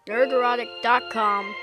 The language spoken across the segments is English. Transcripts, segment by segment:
Nerdrotic.com.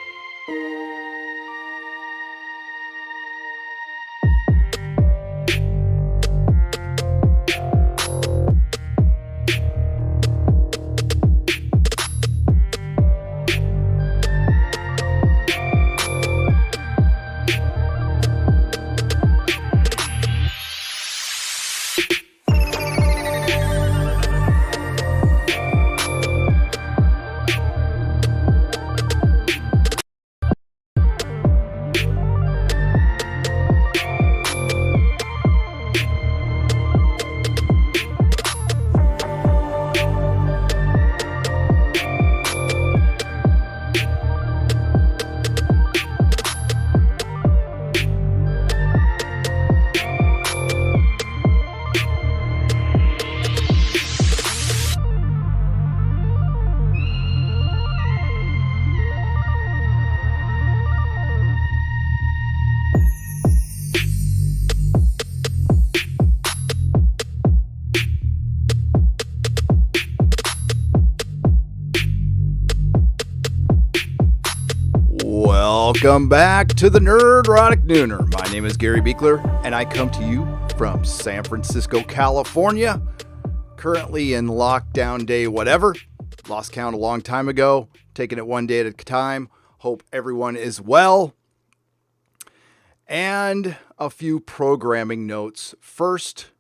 Welcome back to the Nerdrotic Nooner. My name is Gary Beekler, and I come to you from San Francisco, California. Currently in lockdown day whatever. Lost count a long time ago. Taking it one day at a time. Hope everyone is well. And a few programming notes. First,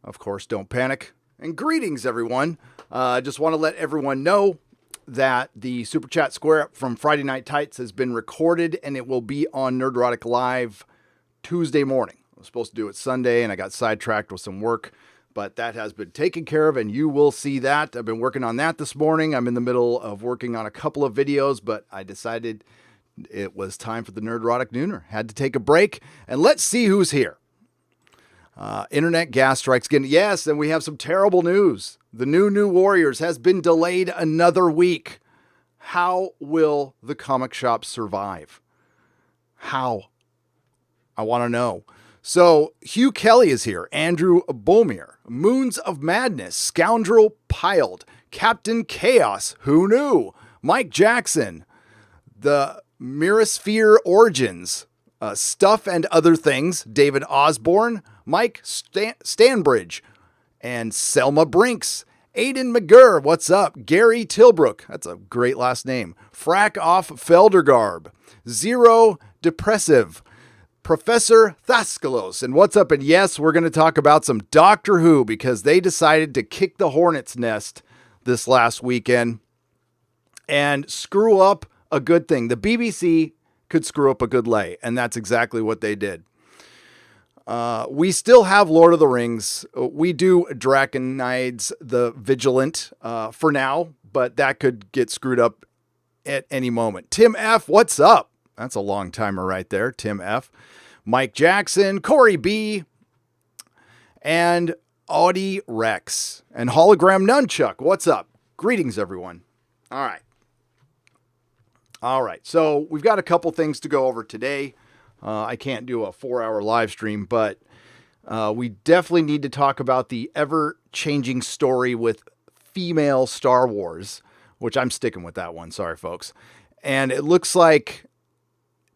of course, don't panic. And greetings, everyone. I just want to let everyone know that the Super Chat Square Up from Friday Night Tights has been recorded and it will be on Nerdrotic Live Tuesday morning. I was supposed to do it Sunday and I got sidetracked with some work, but that has been taken care of and you will see that. I've been working on that this morning. I'm in the middle of working on a couple of videos, but I decided it was time for the Nerdrotic Nooner. Had to take a break and let's see who's here. Internet gas strikes again. Yes, and we have some terrible news. The New Warriors has been delayed another week. How will the comic shop survive? How? I want to know. So, Hugh Kelly is here. Andrew Bomir. Moons of Madness. Scoundrel Piled. Captain Chaos. Who knew? Mike Jackson. The Mirasphere Origins. Stuff and Other Things. David Osborne. Mike Stanbridge. And Selma Brinks. Aiden McGurr, what's up? Gary Tilbrook, that's a great last name. Frack Off Feldergarb. Zero Depressive. Professor Thaskalos, and what's up? And yes, we're going to talk about some Doctor Who because they decided to kick the hornet's nest this last weekend and screw up a good thing. The BBC could screw up a good lay, and that's exactly what they did. We still have Lord of the Rings. We do Draconides the Vigilant for now, but that could get screwed up at any moment. Tim F., what's up? That's a long timer right there, Tim F. Mike Jackson, Corey B., and Audie Rex, and Hologram Nunchuck, what's up? Greetings, everyone. All right, so we've got a couple things to go over today. I can't do a 4-hour live stream, but we definitely need to talk about the ever-changing story with female Star Wars, which I'm sticking with that one. Sorry, folks. And it looks like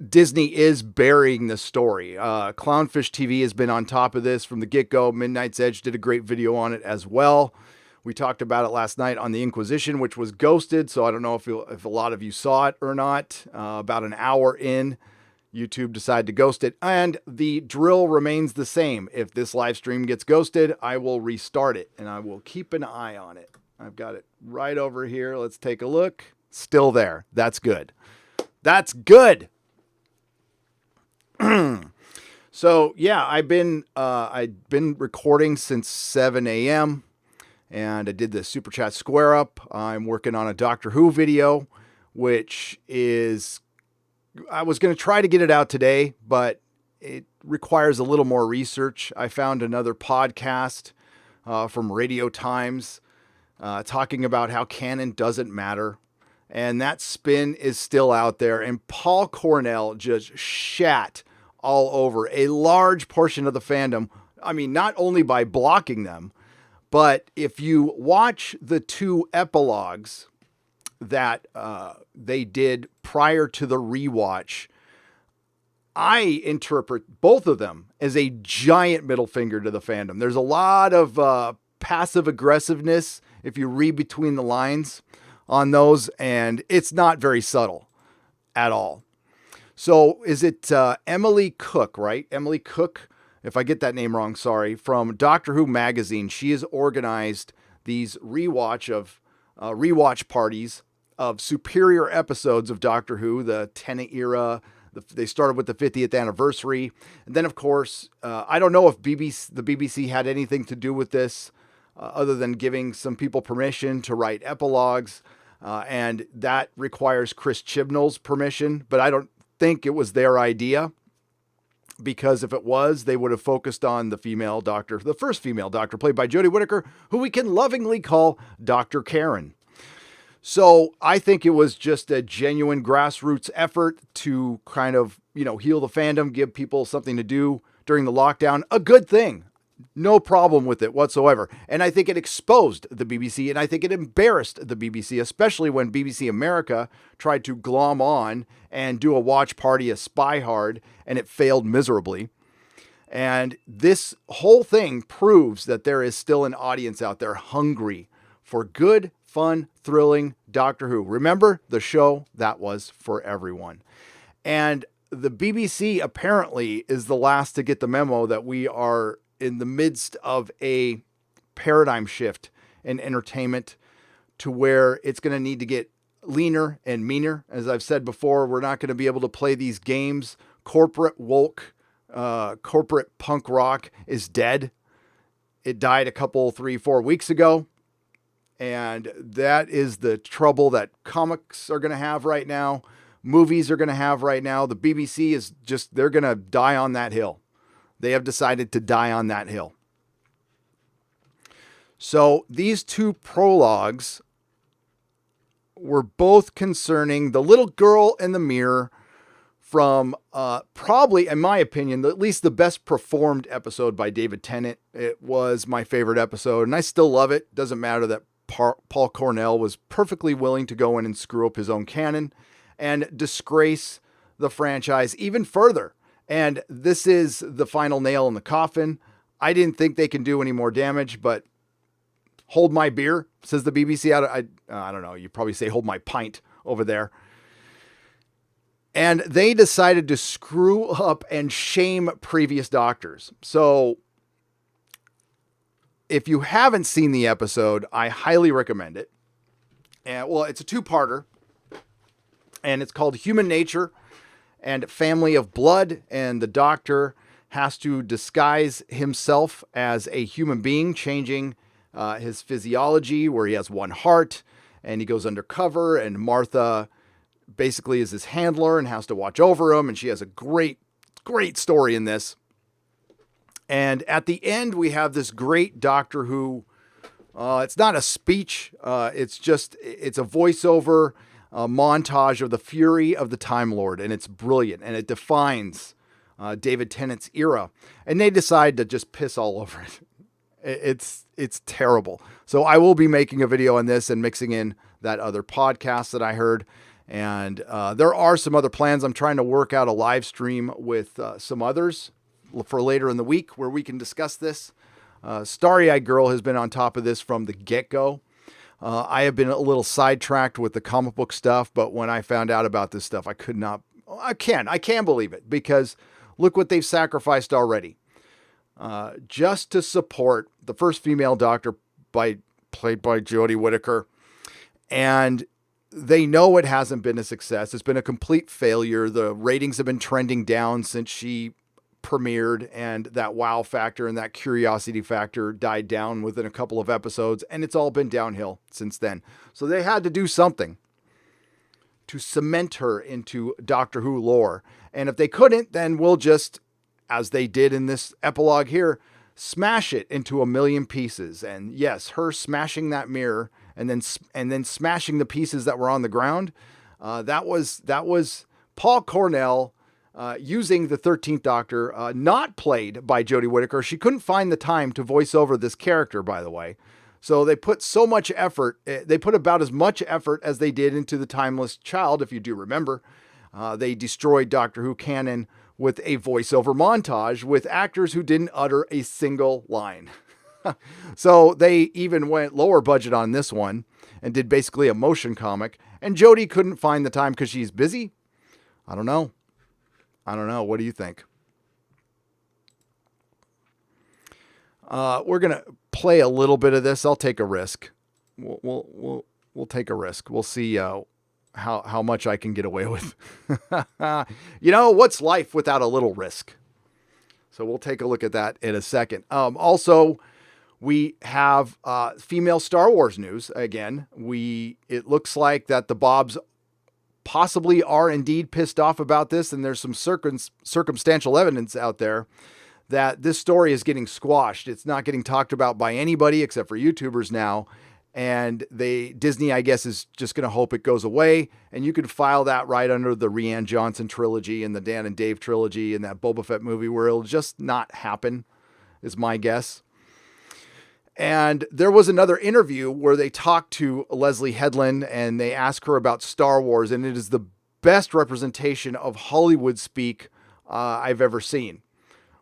Disney is burying the story. Clownfish TV has been on top of this from the get-go. Midnight's Edge did a great video on it as well. We talked about it last night on The Inquisition, which was ghosted, so I don't know if a lot of you saw it or not. About an hour in, YouTube decided to ghost it, and the drill remains the same. If this live stream gets ghosted, I will restart it, and I will keep an eye on it. I've got it right over here. Let's take a look. Still there. That's good. That's good. So, yeah, I've been recording since 7 a.m., and I did the Super Chat Square Up. I'm working on a Doctor Who video, which is... I was going to try to get it out today, but it requires a little more research. I found another podcast from Radio Times talking about how Canon doesn't matter. And that spin is still out there. And Paul Cornell just shat all over a large portion of the fandom. I mean, not only by blocking them, but if you watch the two epilogues that they did prior to the rewatch, I interpret both of them as a giant middle finger to the fandom. There's a lot of passive aggressiveness if you read between the lines on those, and it's not very subtle at all. So is it Emily Cook, right? Emily Cook, if I get that name wrong, sorry, from Doctor Who magazine. She has organized these rewatch parties of superior episodes of Doctor Who, the Tennant era. They started with the 50th anniversary. And then, of course, I don't know if the BBC had anything to do with this other than giving some people permission to write epilogues. And that requires Chris Chibnall's permission, but I don't think it was their idea, because if it was, they would have focused on the female doctor, the first female doctor played by Jodie Whittaker, who we can lovingly call Dr. Karen. So I think it was just a genuine grassroots effort to kind of, heal the fandom, give people something to do during the lockdown. A good thing. No problem with it whatsoever. And I think it exposed the BBC, and I think it embarrassed the BBC, especially when BBC America tried to glom on and do a watch party, a Spy Hard, and it failed miserably. And this whole thing proves that there is still an audience out there hungry for good, fun, thrilling Doctor Who. Remember the show that was for everyone. And the BBC apparently is the last to get the memo that we are in the midst of a paradigm shift in entertainment to where it's going to need to get leaner and meaner. As I've said before, we're not going to be able to play these games. Corporate woke, corporate punk rock is dead. It died a couple, 3-4 weeks ago. And that is the trouble that comics are going to have right now. Movies are going to have right now. The BBC is they're going to die on that hill. They have decided to die on that hill. So these two prologues were both concerning the little girl in the mirror from probably, in my opinion, at least the best performed episode by David Tennant. It was my favorite episode, and I still love it. Doesn't matter that Paul Cornell was perfectly willing to go in and screw up his own canon and disgrace the franchise even further. And this is the final nail in the coffin. I didn't think they can do any more damage, but hold my beer, says the BBC. I don't know. You probably say hold my pint over there. And they decided to screw up and shame previous doctors. So if you haven't seen the episode, I highly recommend it. And well, it's a two-parter, and it's called Human Nature and Family of Blood, and the doctor has to disguise himself as a human being, changing his physiology where he has one heart, and he goes undercover, and Martha basically is his handler and has to watch over him, and she has a great story in this. And at the end, we have this great Doctor Who, it's not a speech, it's a voiceover montage of the fury of the Time Lord, and it's brilliant, and it defines David Tennant's era, and they decide to just piss all over it. It's terrible. So I will be making a video on this and mixing in that other podcast that I heard, and there are some other plans. I'm trying to work out a live stream with some others for later in the week where we can discuss this. Starry-Eyed Girl has been on top of this from the get-go. I have been a little sidetracked with the comic book stuff, but when I found out about this stuff, I can believe it, because look what they've sacrificed already. Just to support the first female doctor played by Jodie Whittaker. And they know it hasn't been a success. It's been a complete failure. The ratings have been trending down since she premiered, and that wow factor and that curiosity factor died down within a couple of episodes, and it's all been downhill since then. So they had to do something to cement her into Doctor Who lore. And if they couldn't, then we'll just, as they did in this epilogue here, smash it into a million pieces. And yes, her smashing that mirror and then smashing the pieces that were on the ground. That was Paul Cornell using the 13th Doctor, not played by Jodie Whittaker. She couldn't find the time to voice over this character, by the way. So they put so much effort. They put about as much effort as they did into The Timeless Child, if you do remember. They destroyed Doctor Who canon with a voiceover montage with actors who didn't utter a single line. So they even went lower budget on this one and did basically a motion comic. And Jodie couldn't find the time because she's busy. I don't know. What do you think? We're going to play a little bit of this. I'll take a risk. We'll take a risk. We'll see how much I can get away with. What's life without a little risk? So we'll take a look at that in a second. Also, we have female Star Wars news again. It looks like that the Bobs possibly are indeed pissed off about this, and there's some circumstantial evidence out there that this story is getting squashed. It's not getting talked about by anybody except for YouTubers now. And Disney, I guess, is just going to hope it goes away. And you could file that right under the Rian Johnson trilogy and the Dan and Dave trilogy and that Boba Fett movie where it'll just not happen, is my guess. And there was another interview where they talked to Leslie Headland and they asked her about Star Wars. And it is the best representation of Hollywood speak I've ever seen,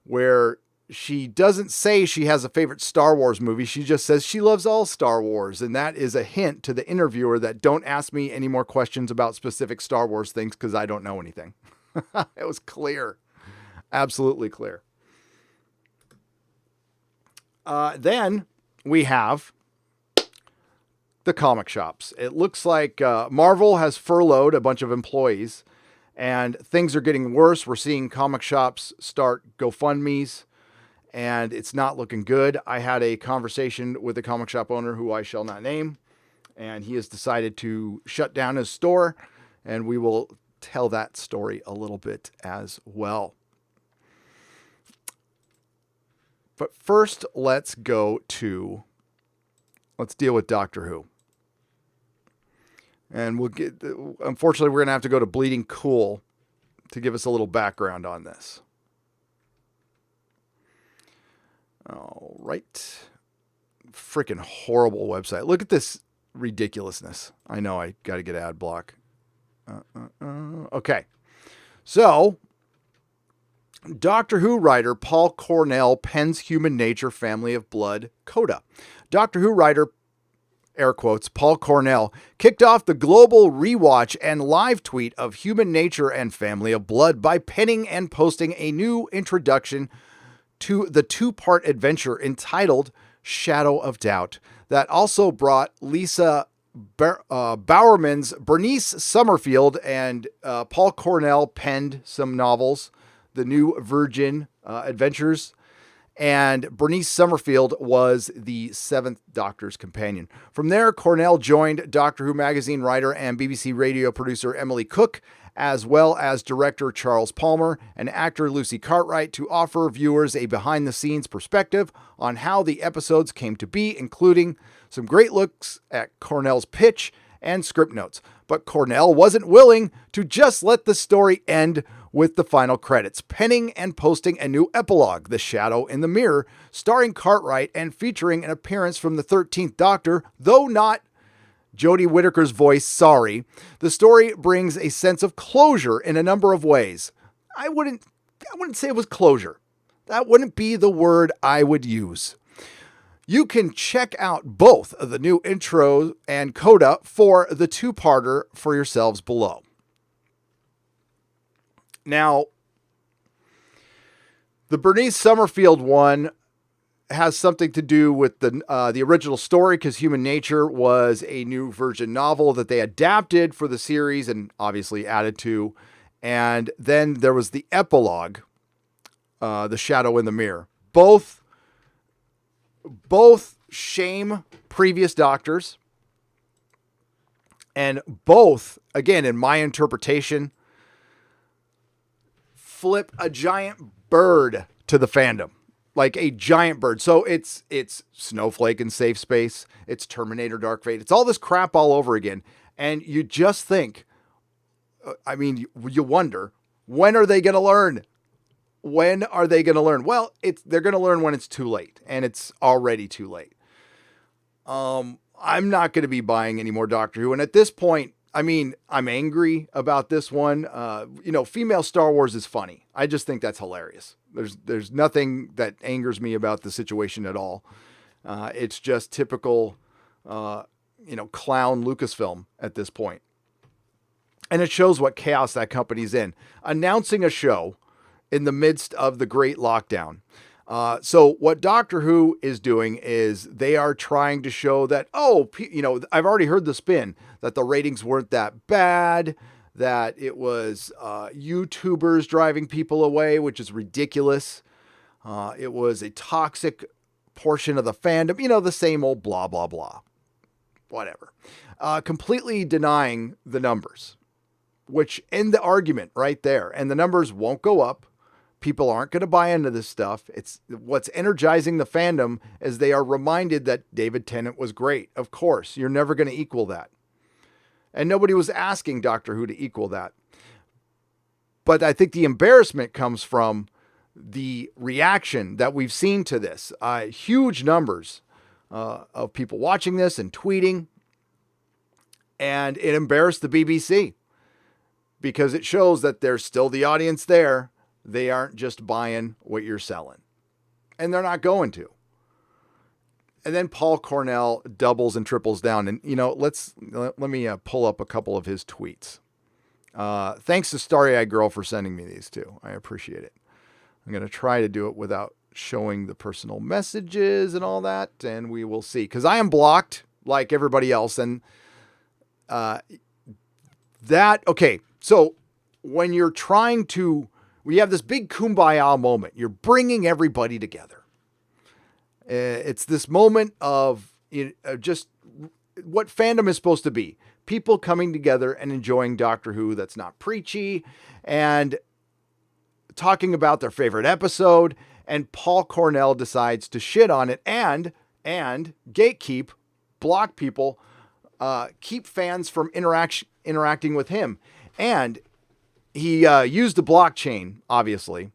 where she doesn't say she has a favorite Star Wars movie. She just says she loves all Star Wars. And that is a hint to the interviewer that don't ask me any more questions about specific Star Wars things because I don't know anything. It was clear. Absolutely clear. Then we have the comic shops. It looks like Marvel has furloughed a bunch of employees and things are getting worse. We're seeing comic shops start GoFundMes, and it's not looking good. I had a conversation with a comic shop owner who I shall not name, and he has decided to shut down his store, and we will tell that story a little bit as well. But first, let's deal with Doctor Who. And unfortunately, we're going to have to go to Bleeding Cool to give us a little background on this. All right. Freaking horrible website. Look at this ridiculousness. I know I got to get ad block. Okay. So, Doctor Who writer Paul Cornell pens Human Nature Family of Blood coda. Doctor Who writer, air quotes, Paul Cornell, kicked off the global rewatch and live tweet of Human Nature and Family of Blood by penning and posting a new introduction to the two-part adventure entitled Shadow of Doubt that also brought Lisa Bowerman's Bernice Summerfield and Paul Cornell penned some novels, The New Virgin Adventures, and Bernice Summerfield was the seventh Doctor's companion. From there, Cornell joined Doctor Who magazine writer and BBC radio producer Emily Cook, as well as director Charles Palmer and actor Lucy Cartwright, to offer viewers a behind-the-scenes perspective on how the episodes came to be, including some great looks at Cornell's pitch and script notes. But Cornell wasn't willing to just let the story end with the final credits, penning and posting a new epilogue, The Shadow in the Mirror, starring Cartwright and featuring an appearance from the 13th Doctor, though not Jodie Whittaker's voice, sorry. The story brings a sense of closure in a number of ways. I wouldn't say it was closure. That wouldn't be the word I would use. You can check out both of the new intro and coda for the two-parter for yourselves below. Now, the Bernice Summerfield one has something to do with the original story, because Human Nature was a New Virgin novel that they adapted for the series and obviously added to. And then there was the epilogue, The Shadow in the Mirror. Both shame previous Doctors, and both, again, in my interpretation, flip a giant bird to the fandom. Like a giant bird. So it's Snowflake in Safe Space. It's Terminator Dark Fate. It's all this crap all over again. And you just think, you wonder, when are they going to learn? When are they going to learn? Well, they're going to learn when it's too late. And it's already too late. I'm not going to be buying any more Doctor Who. And at this point, I mean, I'm angry about this one. Female Star Wars is funny. I just think that's hilarious. There's nothing that angers me about the situation at all. It's just typical, clown Lucasfilm at this point. And it shows what chaos that company's in. Announcing a show in the midst of the great lockdown. So what Doctor Who is doing is they are trying to show that, I've already heard the spin that the ratings weren't that bad, that it was YouTubers driving people away, which is ridiculous. It was a toxic portion of the fandom, the same old blah, blah, blah, whatever. Completely denying the numbers, which end the argument right there. And the numbers won't go up. People aren't going to buy into this stuff. It's what's energizing the fandom as they are reminded that David Tennant was great. Of course, you're never going to equal that. And nobody was asking Doctor Who to equal that. But I think the embarrassment comes from the reaction that we've seen to this. Huge numbers of people watching this and tweeting. And it embarrassed the BBC because it shows that there's still the audience there. They aren't just buying what you're selling. And they're not going to. And then Paul Cornell doubles and triples down. And, let me pull up a couple of his tweets. Thanks to Starry Eyed Girl for sending me these too. I appreciate it. I'm going to try to do it without showing the personal messages and all that. And we will see. Because I am blocked like everybody else. And so when you're trying to... We have this big kumbaya moment. You're bringing everybody together. It's this moment of just what fandom is supposed to be. People coming together and enjoying Doctor Who that's not preachy and talking about their favorite episode. And Paul Cornell decides to shit on it and gatekeep, block people, keep fans from interacting with him. And he used the blockchain, obviously.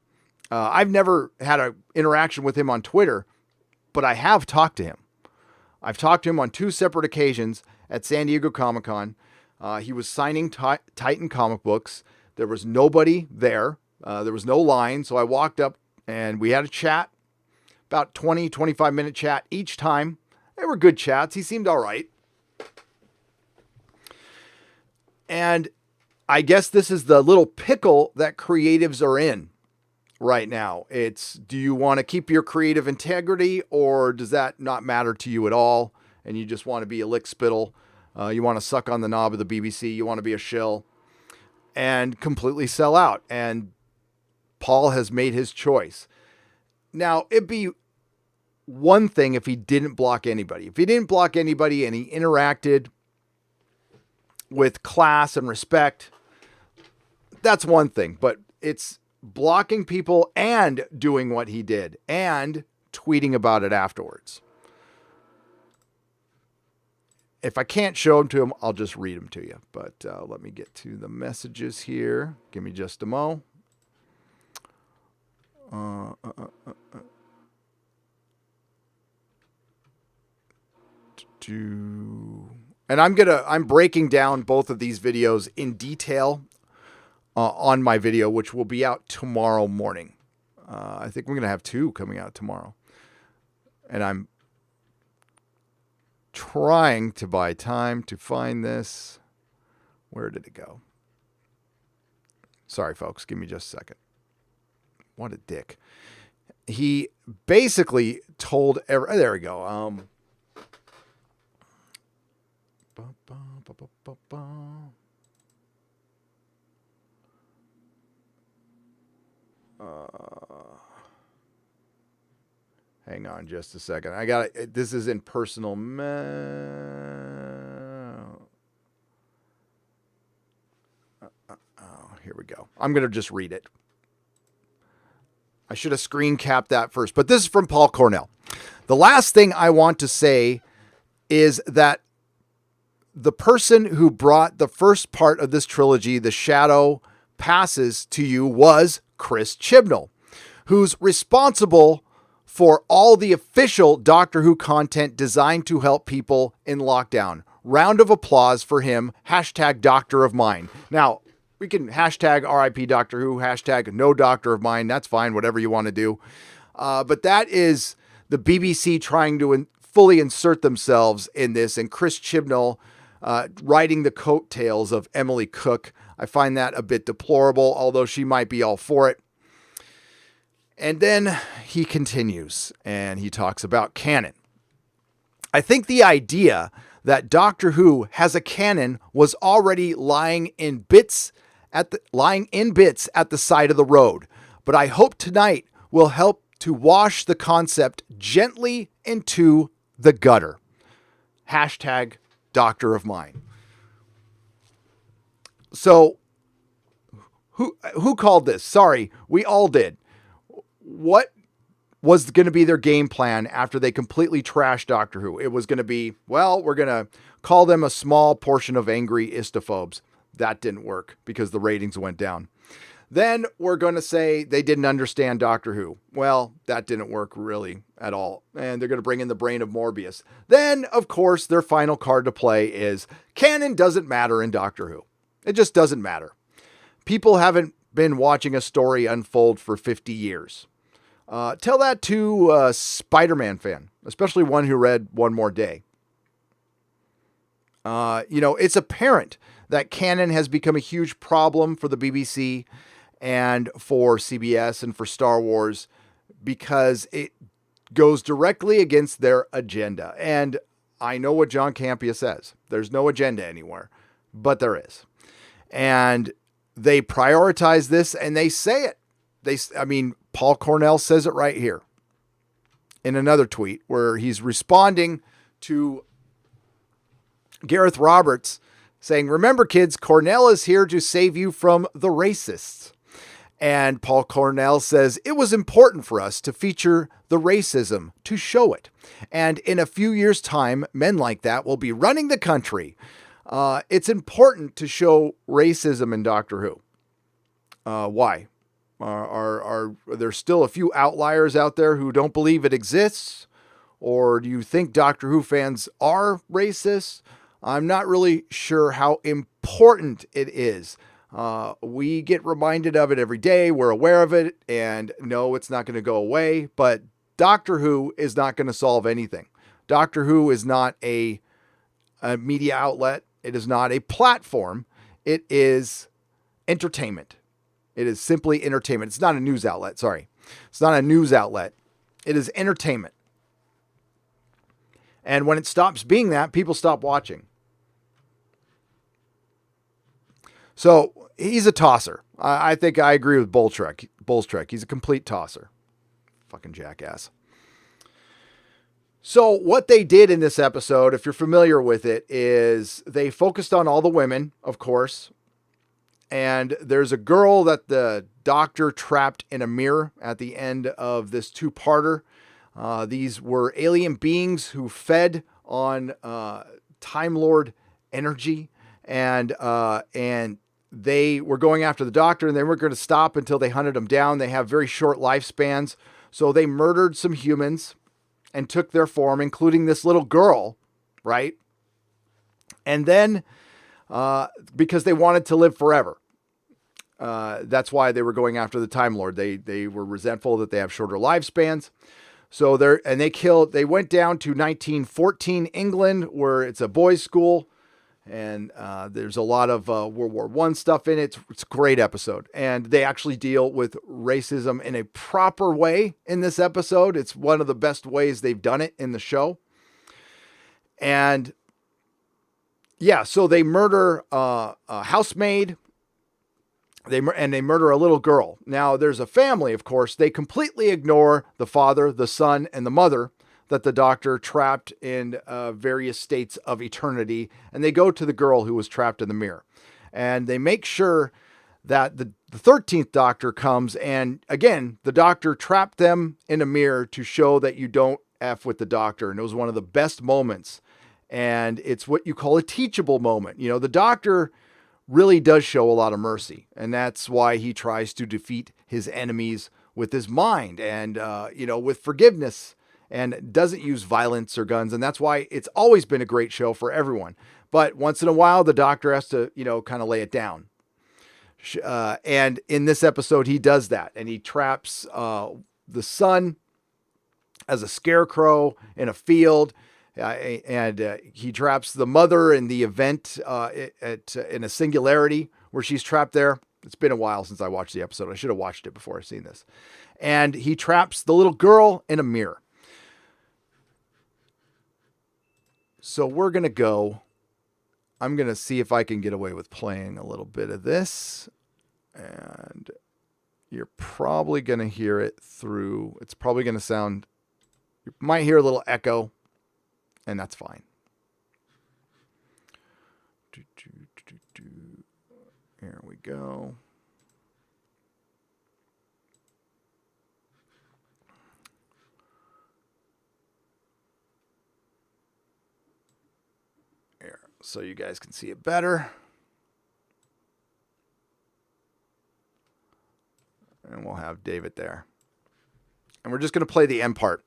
I've never had an interaction with him on Twitter, but I have talked to him. I've talked to him on 2 separate occasions at San Diego Comic-Con. He was signing Titan comic books. There was nobody there. There was no line, so I walked up and we had a chat, about 20, 25-minute chat each time. They were good chats. He seemed all right. And I guess this is the little pickle that creatives are in right now. It's, do you want to keep your creative integrity or does that not matter to you at all? And you just want to be a lick spittle. You want to suck on the knob of the BBC. You want to be a shill and completely sell out. And Paul has made his choice. Now, it'd be one thing if he didn't block anybody. If he didn't block anybody and he interacted with class and respect, that's one thing, but it's blocking people and doing what he did and tweeting about it afterwards. If I can't show them to him, I'll just read them to you. But let me get to the messages here. Give me just a mo. And I'm breaking down both of these videos in detail on my video, which will be out tomorrow morning. I think we're going to have 2 coming out tomorrow. And I'm trying to buy time to find this. Where did it go? Sorry, folks. Give me just a second. What a dick. He basically told... there we go. Hang on just a second. I got it. This is in personal. Here we go. I'm going to just read it. I should have screen capped that first, but this is from Paul Cornell. The last thing I want to say is that the person who brought the first part of this trilogy, The Shadow Passes, to you was Chris Chibnall, who's responsible for all the official Doctor Who content designed to help people in lockdown. Round of applause for him. Hashtag Doctor of Mine. Now, we can hashtag RIP Doctor Who, hashtag no Doctor of Mine. That's fine, whatever you want to do. But that is the BBC trying to fully insert themselves in this, and Chris Chibnall riding the coattails of Emily Cook. I find that a bit deplorable, although she might be all for it. And then he continues, and he talks about canon. I think the idea that Doctor Who has a canon was already lying in bits at the side of the road, but I hope tonight will help to wash the concept gently into the gutter. Hashtag Doctor of Mine. So, who called this? Sorry, we all did. What was going to be their game plan after they completely trashed Doctor Who? It was going to be, well, we're going to call them a small portion of angry istophobes. That didn't work because the ratings went down. Then we're going to say they didn't understand Doctor Who. Well, that didn't work really at all. And they're going to bring in the brain of Morbius. Then, of course, their final card to play is canon doesn't matter in Doctor Who. It just doesn't matter. People haven't been watching a story unfold for 50 years. Tell that to a Spider-Man fan, especially one who read One More Day. It's apparent that canon has become a huge problem for the BBC and for CBS and for Star Wars because it goes directly against their agenda. And I know what John Campea says. There's no agenda anywhere, but there is. And they prioritize this and they say it. Paul Cornell says it right here in another tweet where he's responding to Gareth Roberts saying, remember kids, Cornell is here to save you from the racists. And Paul Cornell says, it was important for us to feature the racism, to show it. And in a few years' time, men like that will be running the country. It's important to show racism in Doctor Who. Why? Are there still a few outliers out there who don't believe it exists? Or do you think Doctor Who fans are racist? I'm not really sure how important it is. We get reminded of it every day. We're aware of it. And no, it's not going to go away. But Doctor Who is not going to solve anything. Doctor Who is not a media outlet. It is not a platform. It is entertainment. It is simply entertainment. It's not a news outlet. Sorry. It's not a news outlet. It is entertainment. And when it stops being that, people stop watching. So he's a tosser. I think I agree with Bullstrek. He's a complete tosser. Fucking jackass. So what they did in this episode, if you're familiar with it, is they focused on all the women, of course. And there's a girl that the Doctor trapped in a mirror at the end of this two-parter. These were alien beings who fed on Time Lord energy, and they were going after the Doctor, and they weren't going to stop until they hunted him down. They have very short lifespans, so they murdered some humans and took their form, including this little girl, right? And then, because they wanted to live forever. That's why they were going after the Time Lord. They were resentful that they have shorter lifespans. So they went down to 1914 England, where it's a boys' school, and there's a lot of World War I stuff in it. It's a great episode, and they actually deal with racism in a proper way in this episode. It's one of the best ways they've done it in the show. And yeah, so they murder a housemaid. They murder a little girl. Now, there's a family, of course. They completely ignore the father, the son, and the mother that the Doctor trapped in various states of eternity. And they go to the girl who was trapped in the mirror. And they make sure that the 13th Doctor comes. And again, the Doctor trapped them in a mirror to show that you don't F with the Doctor. And it was one of the best moments. And it's what you call a teachable moment. The Doctor really does show a lot of mercy. And that's why he tries to defeat his enemies with his mind and, with forgiveness, and doesn't use violence or guns. And that's why it's always been a great show for everyone. But once in a while, the Doctor has to, kind of lay it down. And in this episode, he does that. And he traps the son as a scarecrow in a field. And he traps the mother in the event in a singularity where she's trapped there. It's been a while since I watched the episode. I should have watched it before I seen this. And he traps the little girl in a mirror. So we're going to go. I'm going to see if I can get away with playing a little bit of this. And you're probably going to hear it through. It's probably going to sound. You might hear a little echo. And that's fine. Here we go. Here, so you guys can see it better. And we'll have David there. And we're just going to play the end part.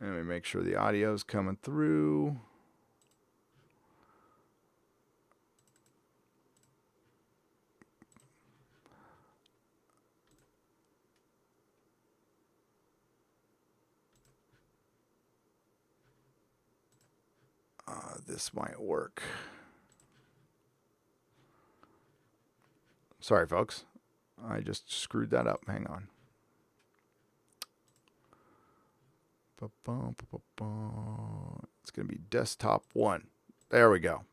Let me make sure the audio is coming through. This might work. Sorry, folks. I just screwed that up. Hang on. It's going to be desktop 1. There we go.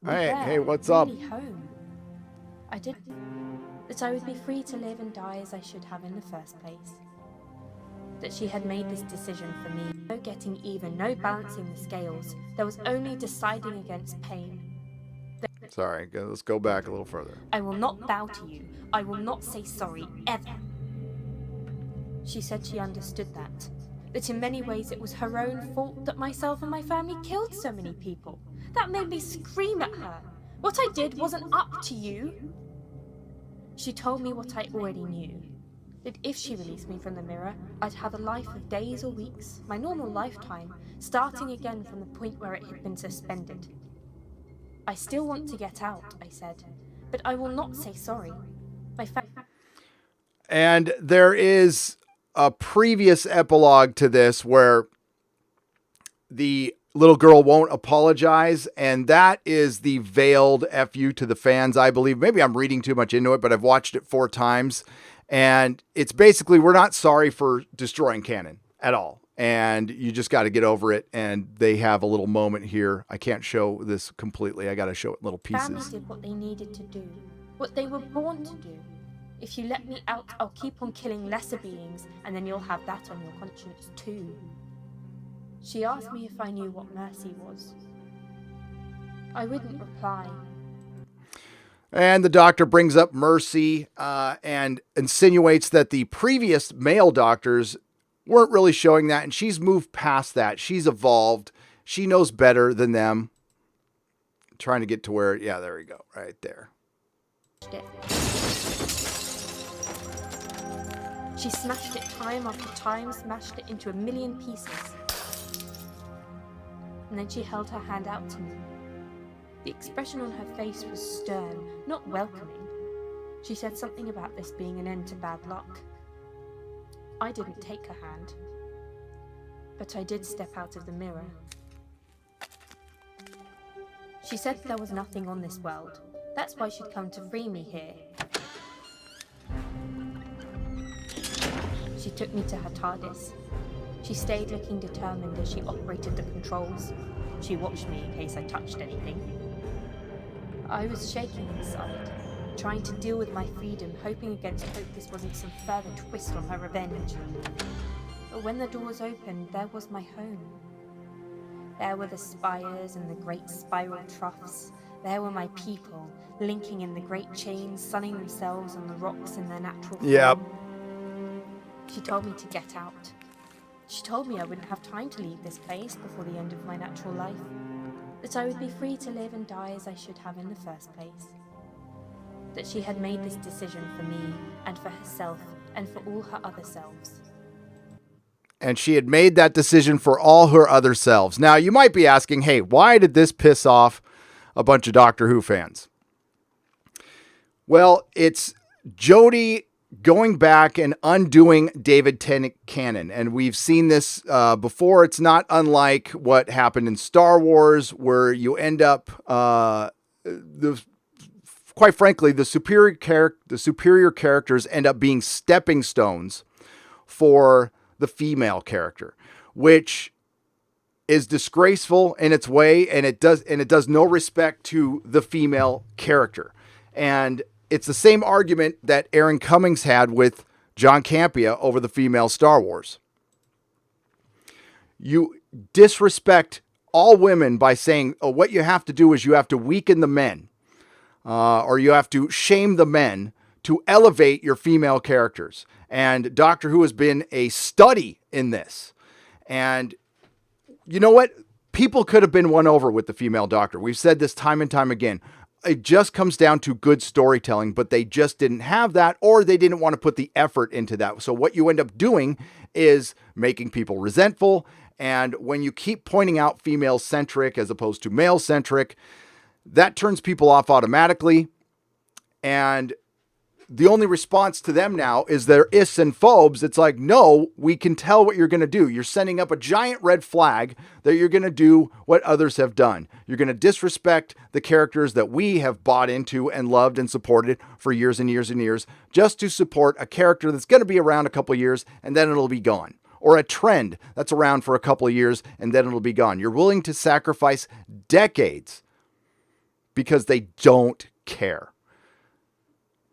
Hey, what's up? Home. I did that I would be free to live and die as I should have in the first place. That she had made this decision for me. No getting even, no balancing the scales. There was only deciding against pain. Sorry, let's go back a little further. I will not bow to you. I will not say sorry, ever. She said she understood that. That in many ways it was her own fault that myself and my family killed so many people. That made me scream at her. What I did wasn't up to you. She told me what I already knew. That if she released me from the mirror, I'd have a life of days or weeks, my normal lifetime, starting again from the point where it had been suspended. I still want to get out, I said, but I will not say sorry. And there is a previous epilogue to this where the little girl won't apologize, and that is the veiled FU to the fans, I believe. Maybe I'm reading too much into it, but I've watched it 4 times. And it's basically, we're not sorry for destroying Canon at all. And you just got to get over it. And they have a little moment here. I can't show this completely. I got to show it in little pieces. Family did what they needed to do, what they were born to do. If you let me out, I'll keep on killing lesser beings, and then you'll have that on your conscience too. She asked me if I knew what mercy was. I wouldn't reply. And the Doctor brings up mercy and insinuates that the previous male doctors weren't really showing that. And she's moved past that. She's evolved. She knows better than them. I'm trying to get to where, yeah, there we go. Right there. She smashed it time after time, smashed it into a million pieces. And then she held her hand out to me. The expression on her face was stern, not welcoming. She said something about this being an end to bad luck. I didn't take her hand, but I did step out of the mirror. She said there was nothing on this world. That's why she'd come to free me here. She took me to her TARDIS. She stayed looking determined as she operated the controls. She watched me in case I touched anything. I was shaking inside, trying to deal with my freedom, hoping against hope this wasn't some further twist on her revenge. But when the doors opened, there was my home. There were the spires and the great spiral troughs. There were my people, linking in the great chains, sunning themselves on the rocks in their natural form. Yep. She told me to get out. She told me I wouldn't have time to leave this place before the end of my natural life, that I would be free to live and die as I should have in the first place. That she had made this decision for me and for herself and for all her other selves. And she had made that decision for all her other selves. Now, you might be asking, hey, why did this piss off a bunch of Doctor Who fans? Well, it's Jodie going back and undoing David Tennant canon. And we've seen this before. It's not unlike what happened in Star Wars, where you end up, quite frankly, the superior characters end up being stepping stones for the female character, which is disgraceful in its way, and it does no respect to the female character. And it's the same argument that Aaron Cummings had with John Campea over the female Star Wars. You disrespect all women by saying, oh, what you have to do is you have to weaken the men, or you have to shame the men to elevate your female characters. And Doctor Who has been a study in this. And you know what? People could have been won over with the female Doctor. We've said this time and time again. It just comes down to good storytelling, but they just didn't have that, or they didn't want to put the effort into that. So what you end up doing is making people resentful. And when you keep pointing out female-centric as opposed to male-centric, that turns people off automatically. And the only response to them now is their is and phobes. It's like, no, we can tell what you're going to do. You're sending up a giant red flag that you're going to do what others have done. You're going to disrespect the characters that we have bought into and loved and supported for years and years and years, just to support a character that's going to be around a couple of years and then it'll be gone. Or a trend that's around for a couple of years and then it'll be gone. You're willing to sacrifice decades because they don't care.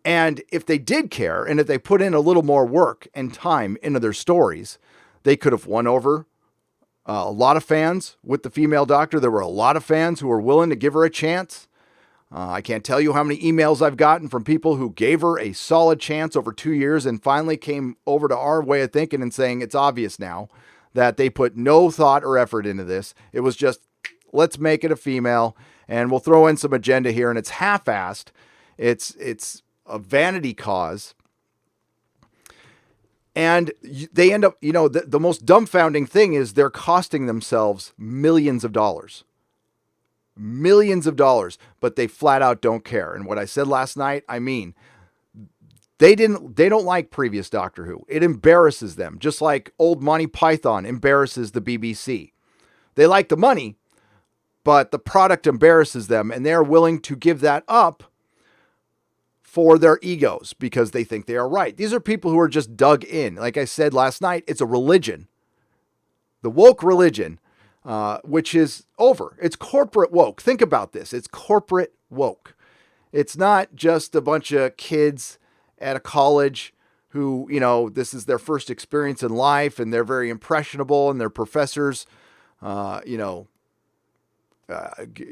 And if they did care, and if they put in a little more work and time into their stories, they could have won over a lot of fans with the female Doctor. There were a lot of fans who were willing to give her a chance. I can't tell you how many emails I've gotten from people who gave her a solid chance over 2 years and finally came over to our way of thinking and saying it's obvious now that they put no thought or effort into this. It was just, let's make it a female and we'll throw in some agenda here, and it's half-assed. It's a vanity cause. And they end up, the most dumbfounding thing is they're costing themselves millions of dollars, but they flat out don't care. And what I said last night, I mean, they don't like previous Doctor Who. It embarrasses them, just like old Monty Python embarrasses the BBC. They like the money, but the product embarrasses them, and they're willing to give that up for their egos because they think they are right. These are people who are just dug in. Like I said last night, it's a religion. The woke religion, which is over. It's corporate woke. Think about this. It's corporate woke. It's not just a bunch of kids at a college who, this is their first experience in life and they're very impressionable and their professors,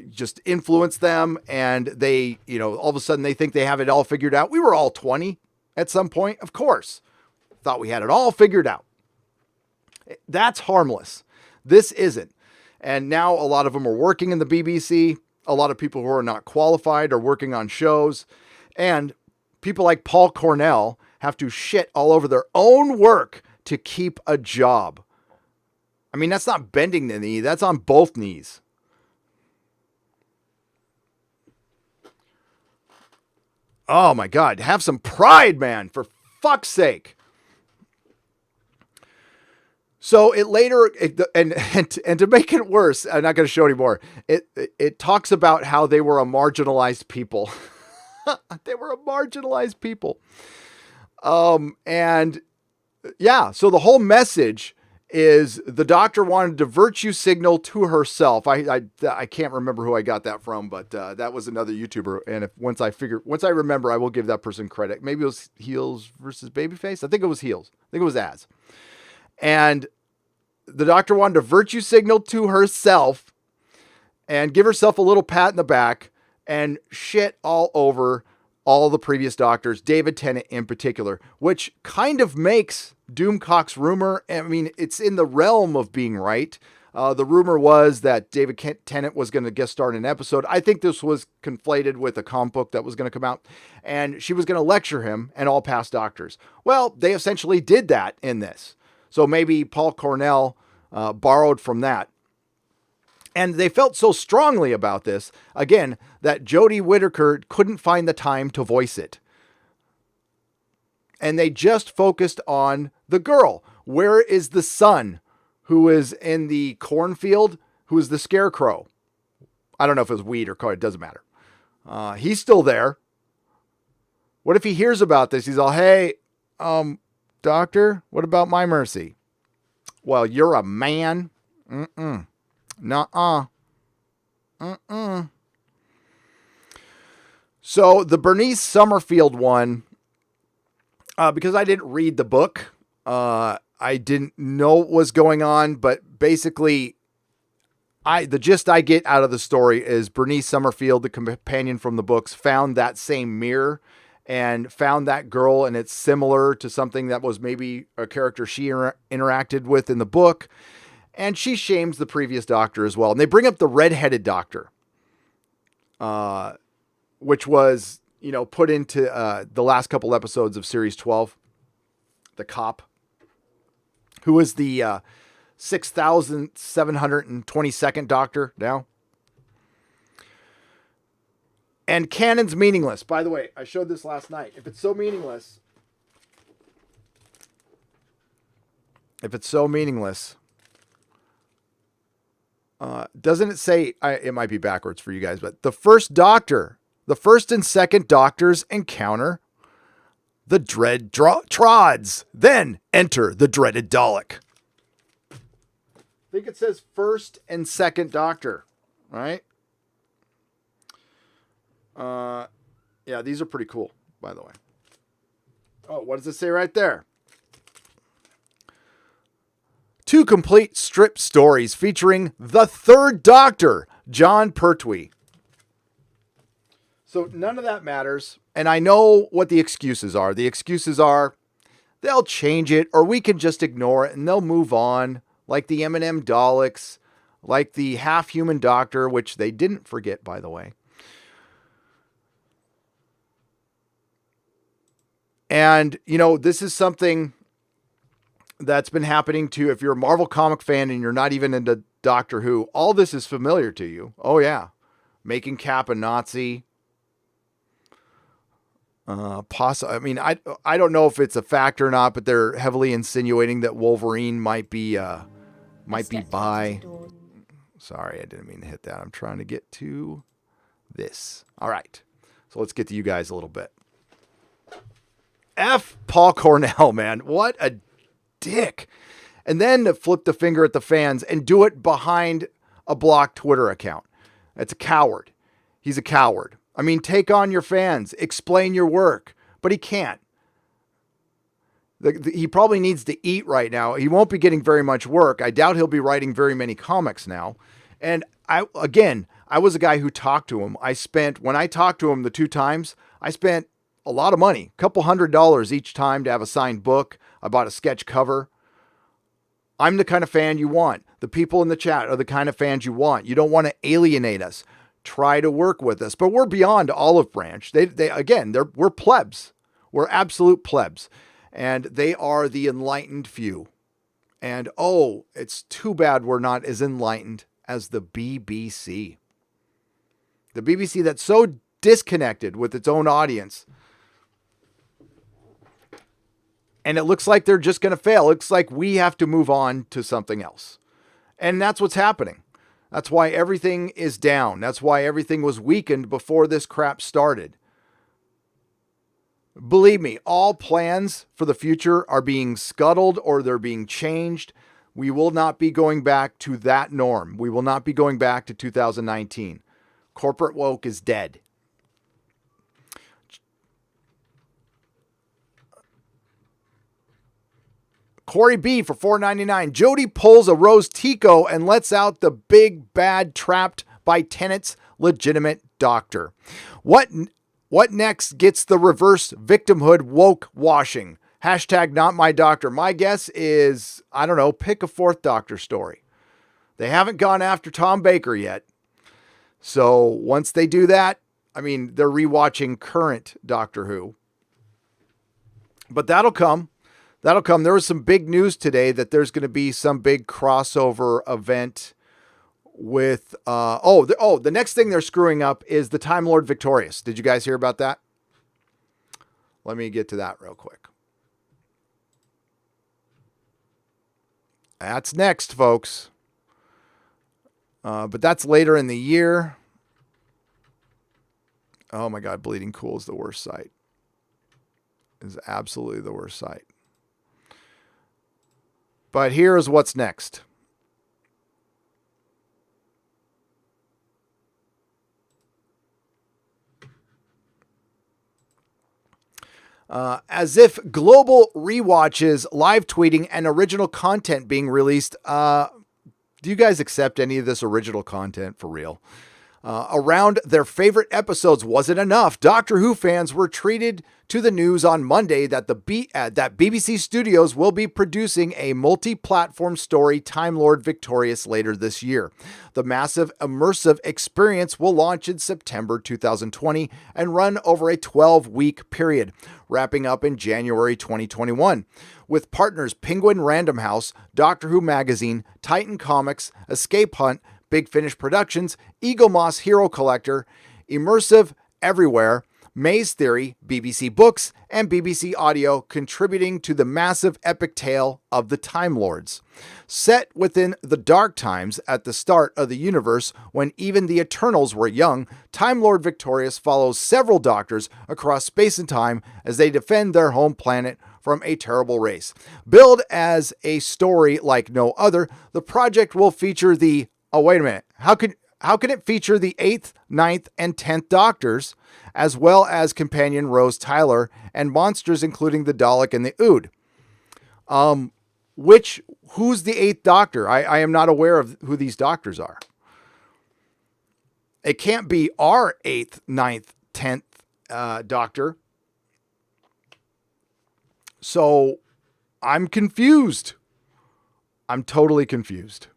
just influence them, and they, all of a sudden they think they have it all figured out. We were all 20 at some point, of course. Thought we had it all figured out. That's harmless. This isn't. And now a lot of them are working in the BBC. A lot of people who are not qualified are working on shows. And people like Paul Cornell have to shit all over their own work to keep a job. I mean, that's not bending the knee. That's on both knees. Oh my God, have some pride, man, for fuck's sake. So and to make it worse, I'm not going to show anymore. It talks about how they were a marginalized people. They were a marginalized people. And yeah, so the whole message is the Doctor wanted to virtue signal to herself. I can't remember who I got that from, but that was another YouTuber. And once I remember, I will give that person credit. Maybe it was Heels versus Babyface. I think it was Heels. I think it was Az. And the doctor wanted to virtue signal to herself and give herself a little pat in the back and shit all over all the previous doctors, David Tennant in particular, which kind of makes Doomcock's rumor, I mean, it's in the realm of being right. The rumor was that David Tennant was going to guest star in an episode. I think this was conflated with a comic book that was going to come out, and she was going to lecture him and all past doctors. Well, they essentially did that in this. So maybe Paul Cornell borrowed from that. And they felt so strongly about this, again, that Jodie Whittaker couldn't find the time to voice it. And they just focused on the girl. Where is the son who is in the cornfield, who is the scarecrow? I don't know if it was wheat or corn, it doesn't matter. He's still there. What if he hears about this? He's all, hey, doctor, what about my mercy? Well, you're a man. Nuh-uh. So the Bernice Summerfield one, because I didn't read the book, I didn't know what was going on, but basically the gist I get out of the story is Bernice Summerfield, the companion from the books, found that same mirror and found that girl, and it's similar to something that was maybe a character she interacted with in the book. And she shames the previous doctor as well. And they bring up the redheaded doctor, which was, put into the last couple episodes of series 12, the cop, who was the 6,722nd doctor now. And Canon's meaningless. By the way, I showed this last night. If it's so meaningless, doesn't it say, it might be backwards for you guys, but the first and second doctors encounter the dread Trods, then enter the dreaded Dalek. I think it says first and second doctor, right? Yeah, these are pretty cool, by the way. Oh, what does it say right there? 2 complete strip stories featuring the third Doctor, John Pertwee. So none of that matters. And I know what the excuses are. The excuses are they'll change it, or we can just ignore it and they'll move on, like the M&M Daleks, like the half-human Doctor, which they didn't forget, by the way. And, this is something that's been happening to, if you're a Marvel comic fan and you're not even into Doctor Who, all this is familiar to you. Oh yeah. Making Cap a Nazi. I don't know if it's a fact or not, but they're heavily insinuating that Wolverine might be bi. Sorry, I didn't mean to hit that. I'm trying to get to this. All right. So let's get to you guys a little bit. F. Paul Cornell, man. What a dick. And then to flip the finger at the fans and do it behind a blocked Twitter account. That's a coward. He's a coward. I mean, take on your fans, explain your work, but he can't. He probably needs to eat right now. He won't be getting very much work. I doubt he'll be writing very many comics now. And I was a guy who talked to him. When I talked to him the 2 times, I spent a lot of money, a couple $100 each time to have a signed book. I bought a sketch cover. I'm the kind of fan you want. The people in the chat are the kind of fans you want. You don't want to alienate us. Try to work with us. But we're beyond Olive Branch. We're plebs. We're absolute plebs. And they are the enlightened few. And it's too bad we're not as enlightened as the BBC. The BBC that's so disconnected with its own audience. And it looks like they're just going to fail. It looks like we have to move on to something else. And that's what's happening. That's why everything is down. That's why everything was weakened before this crap started. Believe me, all plans for the future are being scuttled or they're being changed. We will not be going back to that norm. We will not be going back to 2019. Corporate woke is dead. Corey B for $4.99. Jody pulls a Rose Tico and lets out the big bad trapped by tenants legitimate doctor. What next gets the reverse victimhood woke washing? Hashtag not my doctor. My guess is, I don't know, pick a fourth doctor story. They haven't gone after Tom Baker yet. So once they do that, I mean, they're rewatching current Doctor Who. But that'll come. That'll come. There was some big news today that there's going to be some big crossover event with, the next thing they're screwing up is the Time Lord Victorious. Did you guys hear about that? Let me get to that real quick. That's next, folks. But that's later in the year. Oh my God, Bleeding Cool is the worst site. Is absolutely the worst site. But here's what's next. As if global rewatches, live tweeting, and original content being released. Do you guys accept any of this original content for real? Around their favorite episodes wasn't enough. Doctor Who fans were treated to the news on Monday that that BBC Studios will be producing a multi-platform story, Time Lord Victorious, later this year. The massive immersive experience will launch in September 2020 and run over a 12-week period, wrapping up in January 2021. With partners Penguin Random House, Doctor Who Magazine, Titan Comics, Escape Hunt, Big Finish Productions, Eagle Moss Hero Collector, Immersive Everywhere, Maze Theory, BBC Books, and BBC Audio contributing to the massive epic tale of the Time Lords. Set within the dark times at the start of the universe when even the Eternals were young, Time Lord Victorious follows several doctors across space and time as they defend their home planet from a terrible race. Billed as a story like no other, the project will feature the... Oh, wait a minute. How can it feature the 8th, 9th, and 10th Doctors, as well as companion Rose Tyler and monsters including the Dalek and the Ood? Who's the 8th Doctor? I am not aware of who these doctors are. It can't be our 8th, 9th, 10th Doctor. So I'm confused. I'm totally confused.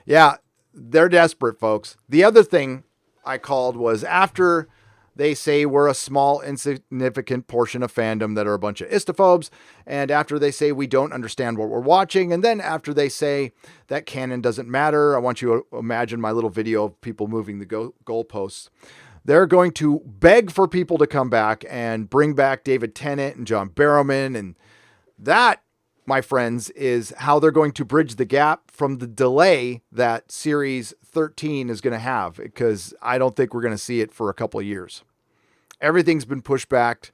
Yeah, they're desperate, folks. The other thing I called was after they say we're a small, insignificant portion of fandom that are a bunch of istophobes, and after they say we don't understand what we're watching, and then after they say that canon doesn't matter, I want you to imagine my little video of people moving the goalposts. They're going to beg for people to come back and bring back David Tennant and John Barrowman, and that, my friends, is how they're going to bridge the gap from the delay that Series 13 is going to have, because I don't think we're going to see it for a couple of years. Everything's been pushed back,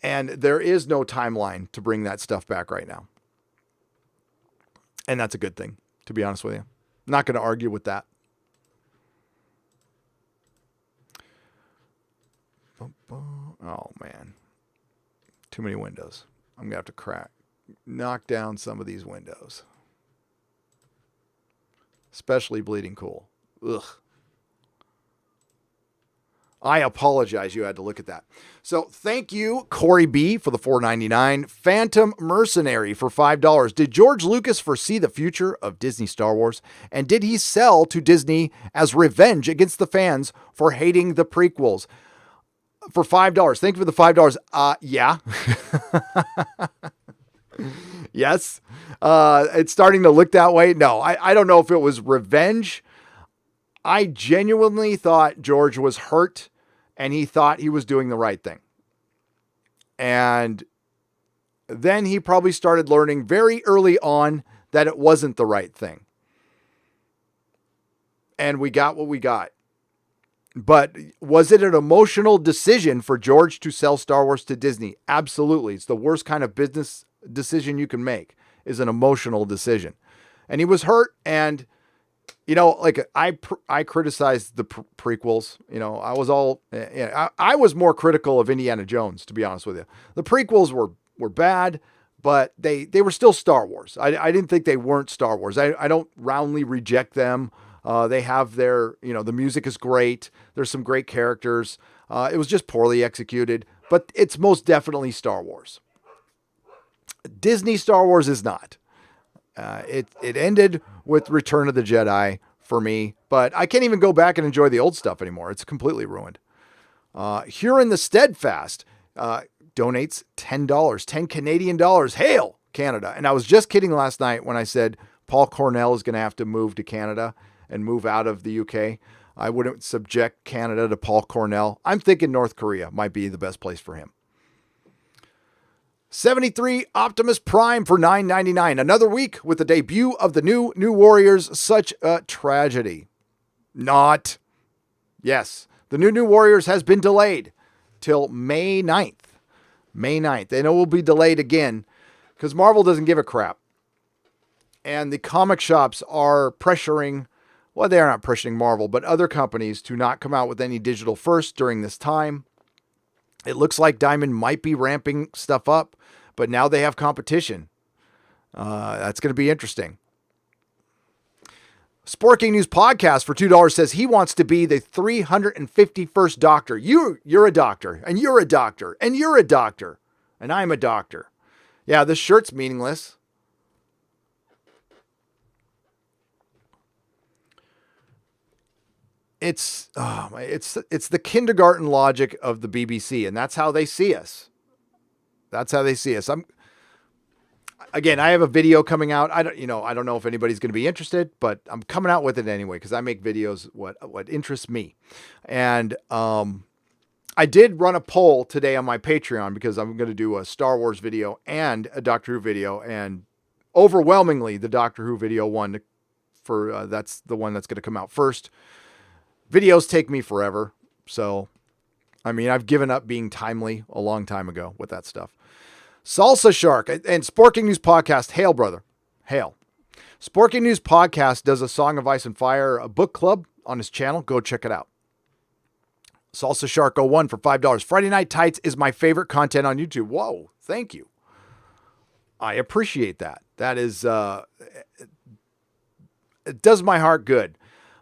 and there is no timeline to bring that stuff back right now. And that's a good thing, to be honest with you. Not going to argue with that. Oh, man. Too many windows. I'm going to have to knock down some of these windows. Especially Bleeding Cool. Ugh. I apologize you had to look at that. So thank you, Corey B, for the $4.99. Phantom Mercenary for $5. Did George Lucas foresee the future of Disney Star Wars? And did he sell to Disney as revenge against the fans for hating the prequels? For $5. Thank you for the $5. Yeah. Yes. It's starting to look that way. No, I don't know if it was revenge. I genuinely thought George was hurt and he thought he was doing the right thing. And then he probably started learning very early on that it wasn't the right thing. And we got what we got. But was it an emotional decision for George to sell Star Wars to Disney? Absolutely. It's the worst kind of business decision you can make, is an emotional decision. And he was hurt, and like I criticized the prequels. I was I was more critical of Indiana Jones, to be honest with you. The prequels were bad, but they were still Star Wars. I didn't think they weren't Star Wars. I don't roundly reject them. They have their, the music is great. There's some great characters. It was just poorly executed, but it's most definitely Star Wars. Disney Star Wars is not. It ended with Return of the Jedi for me, but I can't even go back and enjoy the old stuff anymore. It's completely ruined. Huron the Steadfast donates $10, 10 Canadian dollars. Hail, Canada. And I was just kidding last night when I said Paul Cornell is going to have to move to Canada and move out of the UK. I wouldn't subject Canada to Paul Cornell. I'm thinking North Korea might be the best place for him. 73 Optimus Prime for $9.99. Another week with the debut of the new Warriors. Such a tragedy. Not. Yes, the new Warriors has been delayed till May 9th. May 9th. And it will be delayed again because Marvel doesn't give a crap. And the comic shops are pressuring, well, they are not pressuring Marvel, but other companies to not come out with any digital first during this time. It looks like Diamond might be ramping stuff up, but now they have competition. That's going to be interesting. Sporking News Podcast for $2 says he wants to be the 351st doctor. You're a doctor, and you're a doctor, and you're a doctor, and I'm a doctor. Yeah, this shirt's meaningless. It's the kindergarten logic of the BBC, and that's how they see us. That's how they see us. I have a video coming out. I don't know if anybody's going to be interested, but I'm coming out with it anyway because I make videos what interests me. And I did run a poll today on my Patreon because I'm going to do a Star Wars video and a Doctor Who video, and overwhelmingly the Doctor Who video won. That's the one that's going to come out first. Videos take me forever. So, I've given up being timely a long time ago with that stuff. Salsa Shark and Sporking News Podcast. Hail, brother. Hail. Sporking News Podcast does a Song of Ice and Fire a book club on his channel. Go check it out. Salsa Shark 01 for $5. Friday Night Tights is my favorite content on YouTube. Whoa. Thank you. I appreciate that. That is, it does my heart good.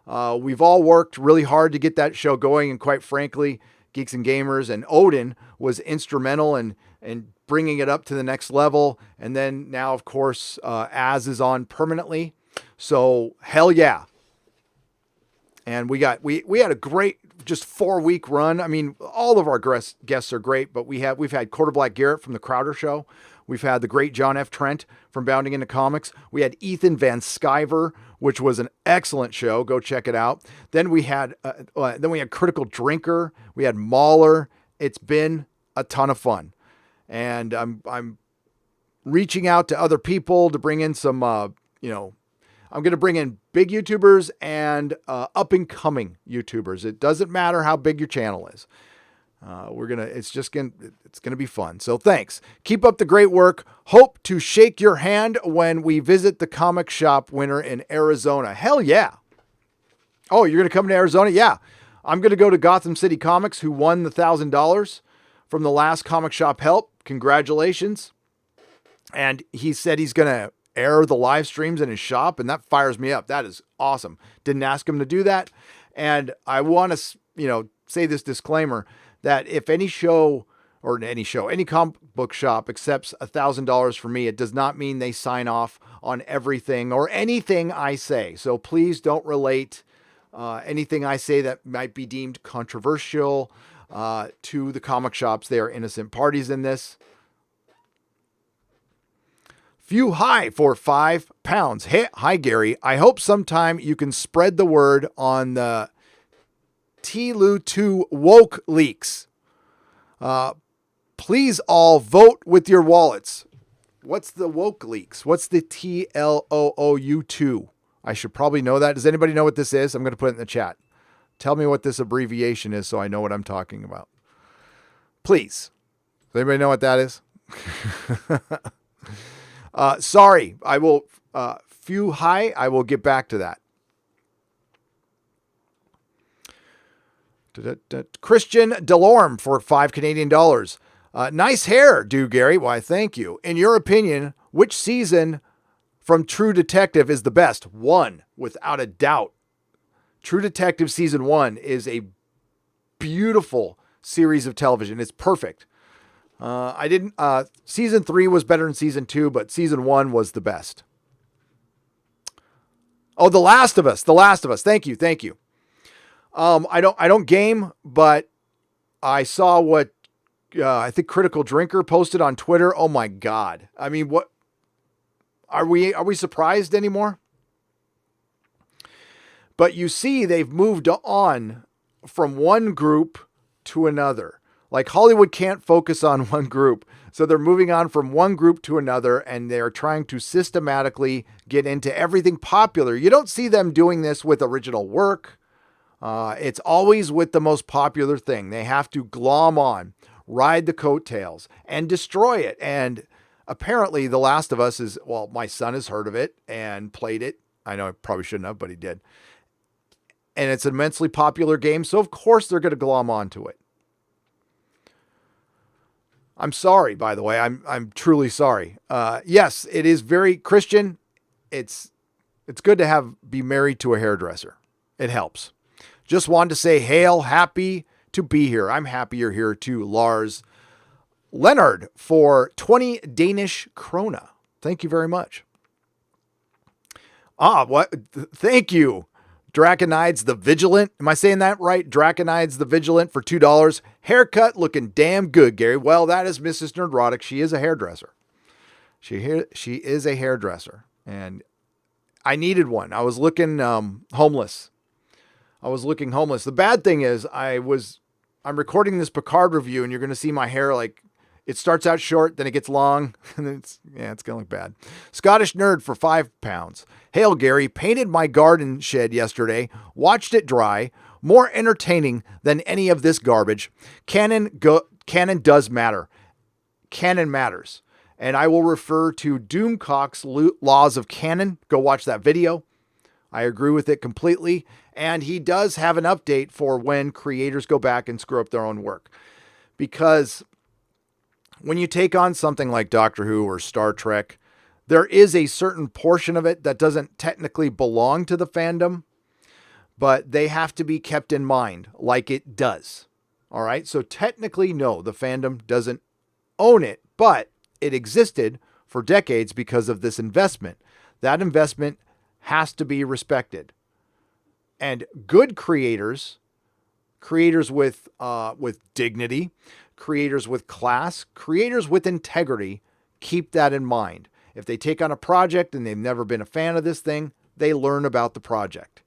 We've all worked really hard to get that show going, and quite frankly, Geeks and Gamers and Odin was instrumental in bringing it up to the next level. And then now, of course, Az is on permanently. So hell yeah. And we had a great just 4-week run. All of our guests are great, but we've had Quarter Black Garrett from the Crowder Show. We've had the great John F. Trent from Bounding into Comics. We had Ethan Van Sciver, which was an excellent show. Go check it out. Then we had Critical Drinker. We had Mahler. It's been a ton of fun, and I'm reaching out to other people to bring in some. I'm going to bring in big YouTubers and up and coming YouTubers. It doesn't matter how big your channel is. It's going to be fun. So thanks. Keep up the great work. Hope to shake your hand when we visit the comic shop winner in Arizona. Hell yeah. Oh, you're going to come to Arizona? Yeah. I'm going to go to Gotham City Comics, who won the $1,000 from the last comic shop help. Congratulations. And he said he's going to air the live streams in his shop, and that fires me up. That is awesome. Didn't ask him to do that. And I want to, say this disclaimer that if any comic book shop accepts $1,000 from me, it does not mean they sign off on everything or anything I say. So please don't relate anything I say that might be deemed controversial to the comic shops. They are innocent parties in this. Few High for £5. Hey, hi, Gary. I hope sometime you can spread the word on the TLU 2 woke leaks. Please all vote with your wallets. What's the woke leaks? What's the TLOOU2? I should probably know that. Does anybody know what this is? I'm going to put it in the chat. Tell me what this abbreviation is so I know what I'm talking about. Please. Does anybody know what that is? Sorry. I will, Few High, I will get back to that. Christian Delorme for $5 Canadian. Nice hair, Gary. Why, thank you. In your opinion, which season from True Detective is the best? 1, without a doubt. True Detective Season 1 is a beautiful series of television. It's perfect. Season 3 was better than Season 2, but Season 1 was the best. Oh, The Last of Us. Thank you. I don't game, but I saw what I think Critical Drinker posted on Twitter. Oh my God. I mean, what are we surprised anymore? But you see, they've moved on from one group to another. Like Hollywood can't focus on one group. So they're moving on from one group to another, and they're trying to systematically get into everything popular. You don't see them doing this with original work. It's always with the most popular thing. They have to glom on, ride the coattails, and destroy it. And apparently The Last of Us is, well, my son has heard of it and played it. I know I probably shouldn't have, but he did. And it's an immensely popular game, so of course they're going to glom onto it. I'm sorry, by the way. I'm truly sorry. Yes, it is very Christian. It's good to be married to a hairdresser. It helps. Just wanted to say, hail, happy to be here. I'm happy you're here too, Lars Leonard, for 20 Danish krona. Thank you very much. Thank you. Draconides the Vigilant. Am I saying that right? Draconides the Vigilant for $2. Haircut looking damn good, Gary. Well, that is Mrs. Nerdrotic. She is a hairdresser. She is a hairdresser. And I needed one. I was looking homeless. The bad thing is I'm recording this Picard review, and you're going to see my hair like it starts out short, then it gets long, and then it's going to look bad. Scottish Nerd for £5. Hail, Gary. Painted my garden shed yesterday. Watched it dry. More entertaining than any of this garbage. Canon does matter. Canon matters. And I will refer to Doomcock's Laws of Canon. Go watch that video. I agree with it completely. And he does have an update for when creators go back and screw up their own work. Because when you take on something like Doctor Who or Star Trek, there is a certain portion of it that doesn't technically belong to the fandom, but they have to be kept in mind like it does. All right. So technically, no, the fandom doesn't own it, but it existed for decades because of this investment. That investment has to be respected. And good creators with dignity, creators with class, creators with integrity, keep that in mind. If they take on a project and they've never been a fan of this thing, they learn about the project.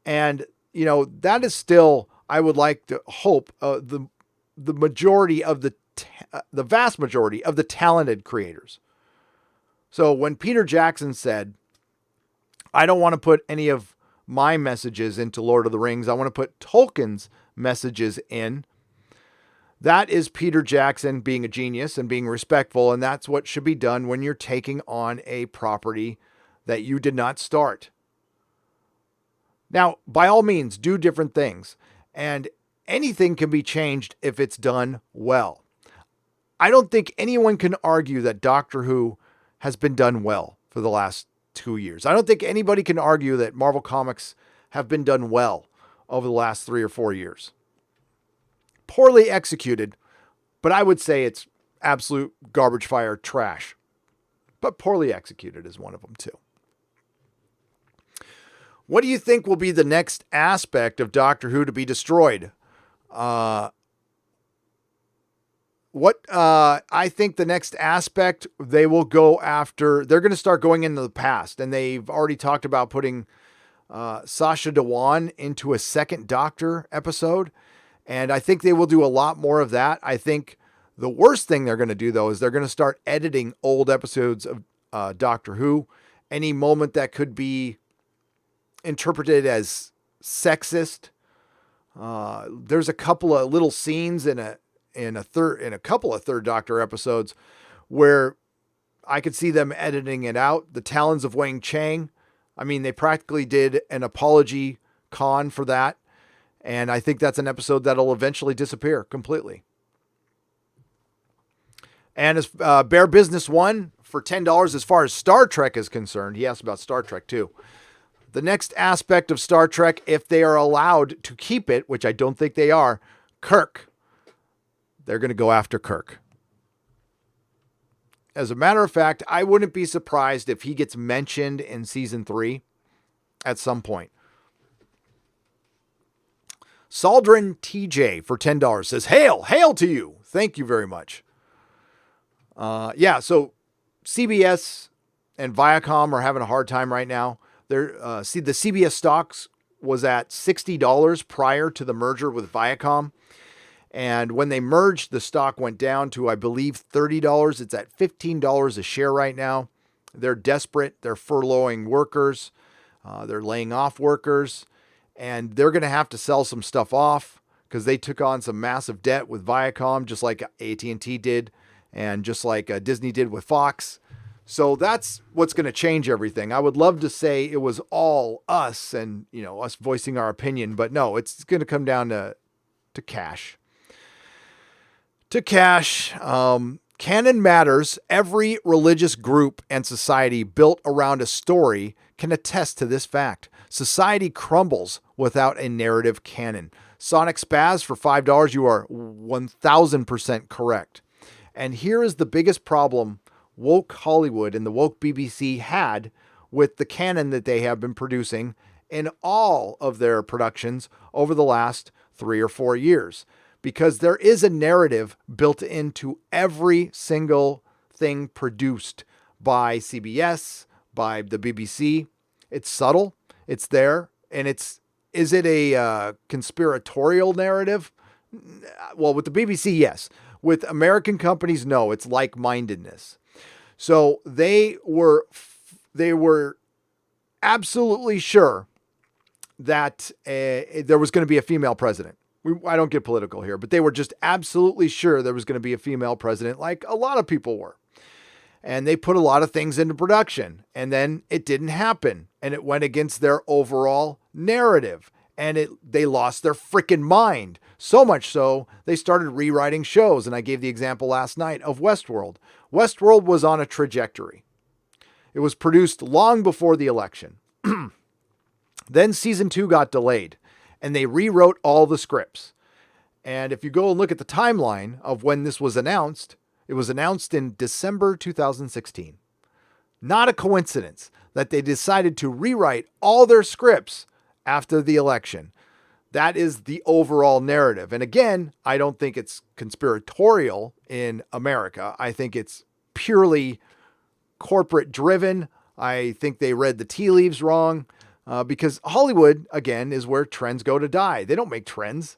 And, that is still, I would like to hope, the majority of the vast majority of the talented creators. So when Peter Jackson said, I don't want to put any of my messages into Lord of the Rings, I want to put Tolkien's messages in. That is Peter Jackson being a genius and being respectful, and that's what should be done when you're taking on a property that you did not start. Now, by all means, do different things, and anything can be changed if it's done well. I don't think anyone can argue that Doctor Who has been done well for the last 2 years. I don't think anybody can argue that Marvel Comics have been done well over the last 3 or 4 years. Poorly executed, but I would say it's absolute garbage fire trash. But poorly executed is one of them too. What do you think will be the next aspect of Doctor Who to be destroyed? I think the next aspect they will go after, they're going to start going into the past, and they've already talked about putting Sasha Dewan into a second Doctor episode. And I think they will do a lot more of that. I think the worst thing they're going to do, though, is they're going to start editing old episodes of Doctor Who. Any moment that could be interpreted as sexist. There's a couple of little scenes in a couple of Third Doctor episodes where I could see them editing it out. The Talons of Wang Chang. I mean, they practically did an apology con for that. And I think that's an episode that'll eventually disappear completely. And as Bear Business 1 for $10 as far as Star Trek is concerned. He asked about Star Trek too. The next aspect of Star Trek, if they are allowed to keep it, which I don't think they are, Kirk. They're going to go after Kirk. As a matter of fact, I wouldn't be surprised if he gets mentioned in season 3 at some point. Saldrin TJ for $10 says, hail to you. Thank you very much. So CBS and Viacom are having a hard time right now. The CBS stocks was at $60 prior to the merger with Viacom. And when they merged, the stock went down to, I believe, $30. It's at $15 a share right now. They're desperate. They're furloughing workers. They're laying off workers. And they're going to have to sell some stuff off because they took on some massive debt with Viacom, just like AT&T did and just like Disney did with Fox. So that's what's going to change everything. I would love to say it was all us and, us voicing our opinion, but no, it's going to come down to cash. To cash. Canon matters. Every religious group and society built around a story can attest to this fact. Society crumbles without a narrative canon. Sonic Spaz for $5. You are 1000% correct. And here is the biggest problem woke Hollywood and the woke BBC had with the canon that they have been producing in all of their productions over the last 3 or 4 years. Because there is a narrative built into every single thing produced by CBS, by the BBC. It's subtle, it's there, and is it a conspiratorial narrative? Well, with the BBC, yes. With American companies, no, it's like-mindedness. So they were absolutely sure that there was going to be a female president. I don't get political here, but they were just absolutely sure there was going to be a female president, like a lot of people were. And they put a lot of things into production, and then it didn't happen, and it went against their overall narrative, and they lost their freaking mind. So much so, they started rewriting shows, and I gave the example last night of Westworld. Westworld was on a trajectory. It was produced long before the election. Then season 2 got delayed, and they rewrote all the scripts. And if you go and look at the timeline of when this was announced, it was announced in December 2016. Not a coincidence that they decided to rewrite all their scripts after the election. That is the overall narrative. And again, I don't think it's conspiratorial in America. I think it's purely corporate driven. I think they read the tea leaves wrong because Hollywood, again, is where trends go to die. They don't make trends.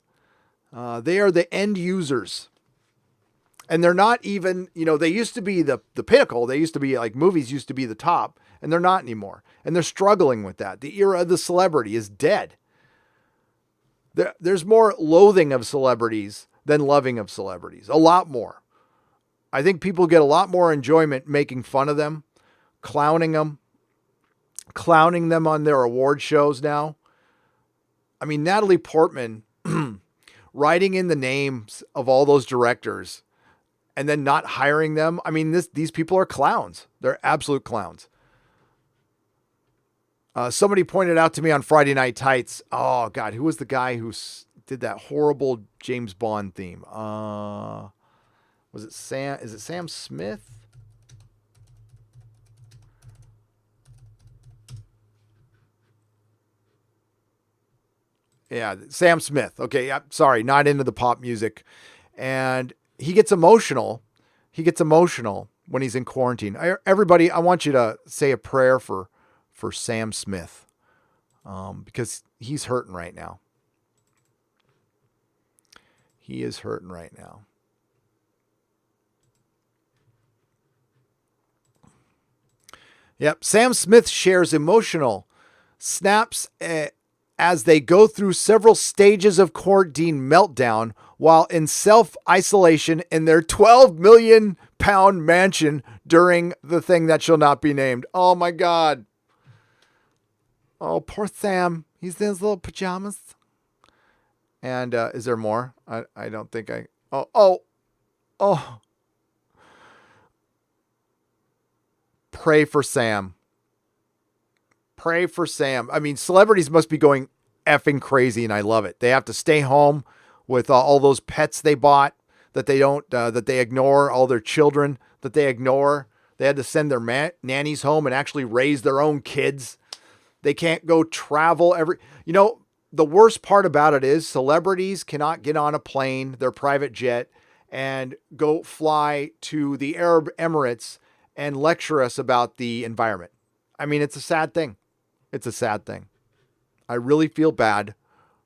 They are the end users. And they're not even, they used to be the pinnacle. They used to be like movies used to be the top, and they're not anymore. And they're struggling with that. The era of the celebrity is dead. There's more loathing of celebrities than loving of celebrities. A lot more. I think people get a lot more enjoyment making fun of them, clowning them on their award shows now. I mean, Natalie Portman writing in the names of all those directors and then not hiring them. I mean, these people are clowns. They're absolute clowns. Somebody pointed out to me on Friday Night Tights. Oh God, who was the guy who did that horrible James Bond theme? Was it Sam? Is it Sam Smith? Yeah, Sam Smith. Okay, sorry, not into the pop music. And he gets emotional. He gets emotional when he's in quarantine. Everybody, I want you to say a prayer for Sam Smith because he's hurting right now. He is hurting right now. Yep, Sam Smith shares emotional snaps as they go through several stages of quarantine meltdown while in self-isolation in their 12 million pound mansion during the thing that shall not be named. Oh my God. Oh, poor Sam. He's in his little pajamas. And is there more? I don't think I... Oh. Pray for Sam. Pray for Sam. I mean, celebrities must be going effing crazy, and I love it. They have to stay home with all those pets they bought that they don't, that they ignore, all their children that they ignore. They had to send their nannies home and actually raise their own kids. They can't go travel the worst part about it is celebrities cannot get on a plane, their private jet, and go fly to the Arab Emirates and lecture us about the environment. I mean, it's a sad thing. It's a sad thing. I really feel bad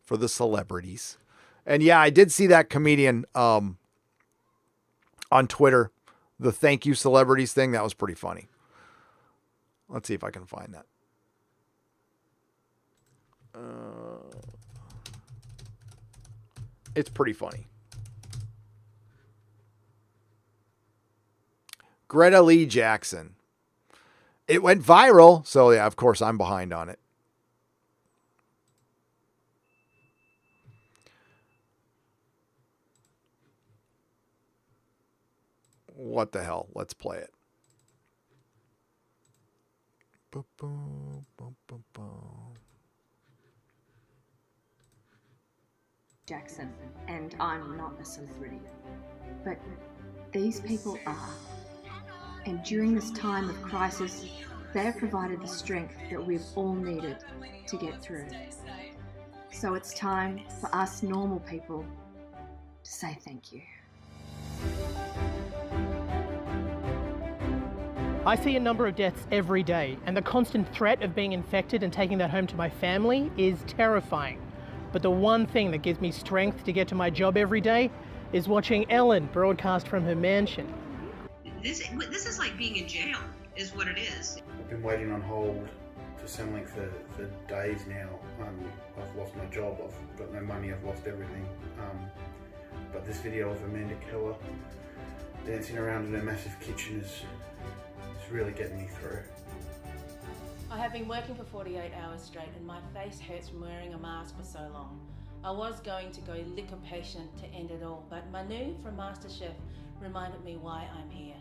for the celebrities. And yeah, I did see that comedian on Twitter, the thank you celebrities thing. That was pretty funny. Let's see if I can find that. It's pretty funny. Greta Lee Jackson. It went viral, so yeah, of course I'm behind on it. What the hell? Let's play it. Boom, boom, boom, boom, boom. Jackson, and I'm not a celebrity, but these people are. And during this time of crisis, they have provided the strength that we've all needed to get through. So it's time for us normal people to say thank you. I see a number of deaths every day, and the constant threat of being infected and taking that home to my family is terrifying. But the one thing that gives me strength to get to my job every day is watching Ellen broadcast from her mansion. This is like being in jail, is what it is. I've been waiting on hold for Centrelink for days now. I've lost my job, I've got no money, I've lost everything. But this video of Amanda Keller dancing around in her massive kitchen is really getting me through. I have been working for 48 hours straight and my face hurts from wearing a mask for so long. I was going to go lick a patient to end it all, but Manu from MasterChef reminded me why I'm here.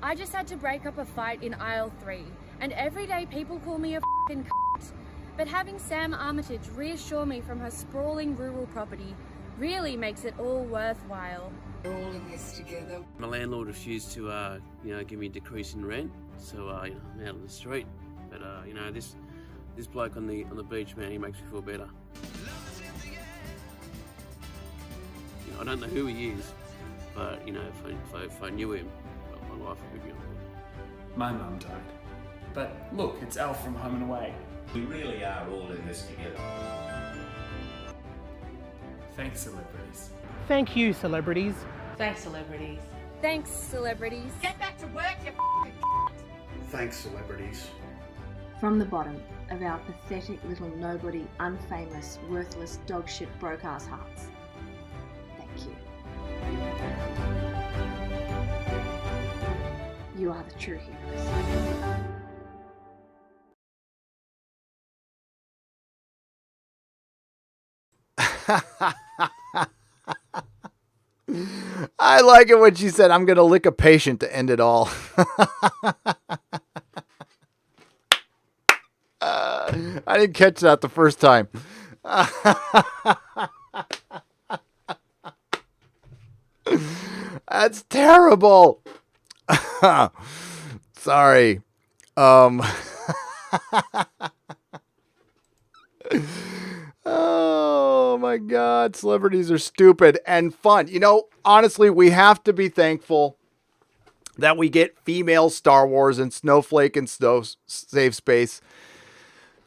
I just had to break up a fight in aisle 3, and every day people call me a f***ing c***. But having Sam Armitage reassure me from her sprawling rural property really makes it all worthwhile. We're all in this together. My landlord refused to, give me a decrease in rent, so I'm out on the street. But this bloke on the beach, man, he makes me feel better. I don't know who he is, but if I knew him, my life would be beautiful. My mum died, but look, it's Alf from Home and Away. We really are all in this together. Thanks, celebrities. Thank you, celebrities. Thanks, celebrities. Thanks, celebrities. Get back to work, you Thanks, celebrities. From the bottom of our pathetic little nobody, unfamous, worthless, dogshit, broke-ass hearts. Thank you. You are the true heroes. I like it when she said, I'm going to lick a patient to end it all. I didn't catch that the first time. That's terrible. Sorry. Oh my God. Celebrities are stupid and fun. Honestly, we have to be thankful that we get female Star Wars and Snowflake and Snow Save Space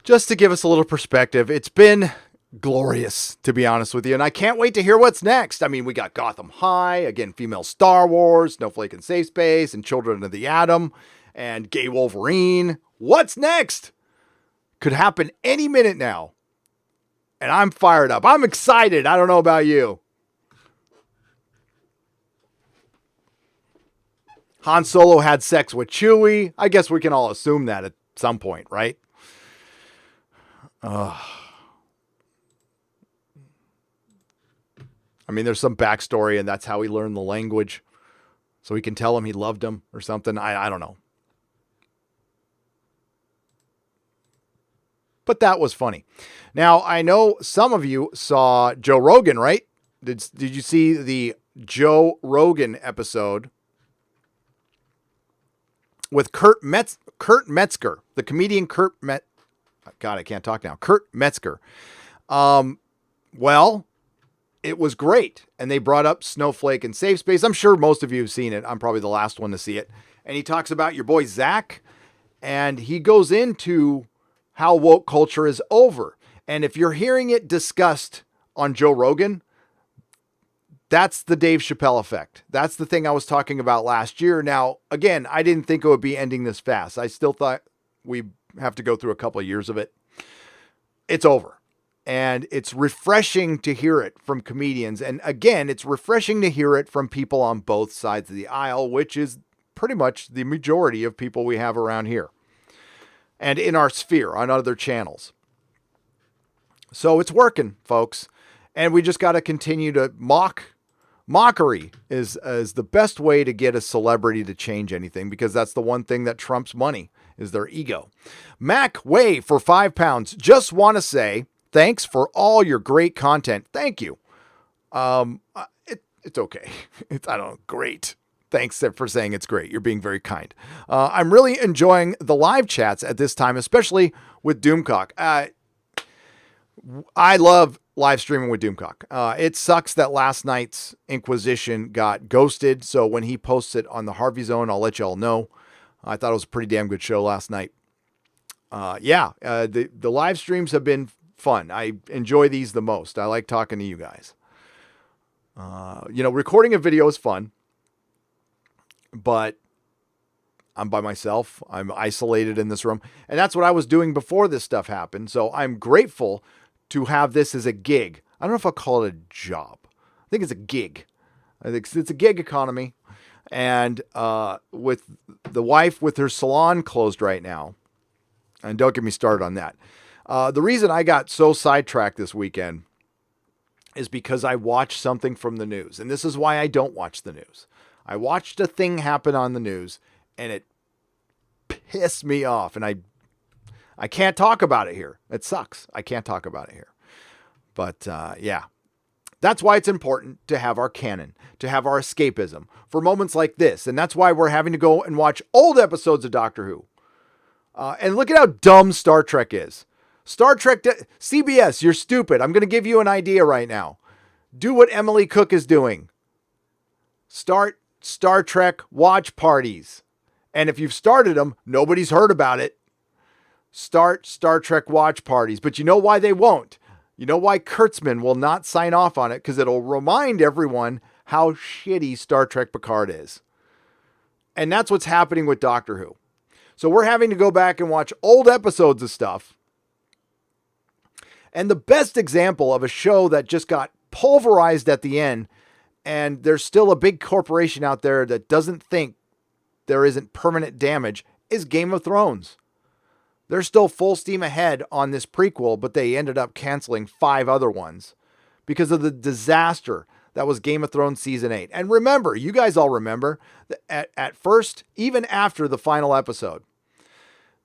just to give us a little perspective. It's been glorious, to be honest with you. And I can't wait to hear what's next. I mean, we got Gotham High, again, female Star Wars, Snowflake and Safe Space, and Children of the Atom, and Gay Wolverine. What's next? Could happen any minute now. And I'm fired up. I'm excited. I don't know about you. Han Solo had sex with Chewie. I guess we can all assume that at some point, right? I mean, there's some backstory, and that's how he learned the language. So he can tell him he loved him or something. I don't know. But that was funny. Now, I know some of you saw Joe Rogan, right? Did you see the Joe Rogan episode with Kurt Metzger, the comedian God, I can't talk now. Kurt Metzger. Well, it was great. And they brought up Snowflake and Safe Space. I'm sure most of you have seen it. I'm probably the last one to see it. And he talks about your boy Zach. And he goes into how woke culture is over. And if you're hearing it discussed on Joe Rogan, that's the Dave Chappelle effect. That's the thing I was talking about last year. Now, again, I didn't think it would be ending this fast. I still thought we have to go through a couple of years of it. It's over. And it's refreshing to hear it from comedians. And again, it's refreshing to hear it from people on both sides of the aisle, which is pretty much the majority of people we have around here and in our sphere on other channels. So it's working, folks. And we just got to continue to mockery is the best way to get a celebrity to change anything, because that's the one thing that trumps money is their ego. Mac Way for £5. Just want to say thanks for all your great content. Thank you. It's okay. I don't know. Great. Thanks for saying it's great. You're being very kind. I'm really enjoying the live chats at this time, especially with Doomcock. I love live streaming with Doomcock. It sucks that last night's Inquisition got ghosted. So when he posts it on the Harvey Zone, I'll let you all know. I thought it was a pretty damn good show last night. The live streams have been fun. I enjoy these the most. I like talking to you guys. Recording a video is fun, but I'm by myself. I'm isolated in this room. And that's what I was doing before this stuff happened. So I'm grateful to have this as a gig. I don't know if I'll call it a job. I think it's a gig. I think it's a gig economy. And with the wife with her salon closed right now, and don't get me started on that. The reason I got so sidetracked this weekend is because I watched something from the news. And this is why I don't watch the news. I watched a thing happen on the news and it pissed me off. And I can't talk about it here. It sucks. I can't talk about it here. But yeah, that's why it's important to have our canon, to have our escapism for moments like this. And that's why we're having to go and watch old episodes of Doctor Who. And look at how dumb Star Trek is. Star Trek, CBS, you're stupid. I'm going to give you an idea right now. Do what Emily Cook is doing. Start Star Trek watch parties. And if you've started them, nobody's heard about it. Start Star Trek watch parties. But you know why they won't? You know why Kurtzman will not sign off on it? Because it'll remind everyone how shitty Star Trek Picard is. And that's what's happening with Doctor Who. So we're having to go back and watch old episodes of stuff. And the best example of a show that just got pulverized at the end, and there's still a big corporation out there that doesn't think there isn't permanent damage, is Game of Thrones. They're still full steam ahead on this prequel, but they ended up canceling 5 other ones because of the disaster that was Game of Thrones Season 8. And remember, you guys all remember, that at first, even after the final episode,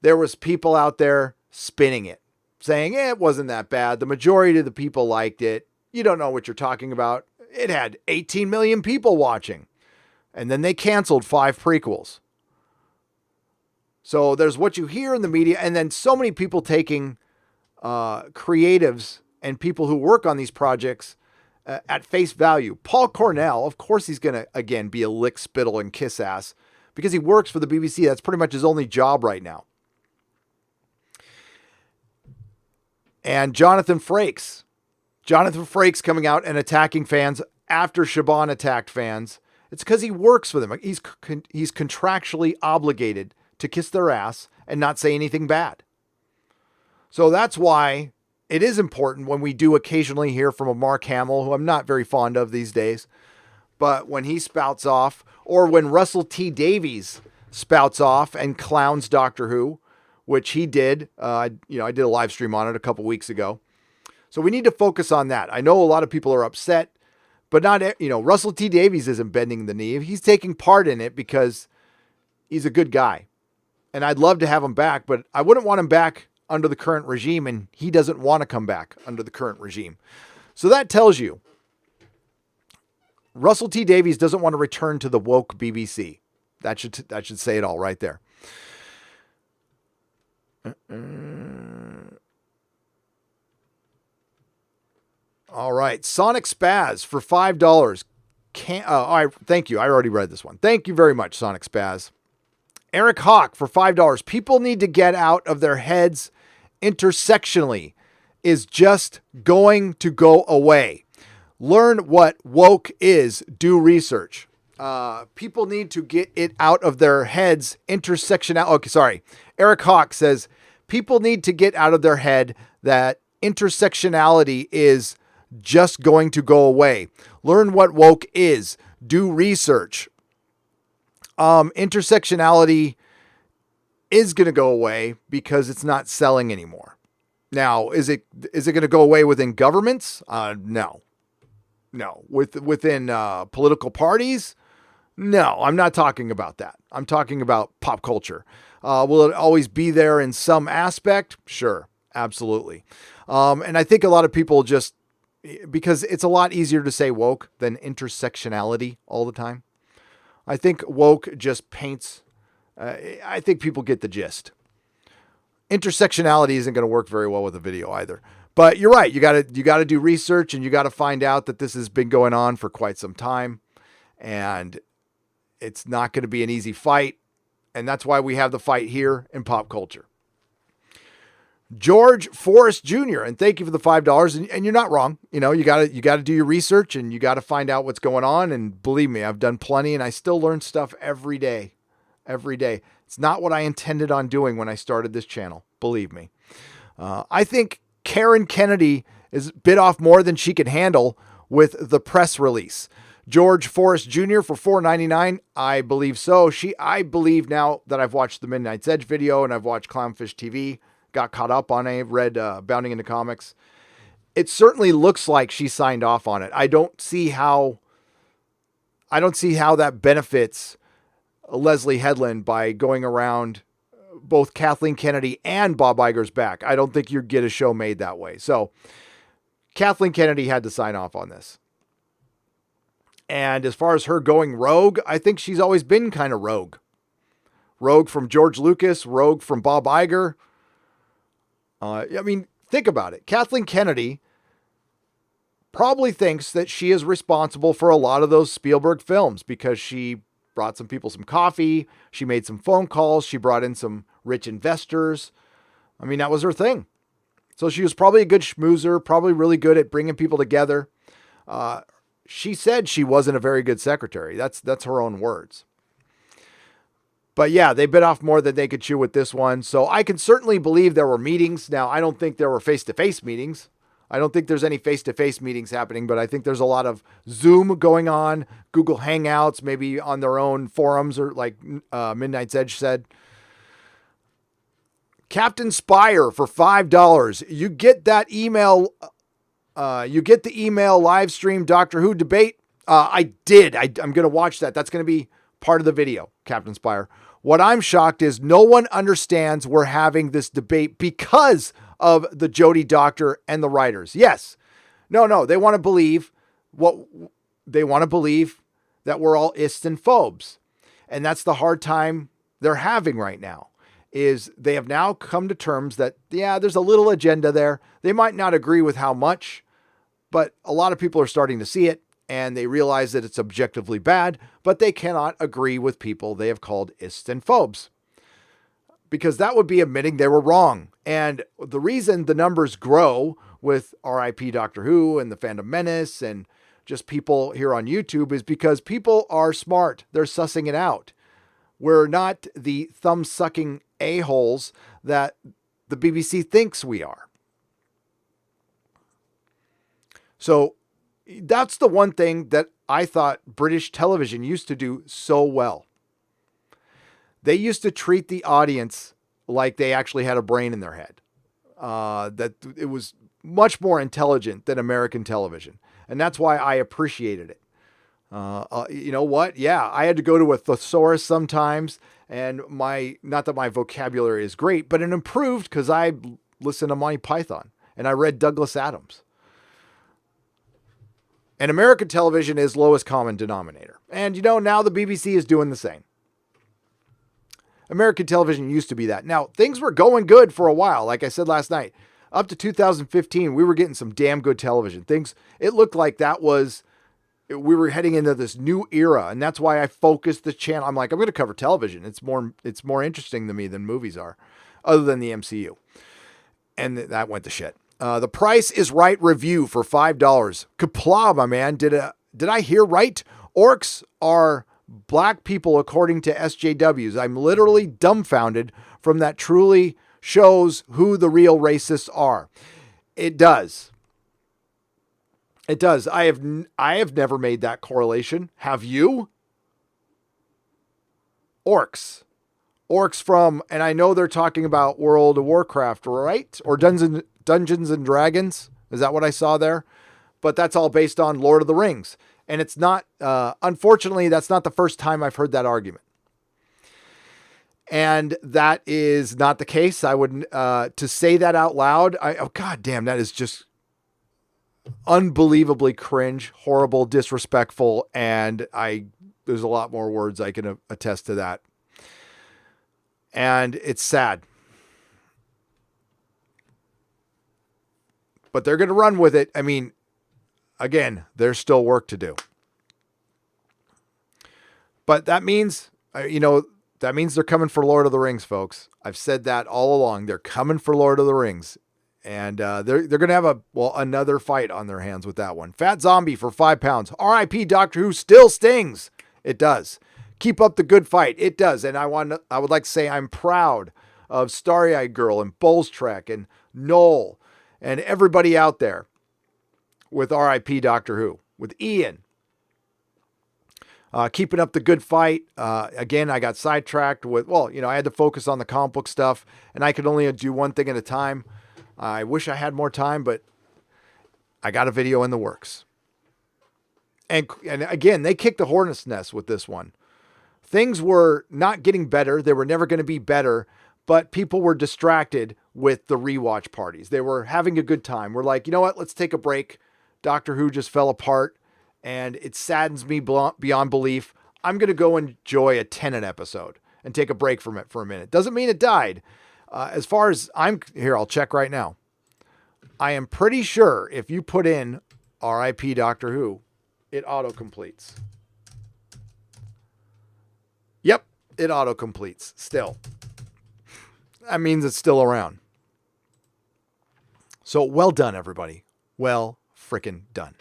there was people out there spinning it, saying, it wasn't that bad. The majority of the people liked it. You don't know what you're talking about. It had 18 million people watching. And then they canceled 5 prequels. So there's what you hear in the media, and then so many people taking creatives and people who work on these projects at face value. Paul Cornell, of course he's going to, again, be a lick, spittle, and kiss ass because he works for the BBC. That's pretty much his only job right now. And Jonathan Frakes coming out and attacking fans after Shaban attacked fans. It's because he works for them. He's contractually obligated to kiss their ass and not say anything bad. So that's why it is important when we do occasionally hear from a Mark Hamill, who I'm not very fond of these days, but when he spouts off, or when Russell T. Davies spouts off and clowns Doctor Who, which he did. I did a live stream on it a couple weeks ago. So we need to focus on that. I know a lot of people are upset But not, Russell T. Davies isn't bending the knee. He's taking part in it because he's a good guy. And I'd love to have him back, but I wouldn't want him back under the current regime, and he doesn't want to come back under the current regime. So that tells you Russell T. Davies doesn't want to return to the woke BBC. That should say it all right there. All right. Sonic Spaz for $5. Thank you. I already read this one. Thank you very much, Sonic Spaz. Eric Hawk for $5. People need to get out of their heads intersectionally is just going to go away. Learn what woke is. Do research. People need to get it out of their heads. Eric Hawk says people need to get out of their head that intersectionality is just going to go away. Learn what woke is. Do research. Intersectionality is going to go away because it's not selling anymore. Now, is it going to go away within governments? No. Within political parties? No, I'm not talking about that. I'm talking about pop culture. Will it always be there in some aspect? Sure, absolutely. And I think a lot of people just, because it's a lot easier to say woke than intersectionality all the time. I think woke just paints, I think people get the gist. Intersectionality isn't going to work very well with a video either. But you're right. You got to do research, and you got to find out that this has been going on for quite some time, and it's not going to be an easy fight. And that's why we have the fight here in pop culture. George Forrest Jr., and thank you for the $5. And you're not wrong. You got to do your research, and you got to find out what's going on. And believe me, I've done plenty, and I still learn stuff every day. Every day. It's not what I intended on doing when I started this channel. Believe me. I think Karen Kennedy is bit off more than she can handle with the press release. George Forrest Jr. for $4.99. I believe so. I believe now that I've watched the Midnight's Edge video and I've watched Clownfish TV, got caught up on it, read Bounding into Comics. It certainly looks like she signed off on it. I don't see how that benefits Leslie Headland by going around both Kathleen Kennedy and Bob Iger's back. I don't think you get a show made that way. So Kathleen Kennedy had to sign off on this. And as far as her going rogue, I think she's always been kind of rogue. Rogue from George Lucas, rogue from Bob Iger. Think about it. Kathleen Kennedy probably thinks that she is responsible for a lot of those Spielberg films because she brought some people some coffee. She made some phone calls. She brought in some rich investors. That was her thing. So she was probably a good schmoozer, probably really good at bringing people together. She said she wasn't a very good secretary. That's her own words. But yeah, they bit off more than they could chew with this one. So I can certainly believe there were meetings. Now, I don't think there were face-to-face meetings. I don't think there's any face-to-face meetings happening, but I think there's a lot of Zoom going on, Google Hangouts, maybe on their own forums, or like Midnight's Edge said. Captain Spire for $5. You get that email. You get the email live stream Doctor Who debate. I did. I'm going to watch that. That's going to be part of the video, Captain Spire. What I'm shocked is no one understands we're having this debate because of the Jodie Doctor and the writers. Yes. No. They want to believe that we're all ists and phobes. And that's the hard time they're having right now, is they have now come to terms that, yeah, there's a little agenda there. They might not agree with how much, but a lot of people are starting to see it, and they realize that it's objectively bad, but they cannot agree with people they have called ists and phobes, because that would be admitting they were wrong. And the reason the numbers grow with RIP Doctor Who and the Fandom Menace and just people here on YouTube is because people are smart. They're sussing it out. We're not the thumb-sucking a-holes that the BBC thinks we are. So that's the one thing that I thought British television used to do so well. They used to treat the audience like they actually had a brain in their head. That it was much more intelligent than American television. And that's why I appreciated it. You know what? Yeah, I had to go to a thesaurus sometimes, and not that my vocabulary is great, but it improved because I listened to Monty Python and I read Douglas Adams. And American television is lowest common denominator. And you know, now the BBC is doing the same. American television used to be that. Now, things were going good for a while. Like I said last night, up to 2015, we were getting some damn good television. It looked like we were heading into this new era. And that's why I focused the channel. I'm like, I'm going to cover television. It's more interesting to me than movies are, other than the MCU. And that went to shit. The Price is Right review for $5. Kapla, my man. Did I hear right? Orcs are black people according to SJWs. I'm literally dumbfounded from that. Truly shows who the real racists are. It does. It does. I have never made that correlation. Have you? Orcs from, and I know they're talking about World of Warcraft, right? Or Dungeons and Dragons. Is that what I saw there? But that's all based on Lord of the Rings. And it's not, unfortunately, that's not the first time I've heard that argument. And that is not the case. I wouldn't, to say that out loud, God damn, that is just unbelievably cringe, horrible, disrespectful. And there's a lot more words I can attest to that. And it's sad. But they're going to run with it. I mean, again, there's still work to do. But that means, that means they're coming for Lord of the Rings, folks. I've said that all along. They're coming for Lord of the Rings. And they're going to have another fight on their hands with that one. Fat Zombie for £5. R.I.P. Doctor Who still stings. It does. Keep up the good fight. It does. And I would like to say I'm proud of Starry-Eyed Girl and Bowles Trek and Noel and everybody out there with R.I.P. Doctor Who, with Ian. Keeping up the good fight. Again, I got sidetracked with, I had to focus on the comic book stuff, and I could only do one thing at a time. I wish I had more time, but I got a video in the works. And again, they kicked the hornet's nest with this one. Things were not getting better. They were never going to be better, but people were distracted with the rewatch parties. They were having a good time. We're like, you know what? Let's take a break. Doctor Who just fell apart, and it saddens me beyond belief. I'm going to go enjoy a Tenet episode and take a break from it for a minute. Doesn't mean it died. As far as I'll check right now. I am pretty sure if you put in R.I.P. Doctor Who, it auto-completes. Yep, it auto-completes still. That means it's still around. So well done, everybody. Well frickin' done.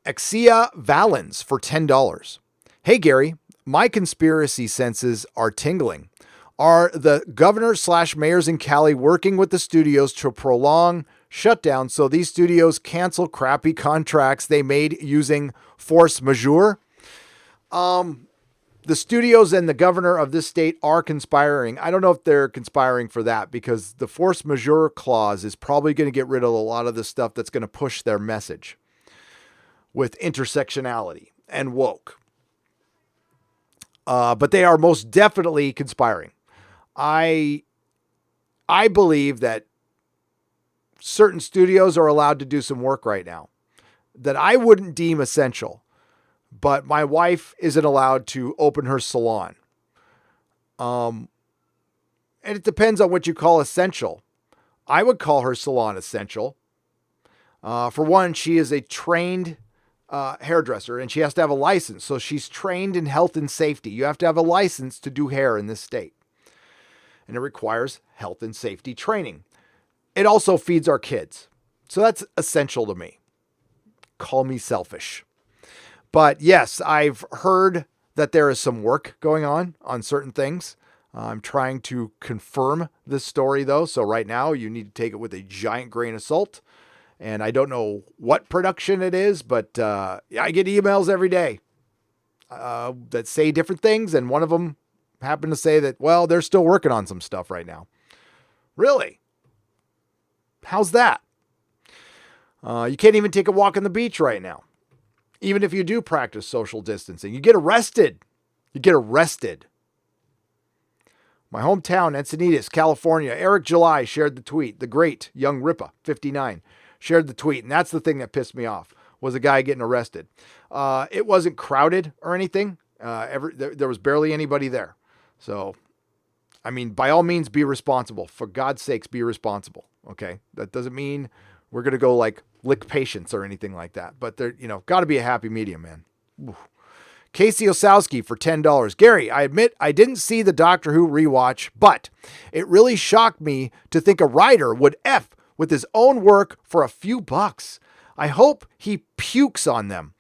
Exia Valens for $10. Hey, Gary, my conspiracy senses are tingling. Are the governor/mayors in Cali working with the studios to prolong shutdown so these studios cancel crappy contracts they made using force majeure? The studios and the governor of this state are conspiring. I don't know if they're conspiring for that, because the force majeure clause is probably going to get rid of a lot of the stuff that's going to push their message with intersectionality and woke. But they are most definitely conspiring. I believe that certain studios are allowed to do some work right now that I wouldn't deem essential, but my wife isn't allowed to open her salon. And it depends on what you call essential. I would call her salon essential. For one, she is a trained hairdresser, and she has to have a license. So she's trained in health and safety. You have to have a license to do hair in this state. And it requires health and safety training. It also feeds our kids. So that's essential to me. Call me selfish. But yes, I've heard that there is some work going on certain things. I'm trying to confirm this story, though. So right now, you need to take it with a giant grain of salt. And I don't know what production it is, but I get emails every day that say different things. And one of them happened to say that, well, they're still working on some stuff right now. Really? How's that? You can't even take a walk on the beach right now. Even if you do practice social distancing, you get arrested. You get arrested. My hometown, Encinitas, California. Eric July shared the tweet. The great young Ripa, 59, shared the tweet. And that's the thing that pissed me off, was a guy getting arrested. It wasn't crowded or anything. There was barely anybody there. So, I mean, by all means, be responsible. For God's sakes, be responsible. Okay? That doesn't mean we're going to go like lick patients or anything like that. But there, got to be a happy medium, man. Oof. Casey Osowski for $10. Gary, I admit I didn't see the Doctor Who rewatch, but it really shocked me to think a writer would F with his own work for a few bucks. I hope he pukes on them.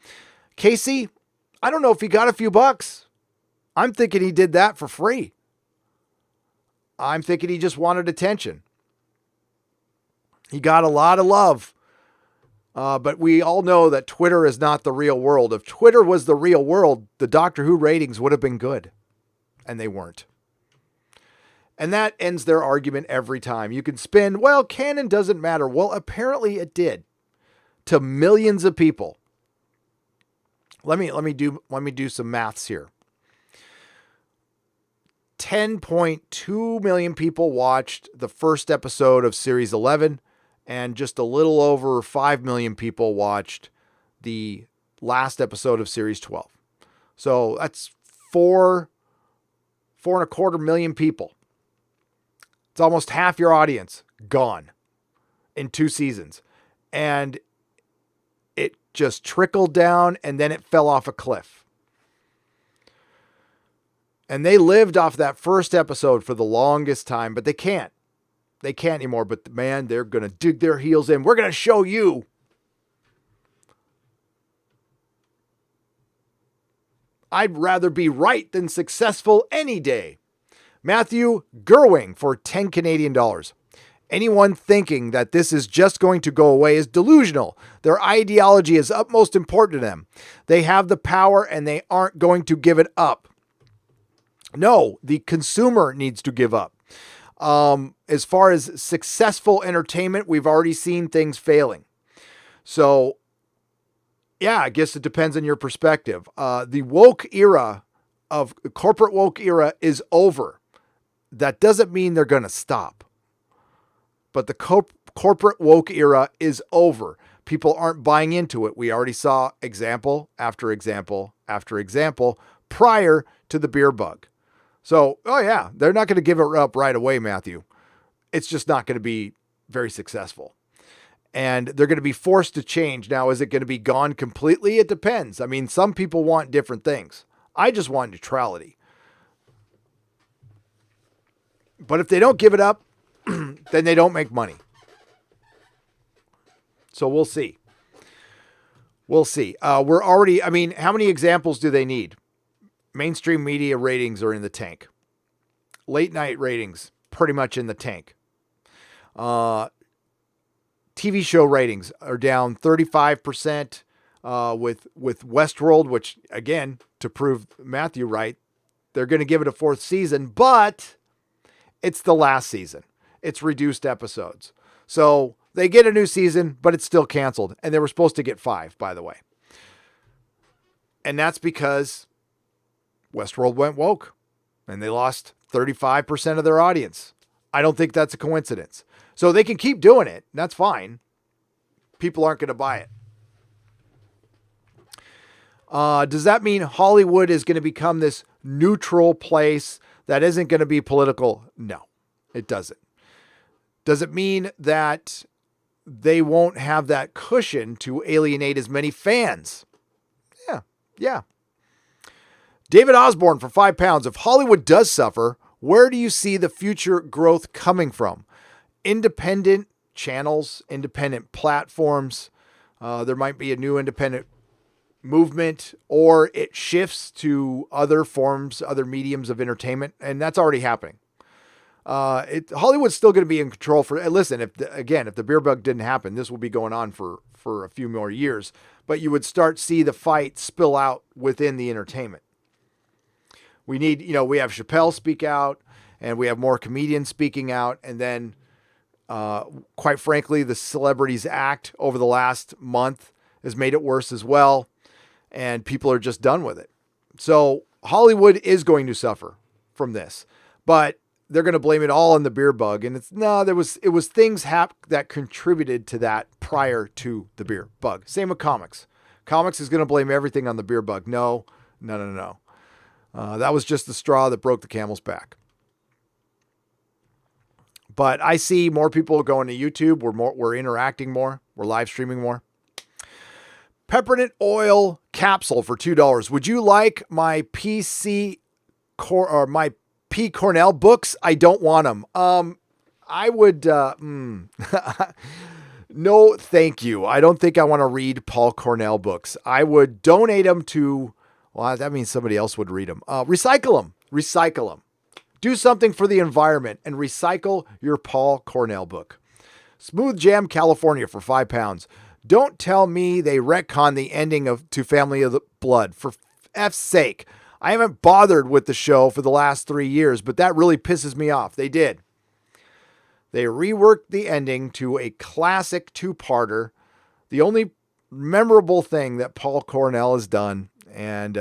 Casey, I don't know if he got a few bucks. I'm thinking he did that for free. I'm thinking he just wanted attention. He got a lot of love. But we all know that Twitter is not the real world. If Twitter was the real world, the Doctor Who ratings would have been good. And they weren't. And that ends their argument every time. You can spin, well, Canon doesn't matter. Well, apparently it did. To millions of people. Let me do some maths here. 10.2 million people watched the first episode of Series 11. And just a little over 5 million people watched the last episode of Series 12. So that's 4.25 million people. It's almost half your audience gone in 2 seasons. And it just trickled down and then it fell off a cliff. And they lived off that first episode for the longest time, but they can't. They can't anymore, but man, they're going to dig their heels in. We're going to show you. I'd rather be right than successful any day. Matthew Gerwing for 10 Canadian dollars. Anyone thinking that this is just going to go away is delusional. Their ideology is utmost important to them. They have the power and they aren't going to give it up. No, the consumer needs to give up. As far as successful entertainment, we've already seen things failing. So, yeah, I guess it depends on your perspective. The woke era of corporate woke era is over. That doesn't mean they're going to stop. But the corporate woke era is over. People aren't buying into it. We already saw example after example after example prior to the beer bug. So, oh yeah, they're not going to give it up right away, Matthew. It's just not going to be very successful. And they're going to be forced to change. Now, is it going to be gone completely? It depends. I mean, some people want different things. I just want neutrality. But if they don't give it up, then they don't make money. So we'll see. We'll see. We're already, I mean, how many examples do they need? Mainstream media ratings are in the tank. Late night ratings, pretty much in the tank. TV show ratings are down 35% with Westworld, which, again, to prove Matthew right, they're going to give it a 4th season, but it's the last season. It's reduced episodes. So they get a new season, but it's still canceled. And they were supposed to get 5, by the way. And that's because Westworld went woke and they lost 35% of their audience. I don't think that's a coincidence. So they can keep doing it. That's fine. People aren't going to buy it. Does that mean Hollywood is going to become this neutral place that isn't going to be political? No, it doesn't. Does it mean that they won't have that cushion to alienate as many fans? Yeah. David Osborne for £5. If Hollywood does suffer, where do you see the future growth coming from? Independent channels, independent platforms. There might be a new independent movement, or it shifts to other forms, other mediums of entertainment, and that's already happening. Hollywood's still going to be in control for. Listen, if the beer bug didn't happen, this will be going on for a few more years. But you would start see the fight spill out within the entertainment. We need, we have Chappelle speak out, and we have more comedians speaking out, and then Quite frankly, the Celebrities Act over the last month has made it worse as well, and people are just done with it. So Hollywood is going to suffer from this, but they're going to blame it all on the beer bug. And it was things that contributed to that prior to the beer bug. Same with comics. Comics is going to blame everything on the beer bug. No. That was just the straw that broke the camel's back. But I see more people going to YouTube. We're interacting more. We're live streaming more. Peppermint oil capsule for $2. Would you like my my P. Cornell books? I don't want them. I would. No, thank you. I don't think I want to read Paul Cornell books. I would donate them to. Well, that means somebody else would read them. Recycle them. Recycle them. Do something for the environment and recycle your Paul Cornell book. Smooth Jam California for £5. Don't tell me they retcon the ending to Family of the Blood. For F's sake. I haven't bothered with the show for the last 3 years, but that really pisses me off. They did. They reworked the ending to a classic two-parter. The only memorable thing that Paul Cornell has done. And,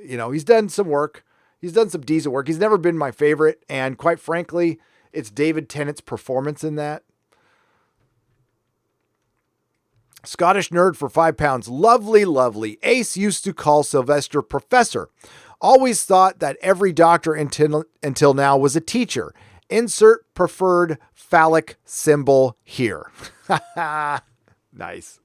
he's done some work. He's done some decent work. He's never been my favorite. And quite frankly, it's David Tennant's performance in that. Scottish Nerd for £5. Lovely, lovely. Ace used to call Sylvester Professor. Always thought that every doctor until now was a teacher. Insert preferred phallic symbol here. Nice.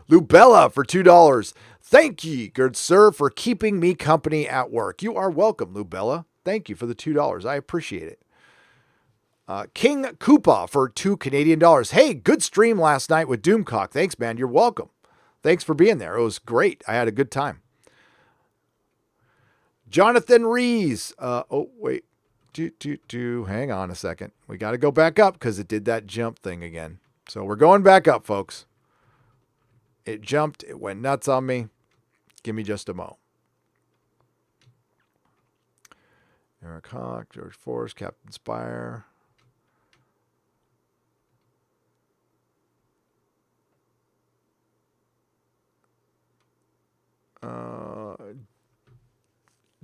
Lubella for $2. Thank ye, good sir, for keeping me company at work. You are welcome, Lubella. Thank you for the $2. I appreciate it. King Koopa for $2 Canadian. Hey, good stream last night with Doomcock. Thanks, man. You're welcome. Thanks for being there. It was great. I had a good time. Jonathan Rees. Wait. Hang on a second. We got to go back up because it did that jump thing again. So we're going back up, folks. It jumped. It went nuts on me. Give me just a mo. Eric Hawk, George Forrest, Captain Spire.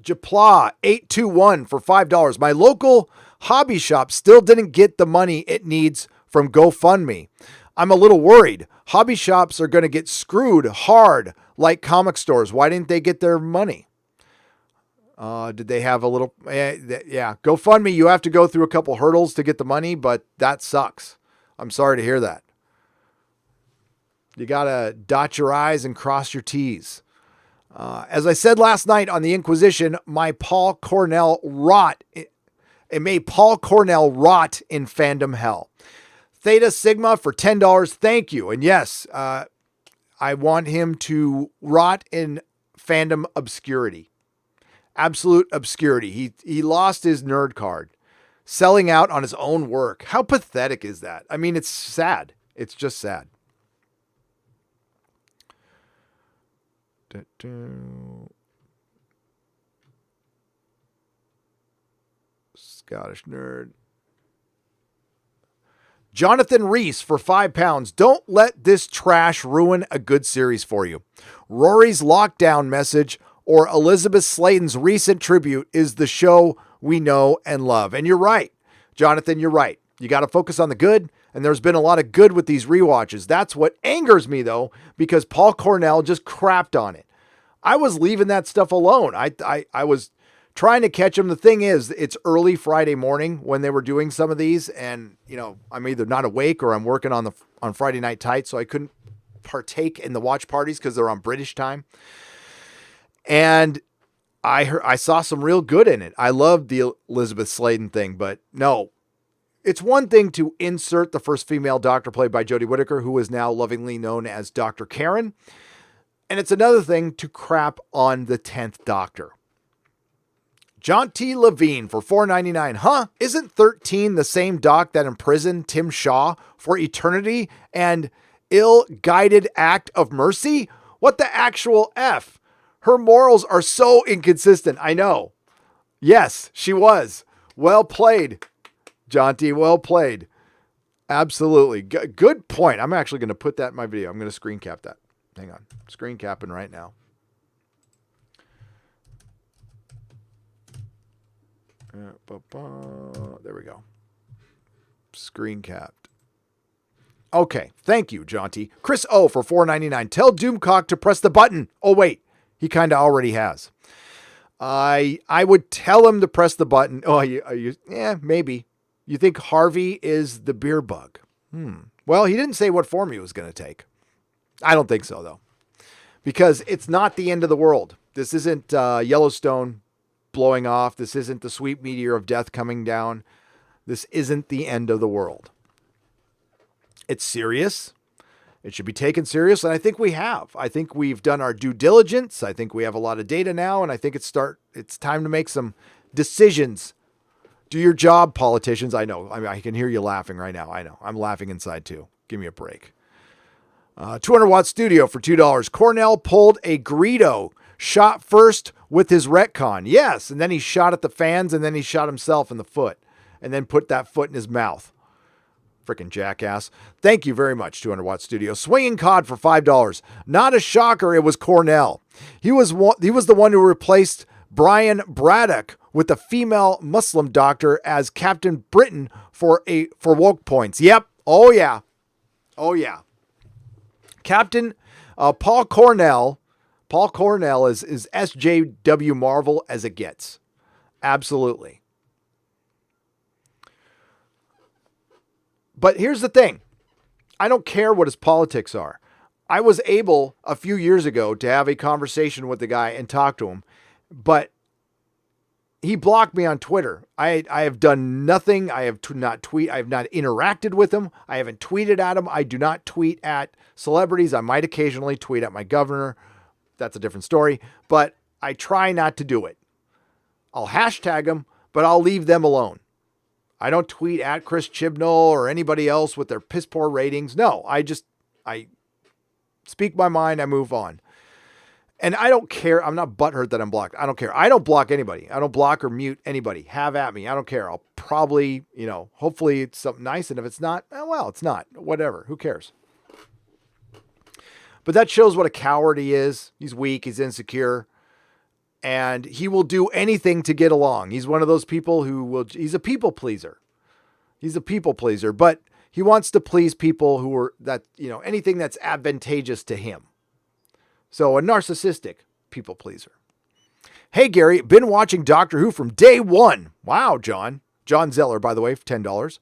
Japla 821 for $5. My local hobby shop still didn't get the money it needs from GoFundMe. I'm a little worried. Hobby shops are going to get screwed hard like comic stores. Why didn't they get their money? Did they have a little... yeah, GoFundMe, you have to go through a couple hurdles to get the money, but that sucks. I'm sorry to hear that. You got to dot your I's and cross your T's. As I said last night on the Inquisition, my Paul Cornell rot. It made Paul Cornell rot in fandom hell. Theta Sigma for $10. Thank you. And yes, I want him to rot in fandom obscurity. Absolute obscurity. He lost his nerd card, selling out on his own work. How pathetic is that? I mean, it's sad. It's just sad. Scottish Nerd. Jonathan Rees for £5. Don't let this trash ruin a good series for you. Rory's lockdown message or Elizabeth Sladen's recent tribute is the show we know and love. And you're right, Jonathan, you're right. You got to focus on the good, and there's been a lot of good with these rewatches. That's what angers me, though, because Paul Cornell just crapped on it. I was leaving that stuff alone. I was trying to catch him. The thing is, it's early Friday morning when they were doing some of these, and I'm either not awake or I'm working on Friday Night Tight, so I couldn't partake in the watch parties because they're on British time. And I saw some real good in it. I loved the Elizabeth Sladen thing, but no. It's one thing to insert the first female doctor played by Jodie Whittaker, who is now lovingly known as Dr. Karen. And it's another thing to crap on the 10th Doctor. John T. Levine for $4.99. Huh? Isn't 13 the same doc that imprisoned Tim Shaw for eternity and ill-guided act of mercy? What the actual F? Her morals are so inconsistent. I know. Yes, she was. Well played, John T. Well played. Absolutely. Good point. I'm actually going to put that in my video. I'm going to screen cap that. Hang on. Screen capping right now. There we go. Screen capped. Okay. Thank you, Jaunty. Chris O for $4.99. Tell Doomcock to press the button. Oh, wait. He kind of already has. I would tell him to press the button. Oh, yeah, maybe. You think Harvey is the beer bug? Well, he didn't say what form he was going to take. I don't think so, though. Because it's not the end of the world. This isn't Yellowstone blowing off. This isn't the sweet meteor of death coming down. This isn't the end of the world. It's serious. It should be taken serious, and I think we have. I think we've done our due diligence. I think we have a lot of data now, and I think it's time to make some decisions. Do your job, politicians. I know. I can hear you laughing right now. I know. I'm laughing inside, too. Give me a break. 200-watt studio for $2. Cornell pulled a Greedo. Shot first with his retcon. Yes, and then he shot at the fans, and then he shot himself in the foot, and then put that foot in his mouth. Freaking jackass. Thank you very much, 200-watt studio. Swinging Cod for $5. Not a shocker, it was Cornell. He was the one who replaced Brian Braddock with the female Muslim doctor as Captain Britain for woke points. Yep. Oh yeah. Captain Paul Cornell. Paul Cornell is SJW Marvel as it gets. Absolutely. But here's the thing. I don't care what his politics are. I was able a few years ago to have a conversation with the guy and talk to him, but he blocked me on Twitter. I have done nothing. I have not interacted with him. I haven't tweeted at him. I do not tweet at celebrities. I might occasionally tweet at my governor. That's a different story, but I try not to do it. I'll hashtag them, but I'll leave them alone. I don't tweet at Chris Chibnall or anybody else with their piss poor ratings. No, I speak my mind. I move on. And I don't care. I'm not butthurt that I'm blocked. I don't care. I don't block anybody. I don't block or mute anybody. Have at me. I don't care. I'll probably, hopefully it's something nice. And if it's not, well, it's not. Whatever. Who cares? But that shows what a coward he is. He's weak. He's insecure. And he will do anything to get along. He's one of those people he's a people pleaser. He's a people pleaser, but he wants to please people anything that's advantageous to him. So a narcissistic people pleaser. Hey, Gary, been watching Doctor Who from day one. Wow, John. John Zeller, by the way, for $10.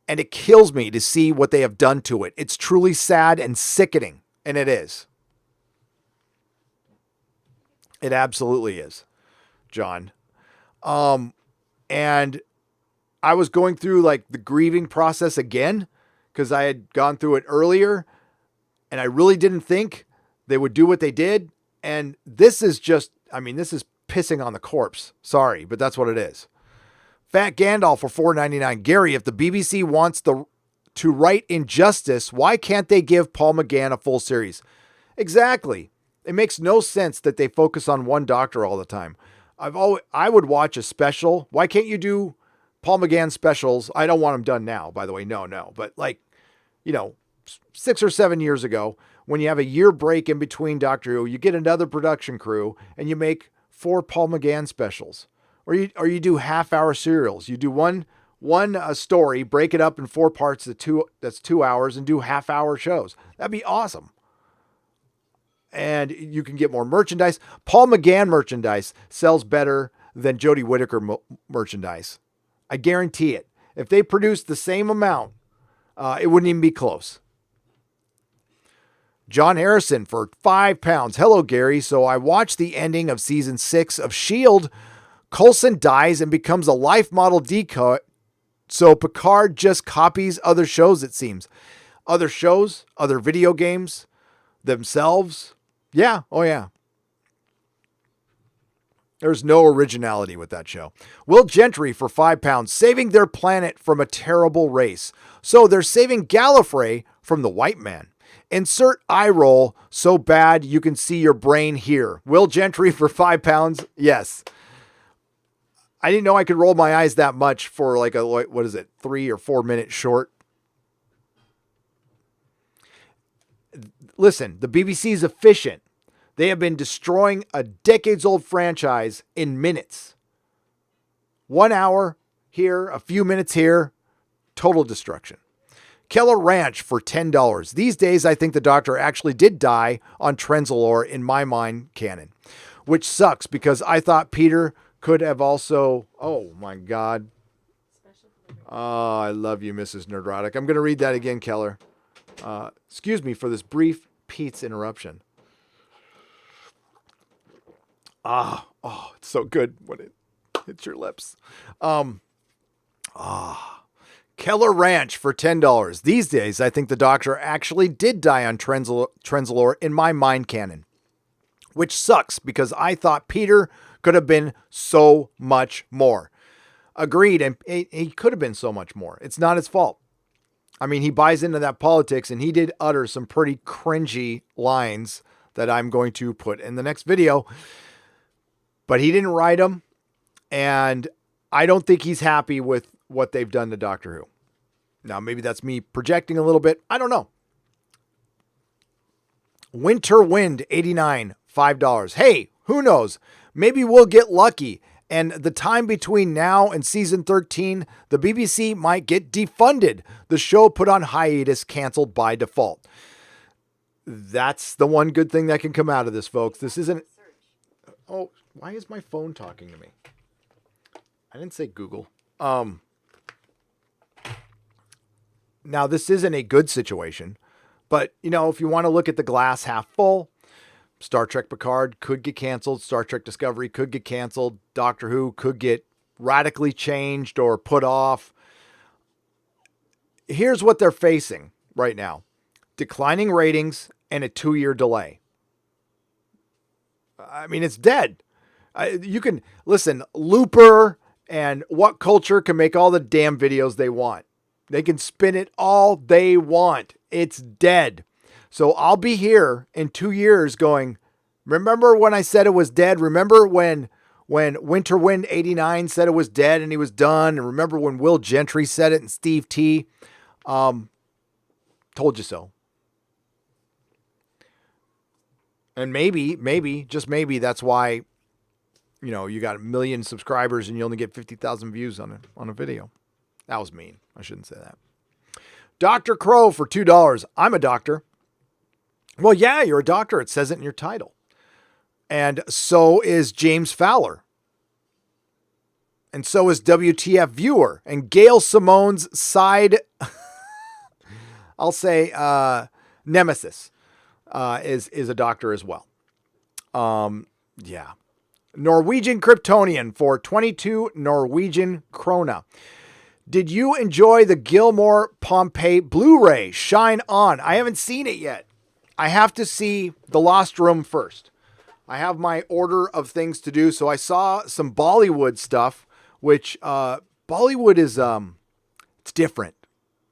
And it kills me to see what they have done to it. It's truly sad and sickening. And it is. It absolutely is, John. And I was going through the grieving process again because I had gone through it earlier and I really didn't think they would do what they did. And this is this is pissing on the corpse. Sorry, but that's what it is. Fat Gandalf for $4.99. Gary, if the BBC wants to write injustice, why can't they give Paul McGann a full series? Exactly. It makes no sense that they focus on one doctor all the time. I would watch a special. Why can't you do Paul McGann specials? I don't want them done now, by the way. No. But 6 or 7 years ago, when you have a year break in between Doctor Who, you get another production crew and you make 4 Paul McGann specials, or you do half-hour serials. You do one story, break it up in 4 parts. That's 2 hours, and do half-hour shows. That'd be awesome. And you can get more merchandise. Paul McGann merchandise sells better than Jodie Whittaker merchandise. I guarantee it. If they produced the same amount, it wouldn't even be close. John Harrison for £5. Hello, Gary. So I watched the ending of season 6 of S.H.I.E.L.D. Coulson dies and becomes a life model decoy. So Picard just copies other shows, it seems. Other shows, other video games, themselves. Yeah. Oh, yeah. There's no originality with that show. Will Gentry for £5, saving their planet from a terrible race. So they're saving Gallifrey from the white man. Insert eye roll so bad you can see your brain here. Will Gentry for £5. Yes. I didn't know I could roll my eyes that much for 3 or 4 minute short. listen, the BBC is efficient. They have been destroying a decades-old franchise in minutes. 1 hour here, a few minutes here, total destruction. Keller Ranch for $10. These days, I think the Doctor actually did die on Trenzalore in my mind canon, which sucks because I thought Peter could have also... Oh, my God. Oh, I love you, Mrs. Nerdrotic. I'm going to read that again, Keller. Excuse me for this brief Pete's interruption. It's so good when it hits your lips. Keller Ranch for $10. These days, I think the Doctor actually did die on Trenzalore in my mind canon, which sucks because I thought Peter could have been so much more. Agreed, and he could have been so much more. It's not his fault. I mean, he buys into that politics, and he did utter some pretty cringy lines that I'm going to put in the next video. But he didn't write them, and I don't think he's happy with what they've done to Doctor Who. Now, maybe that's me projecting a little bit. I don't know. Winter Wind 89, $5. Hey, who knows? Maybe we'll get lucky. And the time between now and season 13, the BBC might get defunded. The show put on hiatus, canceled by default. That's the one good thing that can come out of this, folks. This isn't... Oh, why is my phone talking to me? I didn't say Google. Now, this isn't a good situation. But, you know, if you want to look at the glass half full... Star Trek Picard could get canceled. Star Trek Discovery could get canceled. Doctor Who could get radically changed or put off. Here's what they're facing right now. Declining ratings and a 2-year delay. I mean, it's dead. You can, listen, Looper and What Culture can make all the damn videos they want. They can spin it all they want. It's dead. So I'll be here in 2 years going, remember when I said it was dead? Remember when Winter Wind 89 said it was dead and he was done? And remember when Will Gentry said it and Steve T? Told you so. And maybe, just maybe that's why, you know, you got 1 million subscribers and you only get 50,000 views on a video. That was mean. I shouldn't say that. Dr. Crow for $2. I'm a doctor. Well, yeah, you're a doctor. It says it in your title. And so is James Fowler. And so is WTF Viewer. And Gail Simone's side, I'll say, nemesis is a doctor as well. Yeah. Norwegian Kryptonian for 22 Norwegian krona. Did you enjoy the Gilmore Pompeii Blu-ray? Shine on. I haven't seen it yet. I have to see The Lost Room first. I have my order of things to do. So I saw some Bollywood stuff, which Bollywood is, it's different.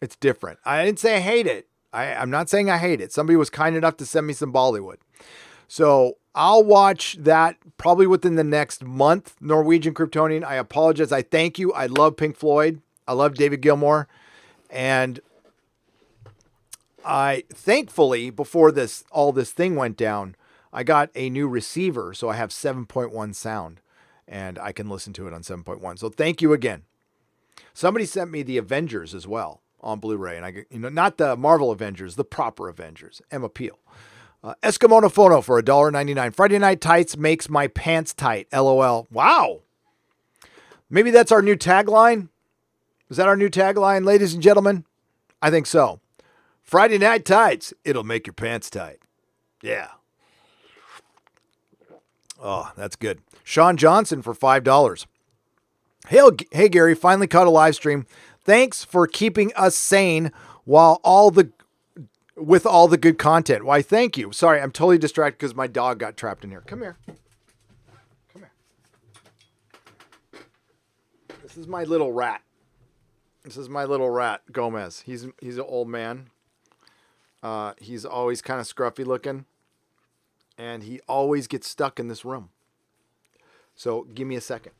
It's different. I didn't say I hate it. I'm not saying I hate it. Somebody was kind enough to send me some Bollywood. So I'll watch that probably within the next month. Norwegian Kryptonian. I apologize. I thank you. I love Pink Floyd. I love David Gilmour. And I thankfully, before all this thing went down, I got a new receiver. So I have 7.1 sound and I can listen to it on 7.1. So thank you again. Somebody sent me the Avengers as well on Blu-ray. And not the Marvel Avengers, the proper Avengers. Emma Peel. Eskimo Phono for $1.99. Friday Night Tights makes my pants tight. LOL. Wow. Maybe that's our new tagline. Is that our new tagline, ladies and gentlemen? I think so. Friday Night Tights. It'll make your pants tight. Yeah. Oh, that's good. Sean Johnson for $5. Hey, Gary, finally caught a live stream. Thanks for keeping us sane with all the good content. Why, thank you. Sorry, I'm totally distracted because my dog got trapped in here. Come here. Come here. This is my little rat. Gomez. He's an old man. He's always kind of scruffy looking. And he always gets stuck in this room. So give me a second.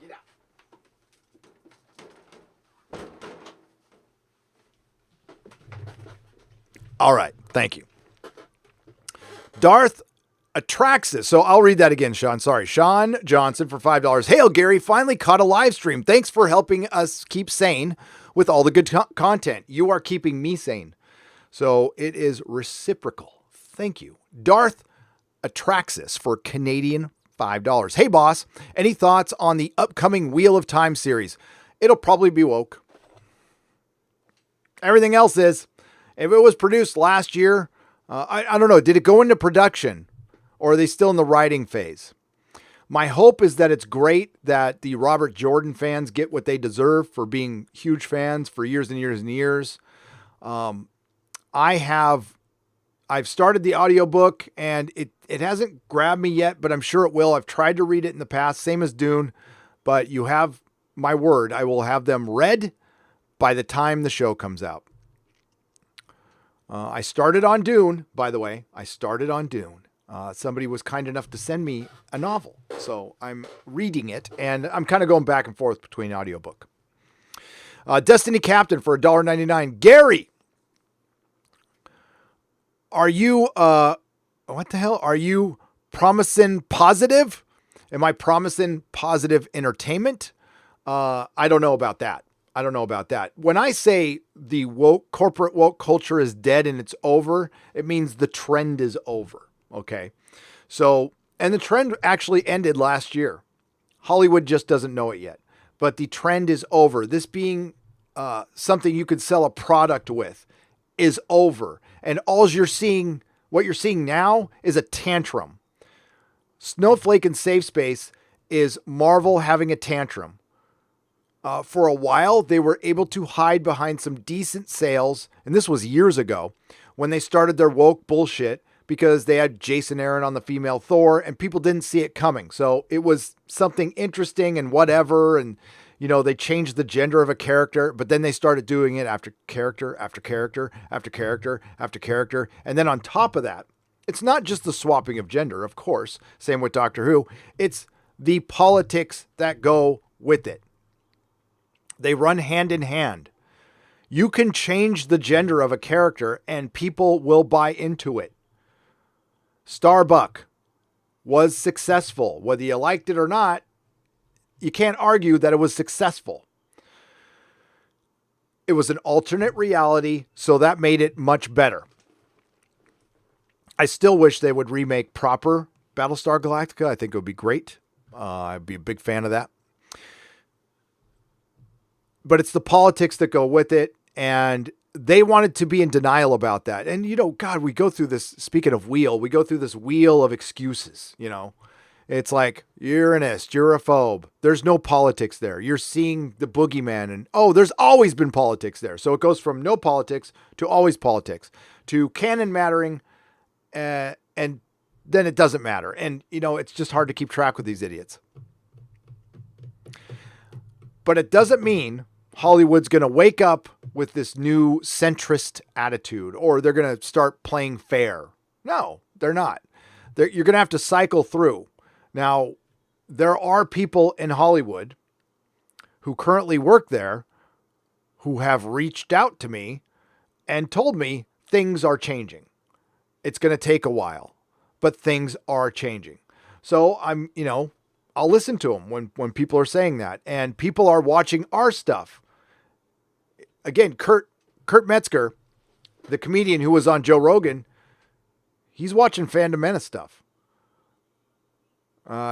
Get out. All right. Thank you. Darth Atraxis. So I'll read that again, Sean. Sorry. Sean Johnson for $5. Hail, Gary. Finally caught a live stream. Thanks for helping us keep sane with all the good content. You are keeping me sane. So it is reciprocal. Thank you. Darth Atraxis for Canadian $5. Hey, boss. Any thoughts on the upcoming Wheel of Time series? It'll probably be woke. Everything else is. If it was produced last year, I don't know. Did it go into production? Or are they still in the writing phase? My hope is that it's great that the Robert Jordan fans get what they deserve for being huge fans for years and years and years. I've started the audiobook and it hasn't grabbed me yet, but I'm sure it will. I've tried to read it in the past, same as Dune, but you have my word. I will have them read by the time the show comes out. I started on Dune, by the way. I started on Dune. Somebody was kind enough to send me a novel, so I'm reading it, and I'm kind of going back and forth between audiobook. Destiny Captain for $1.99. Gary, are you, what the hell? Are you promising positive? Am I promising positive entertainment? I don't know about that. When I say the corporate woke culture is dead and it's over, it means the trend is over. Okay. So, and the trend actually ended last year. Hollywood just doesn't know it yet, but the trend is over. This being something you could sell a product with is over. And what you're seeing now is a tantrum. Snowflake and Safe Space is Marvel having a tantrum. For a while, they were able to hide behind some decent sales, and this was years ago, when they started their woke bullshit, because they had Jason Aaron on the female Thor, and people didn't see it coming. So it was something interesting and whatever, and they changed the gender of a character, but then they started doing it after character, after character, after character, after character, and then on top of that, it's not just the swapping of gender, of course, same with Doctor Who, it's the politics that go with it. They run hand in hand. You can change the gender of a character and people will buy into it. Starbuck was successful. Whether you liked it or not, you can't argue that it was successful. It was an alternate reality, so that made it much better. I still wish they would remake proper Battlestar Galactica. I think it would be great. I'd be a big fan of that. But it's the politics that go with it, and they wanted to be in denial about that. And, God, we go through this, speaking of wheel, we go through this wheel of excuses, It's like, you're an ist, you're a phobe. There's no politics there. You're seeing the boogeyman, and, there's always been politics there. So it goes from no politics to always politics to canon mattering, and then it doesn't matter. And, it's just hard to keep track with these idiots. But it doesn't mean Hollywood's going to wake up with this new centrist attitude, or they're going to start playing fair. No, they're not. You're going to have to cycle through. Now, there are people in Hollywood who currently work there who have reached out to me and told me things are changing. It's going to take a while, but things are changing. So I'll listen to them when people are saying that, and people are watching our stuff. Again, Kurt Metzger, the comedian who was on Joe Rogan, he's watching Fandom stuff.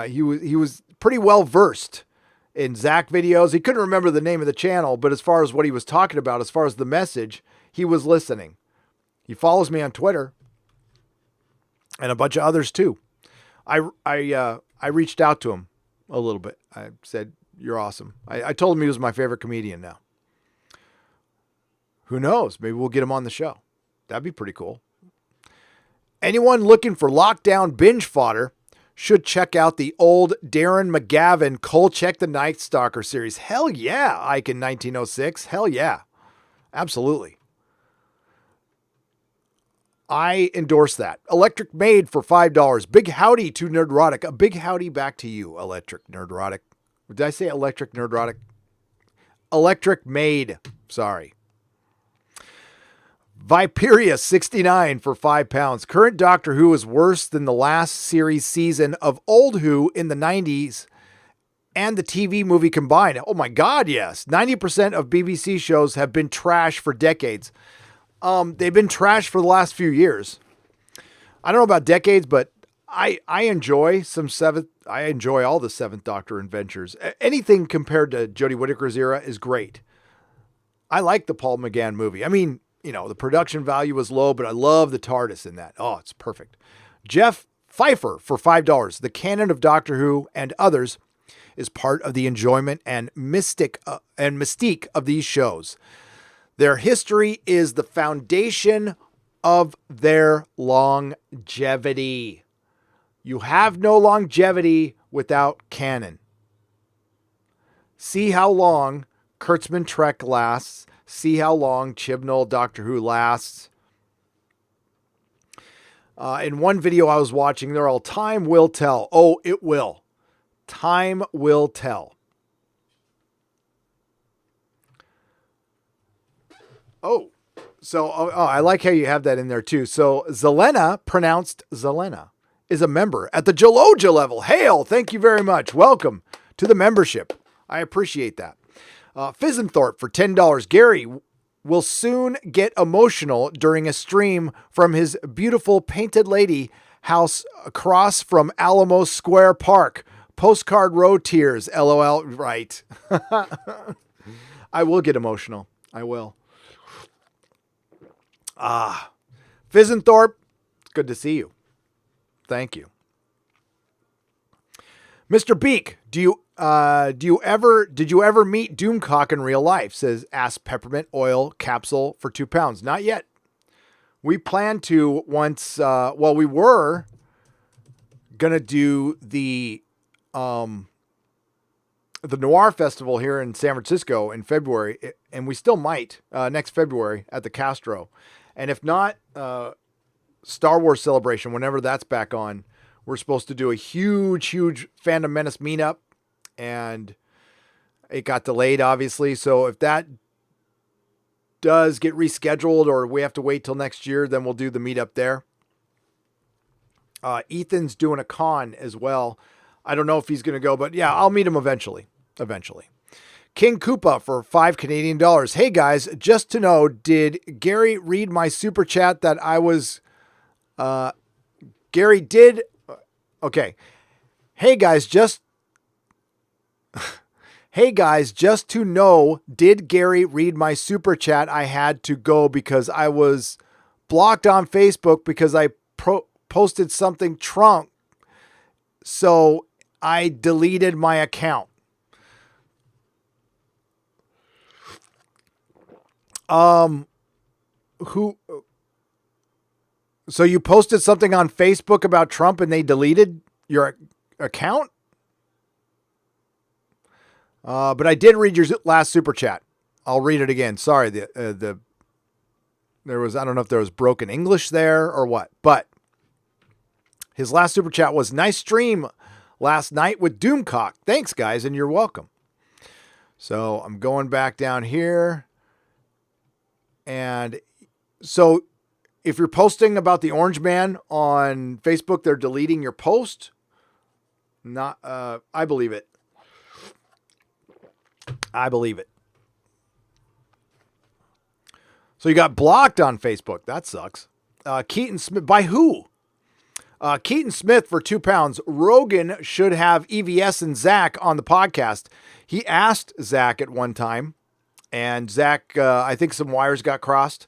He was pretty well versed in Zach videos. He couldn't remember the name of the channel, but as far as what he was talking about, as far as the message, he was listening. He follows me on Twitter and a bunch of others too. I reached out to him a little bit. I said, "You're awesome." I told him he was my favorite comedian now. Who knows? Maybe we'll get him on the show. That'd be pretty cool. Anyone looking for lockdown binge fodder should check out the old Darren McGavin Kolchak the Night Stalker series. Hell yeah, Ike in 1906. Hell yeah. Absolutely. I endorse that. Electric Maid for $5. Big howdy to Nerdrotic. A big howdy back to you, Electric Nerdrotic. Did I say Electric Nerdrotic? Electric Maid. Sorry. Viperia69 for £5. Current Doctor Who is worse than the last series season of Old Who in the 90s and the TV movie combined. Oh my God, yes. 90% of BBC shows have been trash for decades. They've been trash for the last few years. I don't know about decades, but I enjoy I enjoy all the Seventh Doctor adventures. Anything compared to Jodie Whittaker's era is great. I like the Paul McGann movie. I mean, you know, the production value was low, but I love the TARDIS in that. Oh, it's perfect. Jeff Pfeiffer for $5. The canon of Doctor Who and others is part of the enjoyment and mystique of these shows. Their history is the foundation of their longevity. You have no longevity without canon. See how long Kurtzman Trek lasts. See how long Chibnall Doctor Who lasts. In one video I was watching, they're all, time will tell. Oh, it will. Time will tell. Oh, so I like how you have that in there too. So Zelena, pronounced Zelena, is a member at the Jaloja level. Hail, thank you very much. Welcome to the membership. I appreciate that. Fizenthorpe for $10. Gary will soon get emotional during a stream from his beautiful painted lady house across from Alamo Square Park. Postcard row tears, LOL. Right. I will get emotional. I will. Fizenthorpe, it's good to see you. Thank you. Mr. Beak, did you ever meet Doomcock in real life? Says Ask Peppermint Oil Capsule for £2. Not yet. We plan to once, we were going to do the Noir Festival here in San Francisco in February, and we still might next February at the Castro. And if not, Star Wars Celebration, whenever that's back on, we're supposed to do a huge Fandom Menace meetup, and it got delayed, obviously. So if that does get rescheduled or we have to wait till next year, then we'll do the meetup there. Ethan's doing a con as well. I don't know if he's going to go, but yeah, I'll meet him eventually. King Koopa for $5 Canadian. Hey guys, just to know, did Gary read my super chat that I was, Gary did. Okay. Hey guys, just to know, did Gary read my super chat? I had to go because I was blocked on Facebook because I posted something Trump. So I deleted my account. So you posted something on Facebook about Trump and they deleted your account? But I did read your last super chat. I'll read it again. Sorry. There was, I don't know if there was broken English there or what, but his last super chat was, nice stream last night with Doomcock. Thanks guys. And you're welcome. So I'm going back down here. And so if you're posting about the Orange Man on Facebook, they're deleting your post. Not, I believe it. So you got blocked on Facebook. That sucks. Keaton Smith, by who? Keaton Smith for £2. Rogan should have EVS and Zach on the podcast. He asked Zach at one time, and Zach, I think some wires got crossed.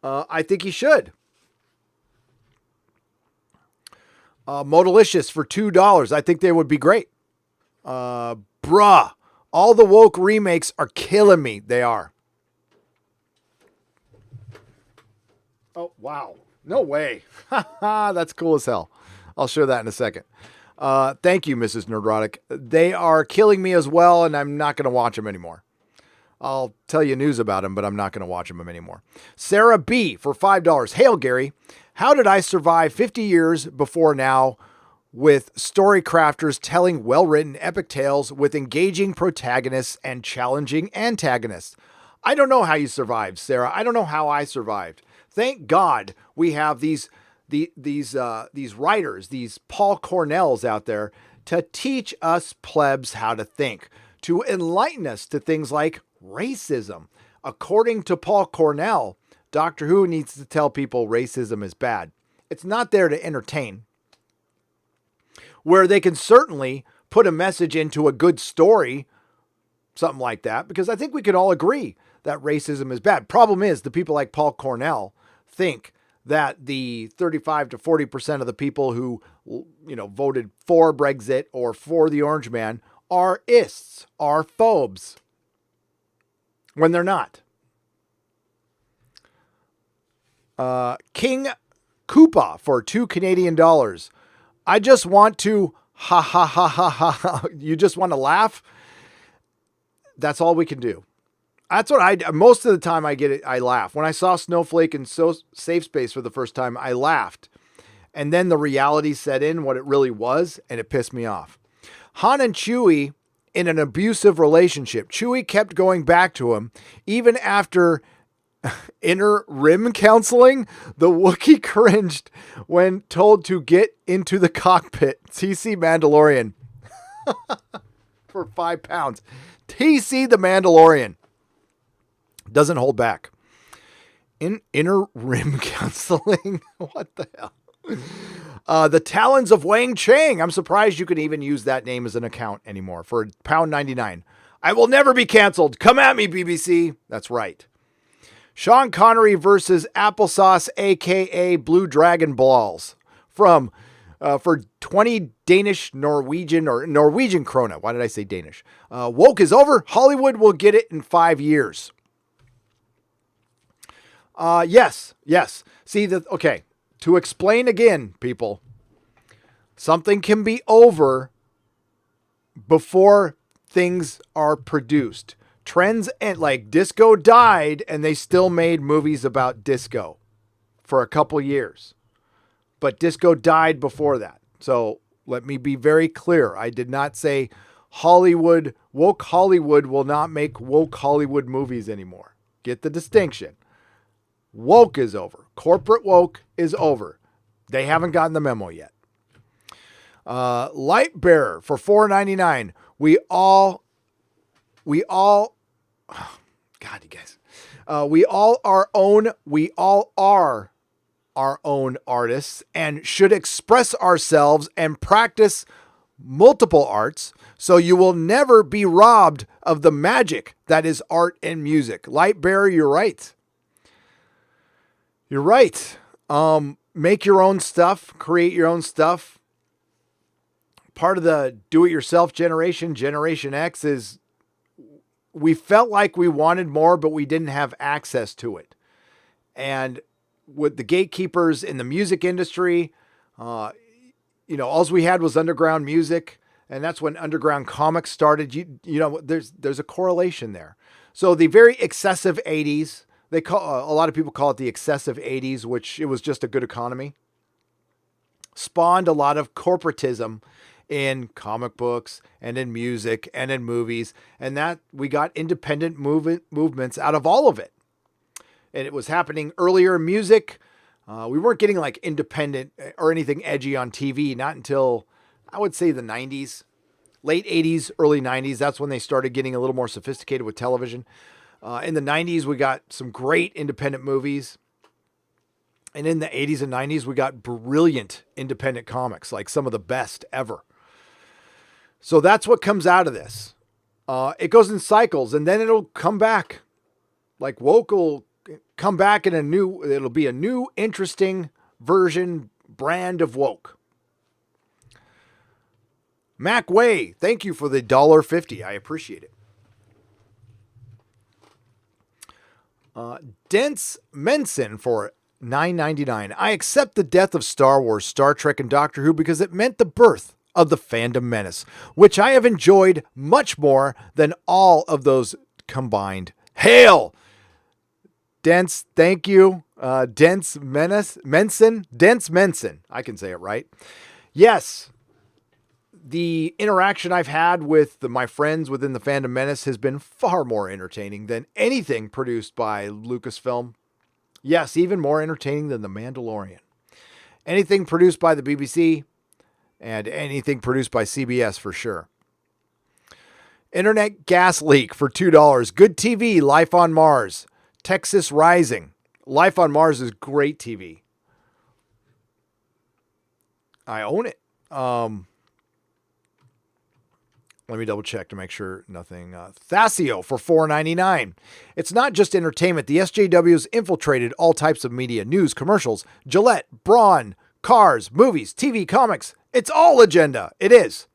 I think he should. Modalicious for $2. I think they would be great. Bruh. All the woke remakes are killing me. They are. Oh, wow. No way. That's cool as hell. I'll show that in a second. Thank you, Mrs. Nerdrotic. They are killing me as well, and I'm not going to watch them anymore. I'll tell you news about them, but I'm not going to watch them anymore. Sarah B. for $5. Hail, Gary. How did I survive 50 years before now with story crafters telling well-written epic tales with engaging protagonists and challenging antagonists? I don't know how you survived, Sarah. I don't know how I survived. Thank God we have these writers, these Paul Cornells out there to teach us plebs how to think, to enlighten us to things like racism. According to Paul Cornell, Doctor Who needs to tell people racism is bad. It's not there to entertain. Where they can certainly put a message into a good story, something like that, because I think we can all agree that racism is bad. Problem is, the people like Paul Cornell think that the 35 to 40% of the people who, voted for Brexit or for the Orange Man are ists, are phobes, when they're not. King Koopa for $2 Canadian. I just want to ha ha ha ha ha. You just want to laugh? That's all we can do. That's what most of the time I get it. I laugh. When I saw Snowflake in Safe Space for the first time, I laughed. And then the reality set in what it really was, and it pissed me off. Han and Chewie in an abusive relationship. Chewie kept going back to him even after inner rim counseling. The Wookiee cringed when told to get into the cockpit. TC Mandalorian for £5. TC the Mandalorian doesn't hold back. In inner rim counseling. What the hell? The Talons of Wang Chang. I'm surprised you can even use that name as an account anymore for £1.99. I will never be canceled. Come at me, BBC. That's right. Sean Connery versus Applesauce, aka Blue Dragon Balls, for 20 Danish, Norwegian, or Norwegian krona. Why did I say Danish? Woke is over. Hollywood will get it in 5 years. Yes. See okay. To explain again, people, something can be over before things are produced. Trends and like disco died and they still made movies about disco for a couple years, but disco died before that. So let me be very clear. I did not say woke Hollywood will not make woke Hollywood movies anymore. Get the distinction. Woke is over. Corporate woke is over. They haven't gotten the memo yet. Light Bearer for $4.99. We all, God, you guys, we all are our own artists and should express ourselves and practice multiple arts so you will never be robbed of the magic that is art and music. Light Bearer, you're right. You're right. Make your own stuff, create your own stuff. Part of the do-it-yourself generation, Generation X, is we felt like we wanted more, but we didn't have access to it. And with the gatekeepers in the music industry, all we had was underground music. And that's when underground comics started. There's a correlation there. So the very excessive 80s, a lot of people call it the excessive 80s, which it was just a good economy, spawned a lot of corporatism in comic books and in music and in movies. And that we got independent movements out of all of it. And it was happening earlier in music. We weren't getting like independent or anything edgy on TV, not until I would say the 90s, late 80s, early 90s. That's when they started getting a little more sophisticated with television. In the 90s, we got some great independent movies. And in the 80s and 90s, we got brilliant independent comics, like some of the best ever. So that's what comes out of this. It goes in cycles, and then it'll come back. Like woke will come back in it'll be a new, interesting brand of woke. Mac Way, thank you for the $1.50. I appreciate it. Dense Menson for $9.99. I accept the death of Star Wars, Star Trek, and Doctor Who because it meant the birth of the fandom menace, which I have enjoyed much more than all of those combined. Hail! Dense, thank you. Dense Menson. I can say it right. Yes. The interaction I've had with my friends within the Fandom Menace has been far more entertaining than anything produced by Lucasfilm. Yes, even more entertaining than The Mandalorian. Anything produced by the BBC and anything produced by CBS for sure. Internet gas leak for $2. Good TV, Life on Mars. Texas Rising. Life on Mars is great TV. I own it. Let me double check to make sure nothing. Thassio for $4.99. It's not just entertainment. The SJW's infiltrated all types of media, news, commercials, Gillette, Braun, cars, movies, TV, comics. It's all agenda. It is.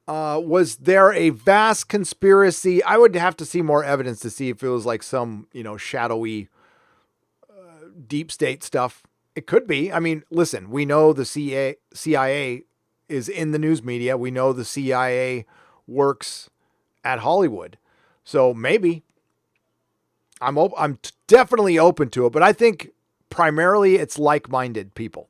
Was there a vast conspiracy? I would have to see more evidence to see if it was like some, shadowy deep state stuff. It could be. I mean, listen, we know the CIA is in the news media. We know the CIA works at Hollywood. So maybe I'm definitely open to it, but I think primarily it's like-minded people.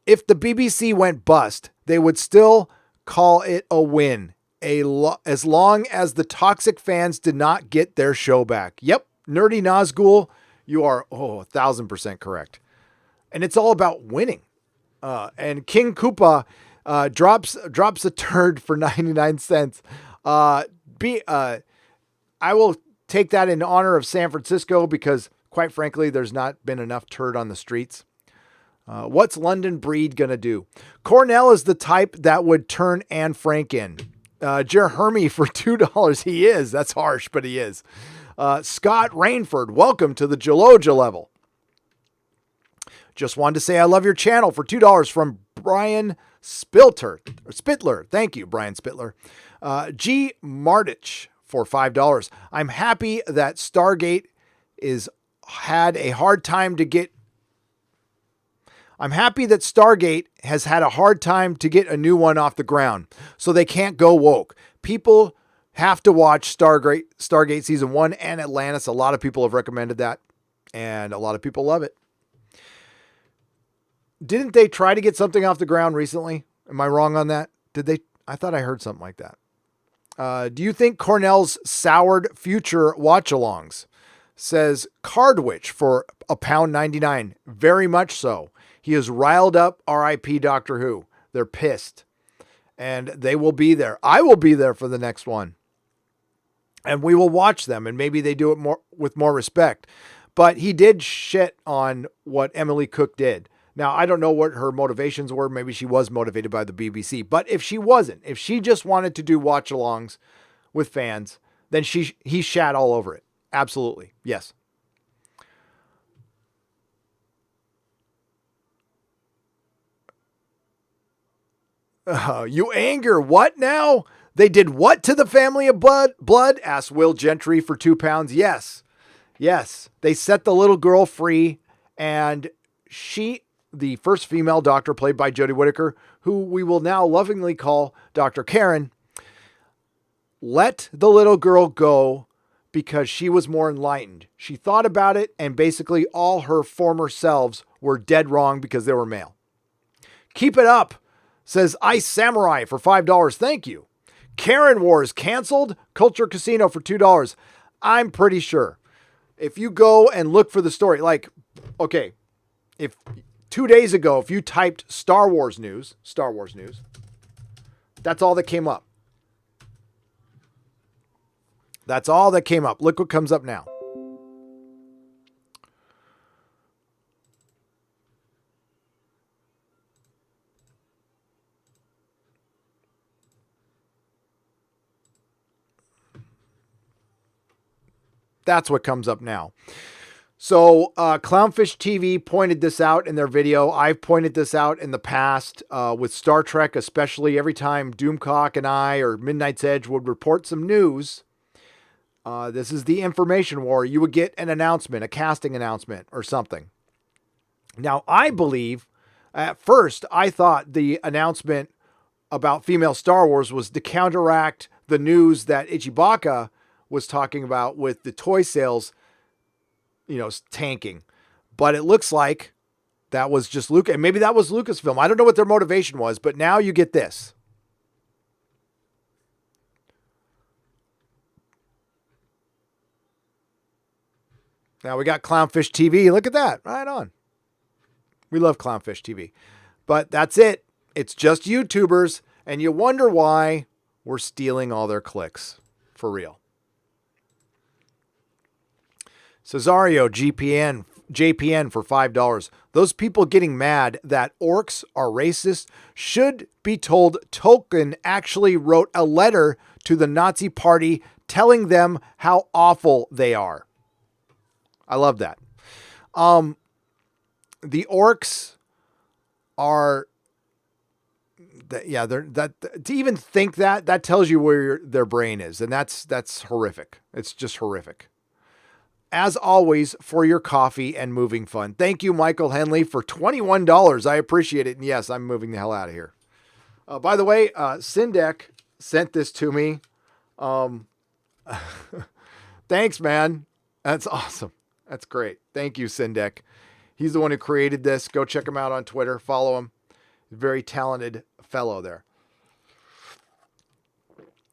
If the BBC went bust, they would still call it a win as long as the toxic fans did not get their show back. Yep. Nerdy Nazgul, you are 1,000% correct. And it's all about winning. And King Koopa drops a turd for 99 cents. I will take that in honor of San Francisco because, quite frankly, there's not been enough turd on the streets. What's London Breed going to do? Cornell is the type that would turn Anne Frank in. Jeremy for $2. He is. That's harsh, but he is. Scott Rainford, welcome to the Geloja level. Just wanted to say I love your channel for $2 from Brian Spittler. Thank you, Brian Spittler. G. Martich for $5. I'm happy that Stargate had a hard time to get a new one off the ground, so they can't go woke. People have to watch Stargate Season 1 and Atlantis. A lot of people have recommended that, and a lot of people love it. Didn't they try to get something off the ground recently? Am I wrong on that? Did they? I thought I heard something like that. Do you think Cornell's soured future watch-alongs? Says Cardwitch for £1.99. Very much so. He is riled up. R.I.P. Doctor Who. They're pissed. And they will be there. I will be there for the next one. And we will watch them. And maybe they do it with more respect. But he did shit on what Emily Cook did. Now, I don't know what her motivations were. Maybe she was motivated by the BBC. But if she wasn't, if she just wanted to do watch-alongs with fans, then he shat all over it. Absolutely. Yes. You anger. What now? They did what to the family of blood? Asked Will Gentry for £2. Yes. Yes. They set the little girl free, and the first female doctor played by Jodie Whittaker, who we will now lovingly call Dr. Karen, let the little girl go because she was more enlightened. She thought about it, and basically all her former selves were dead wrong because they were male. Keep it up, says Ice Samurai for $5. Thank you. Karen Wars canceled. Culture Casino for $2. I'm pretty sure. If you go and look for the story, if 2 days ago, if you typed Star Wars news, that's all that came up. That's all that came up. Look what comes up now. That's what comes up now. So Clownfish TV pointed this out in their video. I've pointed this out in the past with Star Trek, especially every time Doomcock and I or Midnight's Edge would report some news. This is the information war. You would get an announcement, a casting announcement or something. Now, I believe at first I thought the announcement about female Star Wars was to counteract the news that Ichibaka was talking about with the toy sales, tanking. But it looks like that was just Lucas. And maybe that was Lucasfilm. I don't know what their motivation was, but now you get this. Now we got Clownfish TV. Look at that. Right on. We love Clownfish TV. But that's it. It's just YouTubers. And you wonder why we're stealing all their clicks. For real. Cesario JPN for $5. Those people getting mad that orcs are racist should be told Tolkien actually wrote a letter to the Nazi party telling them how awful they are. I love that. The orcs are, to even think that tells you where their brain is, and that's horrific. It's just horrific. As always, for your coffee and moving fun. Thank you, Michael Henley, for $21. I appreciate it. And yes, I'm moving the hell out of here. By the way, Sindek sent this to me. Thanks, man. That's awesome. That's great. Thank you, Sindek. He's the one who created this. Go check him out on Twitter. Follow him. Very talented fellow there.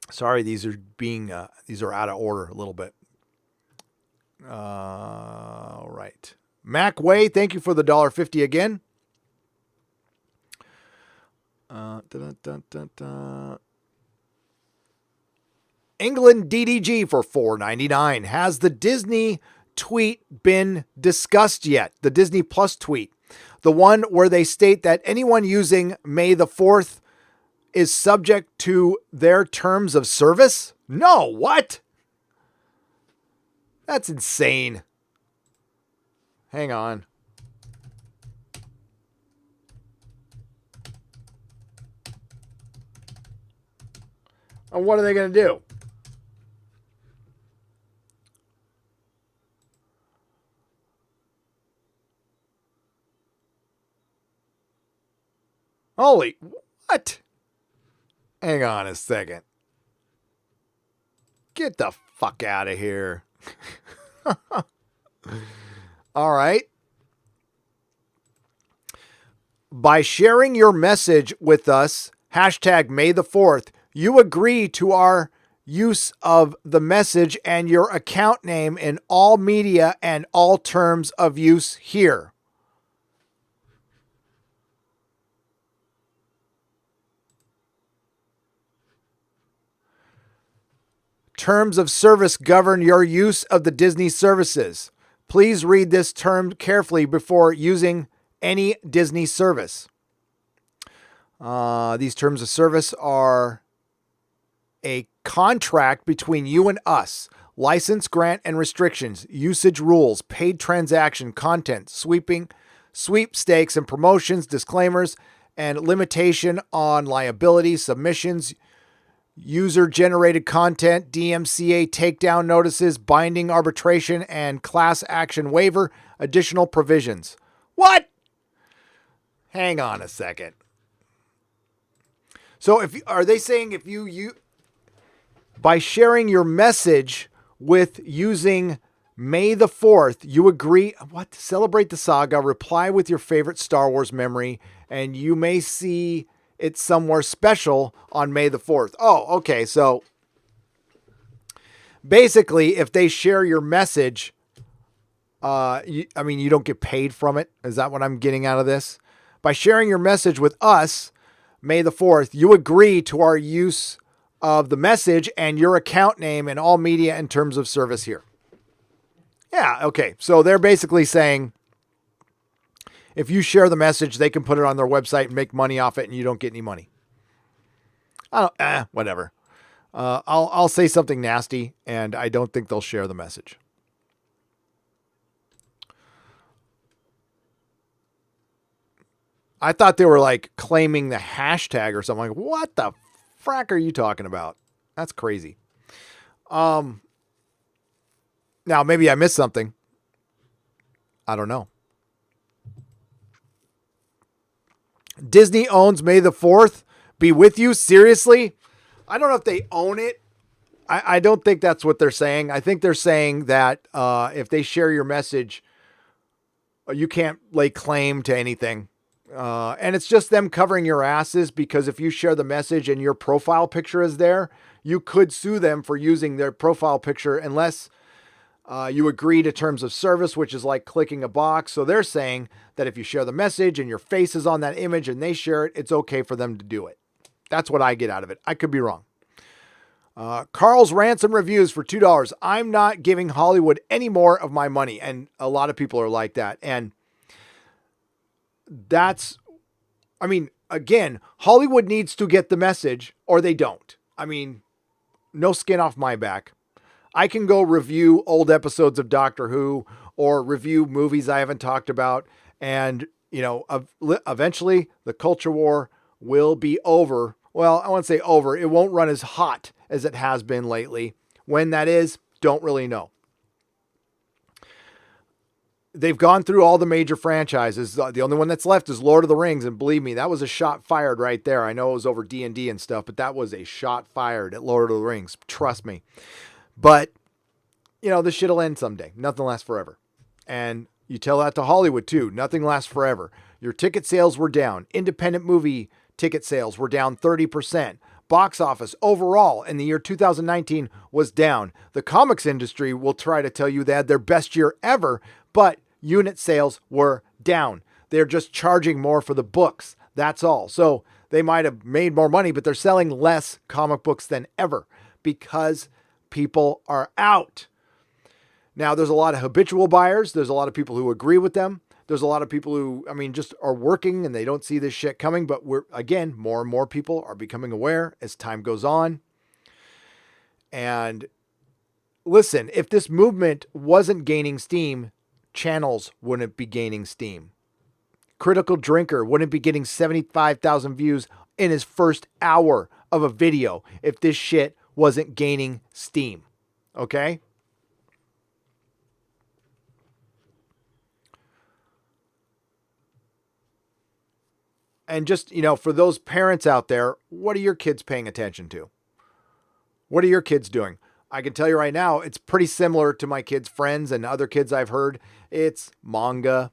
Sorry, these are out of order a little bit. All right. Mac Way, thank you for the $1.50 again. England DDG for $4.99. Has the Disney tweet been discussed yet? The Disney Plus tweet. The one where they state that anyone using May the 4th is subject to their terms of service? No, what? That's insane. Hang on. And what are they going to do? Holy, what? Hang on a second. Get the fuck out of here. All right. By sharing your message with us, hashtag May the 4th, you agree to our use of the message and your account name in all media and all terms of use here. Terms of service govern your use of the Disney services. Please read this term carefully before using any Disney service. These terms of service are a contract between you and us. License, grant, and restrictions, usage rules, paid transaction, content, sweepstakes and promotions, disclaimers, and limitation on liability, submissions, user-generated content, DMCA takedown notices, binding arbitration, and class action waiver, additional provisions. What? Hang on a second. So are they saying if you by sharing your message with using May the 4th, you agree, what? Celebrate the saga, reply with your favorite Star Wars memory, and you may see it's somewhere special on May the 4th. Oh, okay. So basically, if they share your message, you don't get paid from it. Is that what I'm getting out of this? By sharing your message with us, May the 4th, you agree to our use of the message and your account name in all media and terms of service here. Yeah, okay. So they're basically saying, if you share the message, they can put it on their website and make money off it, and you don't get any money. Whatever. I'll say something nasty, and I don't think they'll share the message. I thought they were like claiming the hashtag or something. Like, what the frack are you talking about? That's crazy. Now maybe I missed something. I don't know. Disney owns May the 4th. Be with you? Seriously? I don't know if they own it. I don't think that's what they're saying. I think they're saying that if they share your message, you can't lay claim to anything. And it's just them covering your asses, because if you share the message and your profile picture is there, you could sue them for using their profile picture unless You agree to terms of service, which is like clicking a box. So they're saying that if you share the message and your face is on that image and they share it, it's okay for them to do it. That's what I get out of it. I could be wrong. Carl's Ransom Reviews for $2. I'm not giving Hollywood any more of my money. And a lot of people are like that. And that's, I mean, again, Hollywood needs to get the message or they don't. I mean, no skin off my back. I can go review old episodes of Doctor Who or review movies I haven't talked about. And, eventually the culture war will be over. Well, I won't say over. It won't run as hot as it has been lately. When that is, don't really know. They've gone through all the major franchises. The only one that's left is Lord of the Rings. And believe me, that was a shot fired right there. I know it was over D&D and stuff, but that was a shot fired at Lord of the Rings. Trust me. But, this shit'll end someday. Nothing lasts forever. And you tell that to Hollywood too. Nothing lasts forever. Your ticket sales were down. Independent movie ticket sales were down 30%. Box office overall in the year 2019 was down. The comics industry will try to tell you they had their best year ever, but unit sales were down. They're just charging more for the books. That's all. So they might have made more money, but they're selling less comic books than ever because people are out. Now, there's a lot of habitual buyers. There's a lot of people who agree with them. There's a lot of people who, just are working and they don't see this shit coming. But more and more people are becoming aware as time goes on. And listen, if this movement wasn't gaining steam, channels wouldn't be gaining steam. Critical Drinker wouldn't be getting 75,000 views in his first hour of a video if this shit wasn't gaining steam. Okay? And just, for those parents out there, what are your kids paying attention to? What are your kids doing? I can tell you right now, it's pretty similar to my kids' friends and other kids I've heard. It's manga,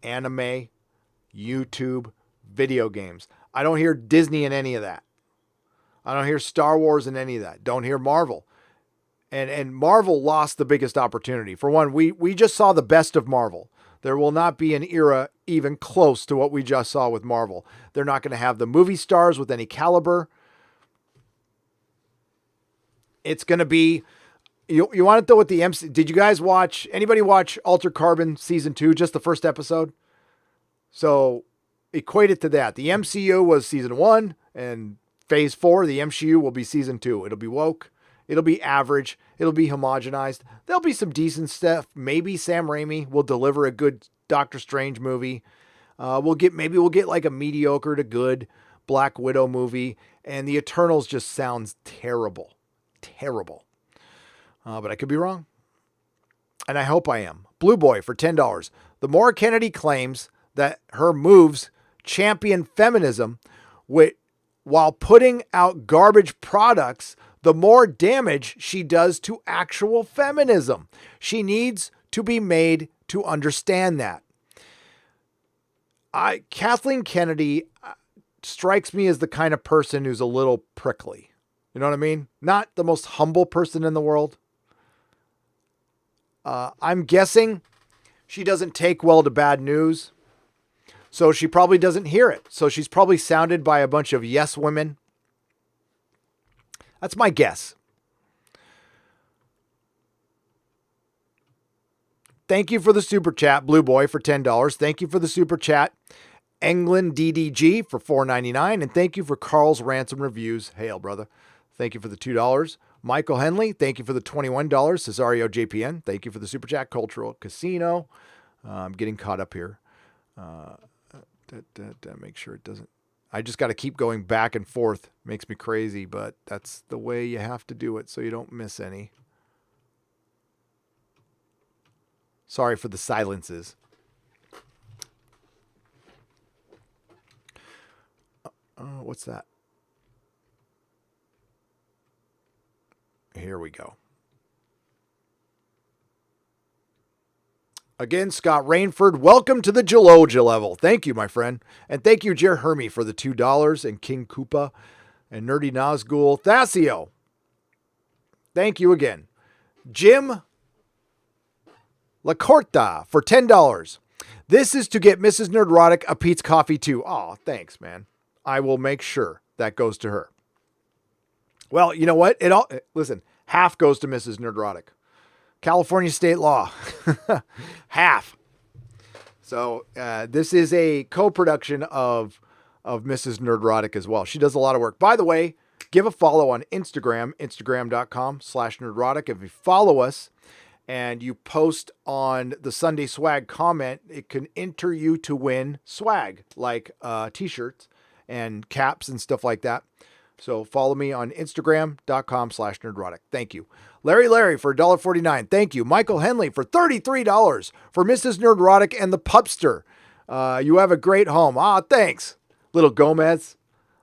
anime, YouTube, video games. I don't hear Disney in any of that. I don't hear Star Wars in any of that. Don't hear Marvel. And Marvel lost the biggest opportunity. For one, we just saw the best of Marvel. There will not be an era even close to what we just saw with Marvel. They're not going to have the movie stars with any caliber. It's going to be, you want it though with the MC. Did you guys anybody watch Altered Carbon season 2, just the first episode? So equate it to that. The MCU was season 1 and phase 4, the MCU will be season 2. It'll be woke. It'll be average. It'll be homogenized. There'll be some decent stuff. Maybe Sam Raimi will deliver a good Doctor Strange movie. We'll get like a mediocre to good Black Widow movie. And the Eternals just sounds terrible. Terrible. But I could be wrong. And I hope I am. Blue Boy for $10. The more Kennedy claims that her moves champion feminism while putting out garbage products, the more damage she does to actual feminism. She needs to be made to understand that. Kathleen Kennedy strikes me as the kind of person who's a little prickly. You know what I mean? Not the most humble person in the world. I'm guessing she doesn't take well to bad news. So she probably doesn't hear it. So she's probably sounded by a bunch of yes women. That's my guess. Thank you for the super chat, Blue Boy, for $10. Thank you for the super chat, England DDG for $4.99. And thank you for Carl's Ransom Reviews. Hail, brother. Thank you for the $2. Michael Henley, thank you for the $21. Cesario JPN, thank you for the super chat. Cultural Casino. I'm getting caught up here. Make sure it doesn't. I just got to keep going back and forth. Makes me crazy, but that's the way you have to do it so you don't miss any. Sorry for the silences. What's that? Here we go. Again, Scott Rainford, welcome to the Geloja level. Thank you, my friend. And thank you, Jer Hermy, for the $2, and King Koopa, and Nerdy Nazgul. Thassio, thank you again. Jim La Corta for $10. This is to get Mrs. Nerdrotic a Pete's coffee too. Oh, thanks, man. I will make sure that goes to her. Well, you know what? Listen, half goes to Mrs. Nerdrotic. California state law. Half. So this is a co-production of Mrs. Nerdrotic as well. She does a lot of work. By the way, give a follow on Instagram, instagram.com/Nerdrotic. If you follow us and you post on the Sunday Swag comment, it can enter you to win swag, like t-shirts and caps and stuff like that. So follow me on Instagram.com/Nerdrotic. Thank you. Larry for $1.49. Thank you. Michael Henley for $33 for Mrs. Nerdrotic and the Pupster. You have a great home. Thanks. Little Gomez.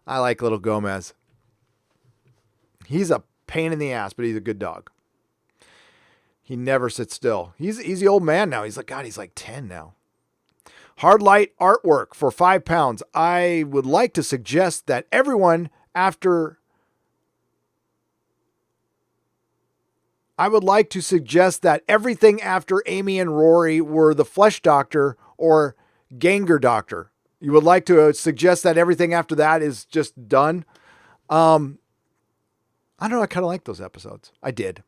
I like Little Gomez. He's a pain in the ass, but he's a good dog. He never sits still. He's the old man now. He's like 10 now. Hard light artwork for £5. I would like to suggest that everyone after everything after Amy and Rory were the Flesh Doctor or Ganger Doctor. You would like to suggest that everything after that is just done. I don't know. I kind of like those episodes. I did.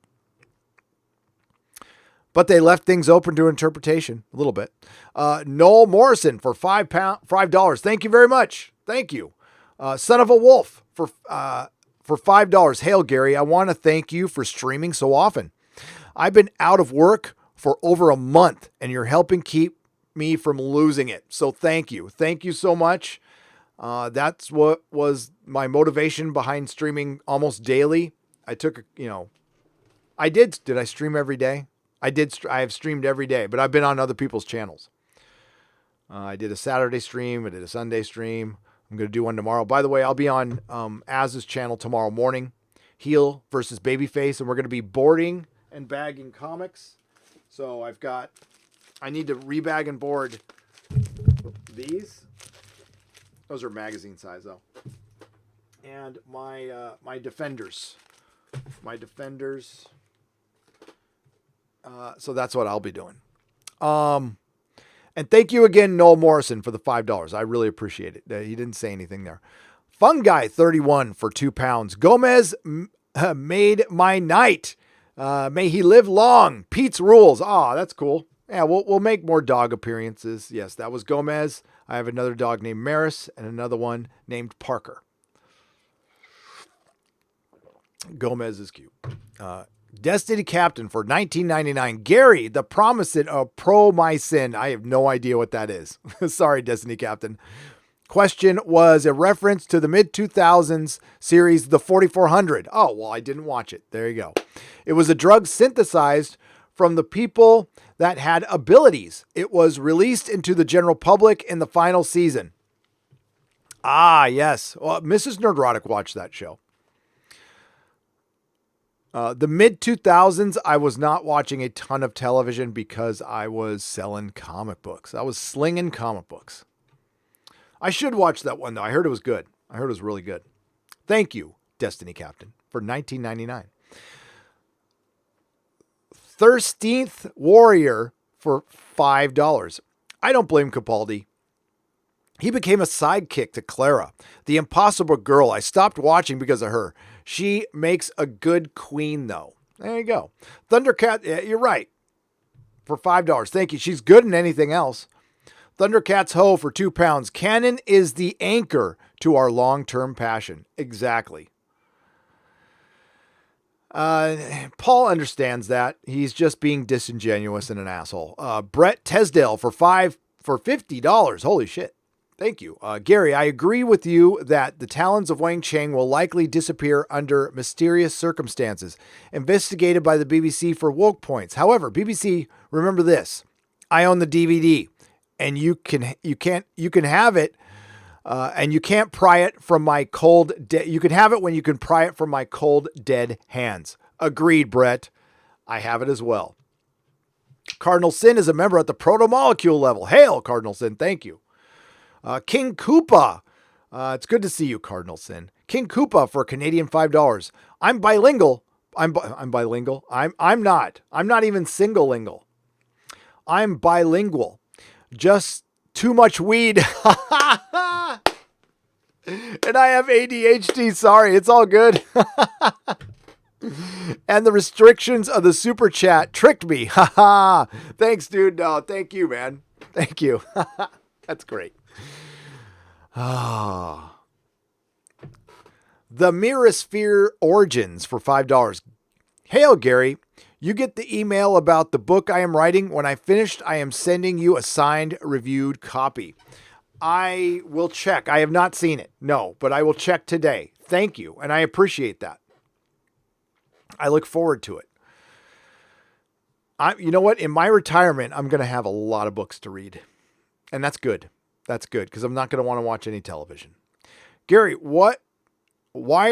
But they left things open to interpretation a little bit. Noel Morrison for $5. Thank you very much. Thank you. Son of a Wolf for $5. Hail, Gary. I want to thank you for streaming so often. I've been out of work for over a month, and you're helping keep me from losing it. So thank you. Thank you so much. That's what was my motivation behind streaming almost daily. I took, did I stream every day? I have streamed every day, but I've been on other people's channels. I did a Saturday stream. I did a Sunday stream. I'm going to do one tomorrow. By the way, I'll be on Az's channel tomorrow morning. Heel versus Babyface. And we're going to be boarding and bagging comics. So I need to rebag and board these. Those are magazine size though. And my Defenders. So that's what I'll be doing. And thank you again, Noel Morrison, for the $5. I really appreciate it. He didn't say anything there. Fungi 31 for £2. Gomez made my night. May he live long. Pete's rules. That's cool. Yeah, we'll make more dog appearances. Yes, that was Gomez. I have another dog named Maris and another one named Parker. Gomez is cute. Destiny Captain for $19.99. Gary, the promise of promycin. I have no idea what that is. Sorry, Destiny Captain. Question was a reference to the mid-2000s series, The 4400. Oh, well, I didn't watch it. There you go. It was a drug synthesized from the people that had abilities. It was released into the general public in the final season. Yes. Well, Mrs. Nerdrotic watched that show. The mid-2000s, I was not watching a ton of television because I was selling comic books. I was slinging comic books. I should watch that one, though. I heard it was good. I heard it was really good. Thank you, Destiny Captain, for $19.99. 13th Warrior for $5. I don't blame Capaldi. He became a sidekick to Clara, the impossible girl. I stopped watching because of her. She makes a good queen, though. There you go. Thundercat, yeah, you're right. For $5. Thank you. She's good in anything else. Thundercats Ho for £2. Canon is the anchor to our long-term passion. Exactly. Paul understands that. He's just being disingenuous and an asshole. Brett Tesdale for $50. Holy shit. Thank you. Gary, I agree with you that the talons of Wang Cheng will likely disappear under mysterious circumstances, investigated by the BBC for woke points. However, BBC, remember this. I own the DVD, and you can have it, and you can't pry it from my cold you can have it when you can pry it from my cold dead hands. Agreed, Brett. I have it as well. Cardinal Sin is a member at the proto-molecule level. Hail, Cardinal Sin. Thank you. King Koopa. It's good to see you, Cardinal Sin. King Koopa for Canadian $5. I'm bilingual. I'm bilingual. I'm not. I'm not even single-lingual. I'm bilingual. Just too much weed. And I have ADHD. Sorry, it's all good. And the restrictions of the super chat tricked me. Haha. Thanks, dude. No, thank you, man. Thank you. That's great. Ah. The Merosphere Origins for $5. Hail, Gary. You get the email about the book I am writing. When I finished, I am sending you a signed, reviewed copy. I will check. I have not seen it. No, but I will check today. Thank you. And I appreciate that. I look forward to it. You know what? In my retirement, I'm going to have a lot of books to read. And that's good. That's good because I'm not going to want to watch any television. Gary, why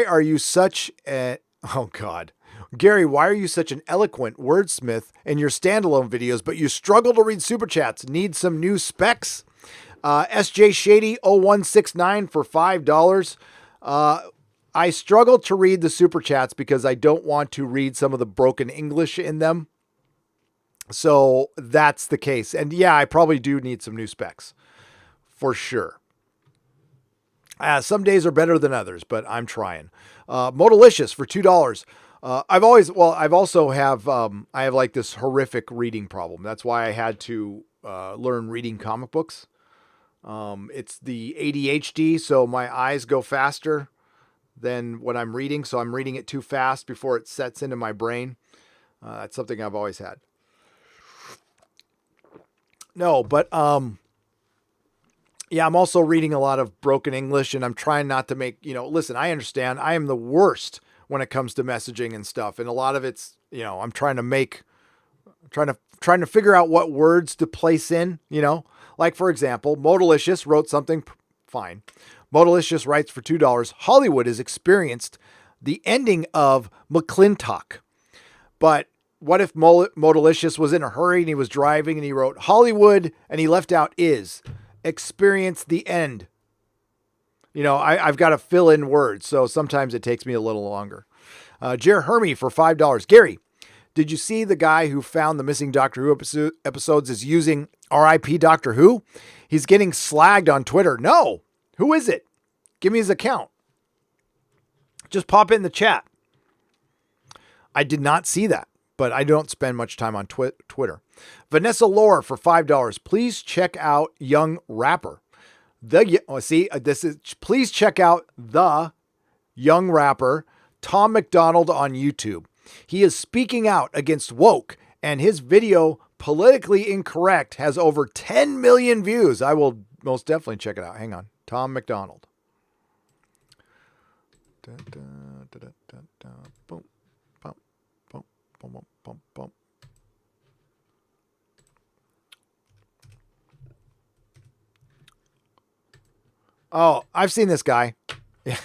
are you such a... Oh, God. Gary, why are you such an eloquent wordsmith in your standalone videos, but you struggle to read super chats? Need some new specs? SJ Shady 0169 for $5. I struggle to read the super chats because I don't want to read some of the broken English in them. So that's the case. And yeah, I probably do need some new specs for sure. Some days are better than others, but I'm trying. Modalicious for $2. I have like this horrific reading problem. That's why I had to learn reading comic books. It's the ADHD, so my eyes go faster than when I'm reading. So I'm reading it too fast before it sets into my brain. That's something I've always had. No, but yeah, I'm also reading a lot of broken English, and I'm trying not to make, listen, I understand I am the worst when it comes to messaging and stuff. And a lot of it's, I'm trying to figure out what words to place in, like for example, Modalicious wrote something fine. Modalicious writes for $2. Hollywood has experienced the ending of McClintock. But what if Modalicious was in a hurry and he was driving and he wrote Hollywood and he left out is experience the end. I've got to fill in words, so sometimes it takes me a little longer. Jer Hermy for $5. Gary, did you see the guy who found the missing Doctor Who episodes is using RIP Doctor Who? He's getting slagged on Twitter. No. Who is it? Give me his account. Just pop it in the chat. I did not see that, but I don't spend much time on Twitter. Vanessa Lore for $5. Please check out Young Rapper. Please check out the Young Rapper, Tom McDonald on YouTube. He is speaking out against woke, and his video, Politically Incorrect, has over 10 million views. I will most definitely check it out. Hang on. Tom McDonald. Boom, bum, bum, bum, bum, bum. Oh, I've seen this guy. Yeah.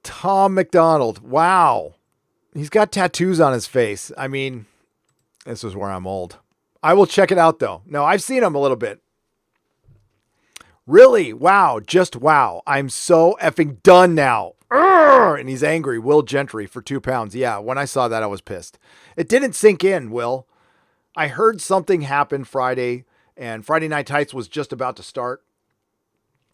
Tom McDonald. Wow. He's got tattoos on his face. I mean, this is where I'm old. I will check it out though. No, I've seen him a little bit. Really? Wow. Just wow. I'm so effing done now. Urgh! And he's angry. Will Gentry for £2. Yeah. When I saw that, I was pissed. It didn't sink in, Will. I heard something happen Friday, and Friday Night Tights was just about to start.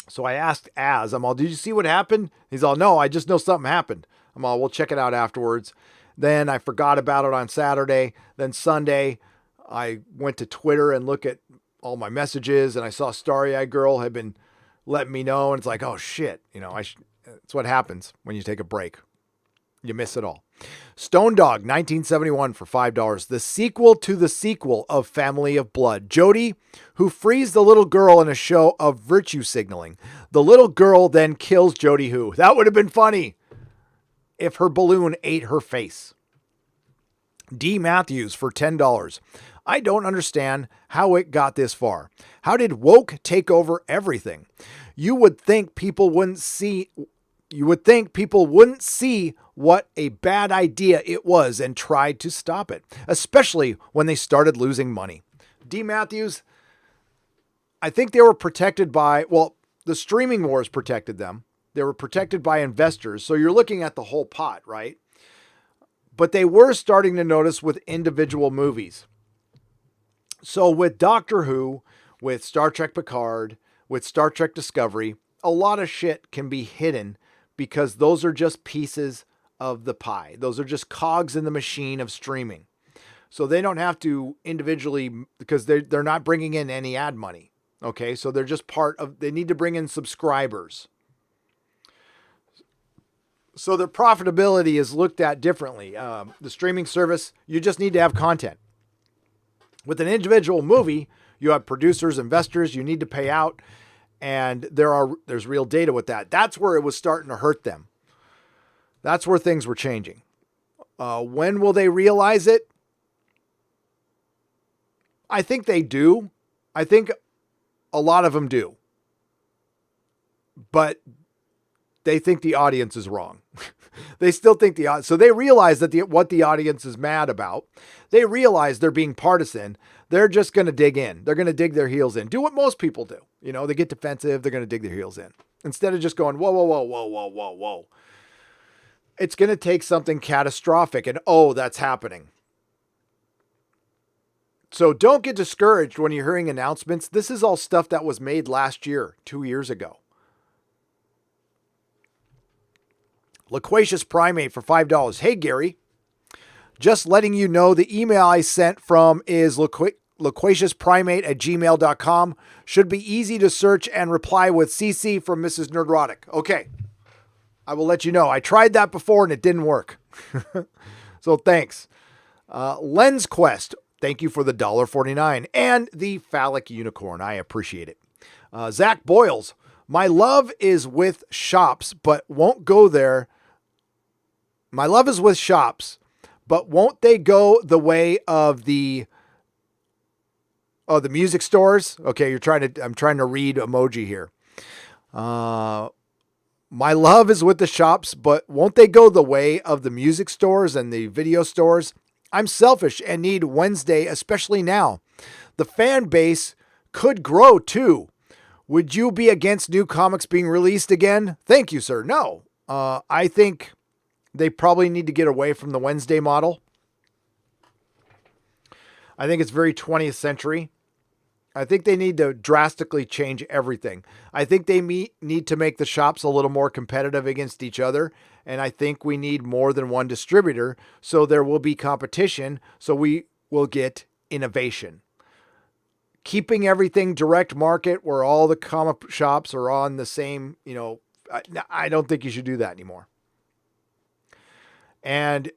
So I asked Az, I'm all, did you see what happened? He's all, no, I just know something happened. I'm all, we'll check it out afterwards. Then I forgot about it on Saturday. Then Sunday, I went to Twitter and looked at all my messages, and I saw Starry Eye Girl had been letting me know. And it's like, oh shit. It's what happens when you take a break. You miss it all. Stone Dog 1971 for $5. The sequel to the sequel of Family of Blood. Jodie, who frees the little girl in a show of virtue signaling. The little girl then kills Jodie Who. That would have been funny if her balloon ate her face. D. Matthews for $10. I don't understand how it got this far. How did woke take over everything? You would think people wouldn't see what a bad idea it was and tried to stop it, especially when they started losing money. D. Matthews, I think they were protected by, the streaming wars protected them. They were protected by investors. So you're looking at the whole pot, right? but they were starting to notice with individual movies. So with Doctor Who, with Star Trek Picard, with Star Trek Discovery, a lot of shit can be hidden because those are just pieces of the pie. Those are just cogs in the machine of streaming. So they don't have to individually, because they're not bringing in any ad money. Okay, so they're just part of, they need to bring in subscribers. So their profitability is looked at differently. The streaming service, you just need to have content. With an individual movie, you have producers, investors, you need to pay out, and there's real data with that. That's where it was starting to hurt them. That's where things were changing. When will they realize it? I think they do. I think a lot of them do. But they think the audience is wrong. They still think the audience. So they realize that what the audience is mad about. They realize they're being partisan. They're just going to dig in. They're going to dig their heels in. Do what most people do. You know, they get defensive. They're going to dig their heels in. Instead of just going, whoa, whoa, whoa, whoa, whoa, whoa, whoa. It's going to take something catastrophic. And oh, that's happening. So don't get discouraged when you're hearing announcements. This is all stuff that was made last year, 2 years ago. Loquacious Primate for $5. Hey, Gary. Just letting you know the email I sent from is loquaciousprimate@gmail.com. Should be easy to search and reply with CC from Mrs. Nerdrotic. Okay. I will let you know. I tried that before and it didn't work. So thanks. Lens Quest. Thank you for the $1.49 and the phallic unicorn. I appreciate it. Zach Boyles. My love is with shops, but won't go there. My love is with shops, but won't they go the way of the music stores? Okay, I'm trying to read emoji here. My love is with the shops, but won't they go the way of the music stores and the video stores? I'm selfish and need Wednesday, especially now. The fan base could grow too. Would you be against new comics being released again? Thank you, sir. No. I think they probably need to get away from the Wednesday model. I think it's very 20th century. I think they need to drastically change everything. I think they need to make the shops a little more competitive against each other. And I think we need more than one distributor. So there will be competition. So we will get innovation. Keeping everything direct market where all the comic shops are on the same, I don't think you should do that anymore. And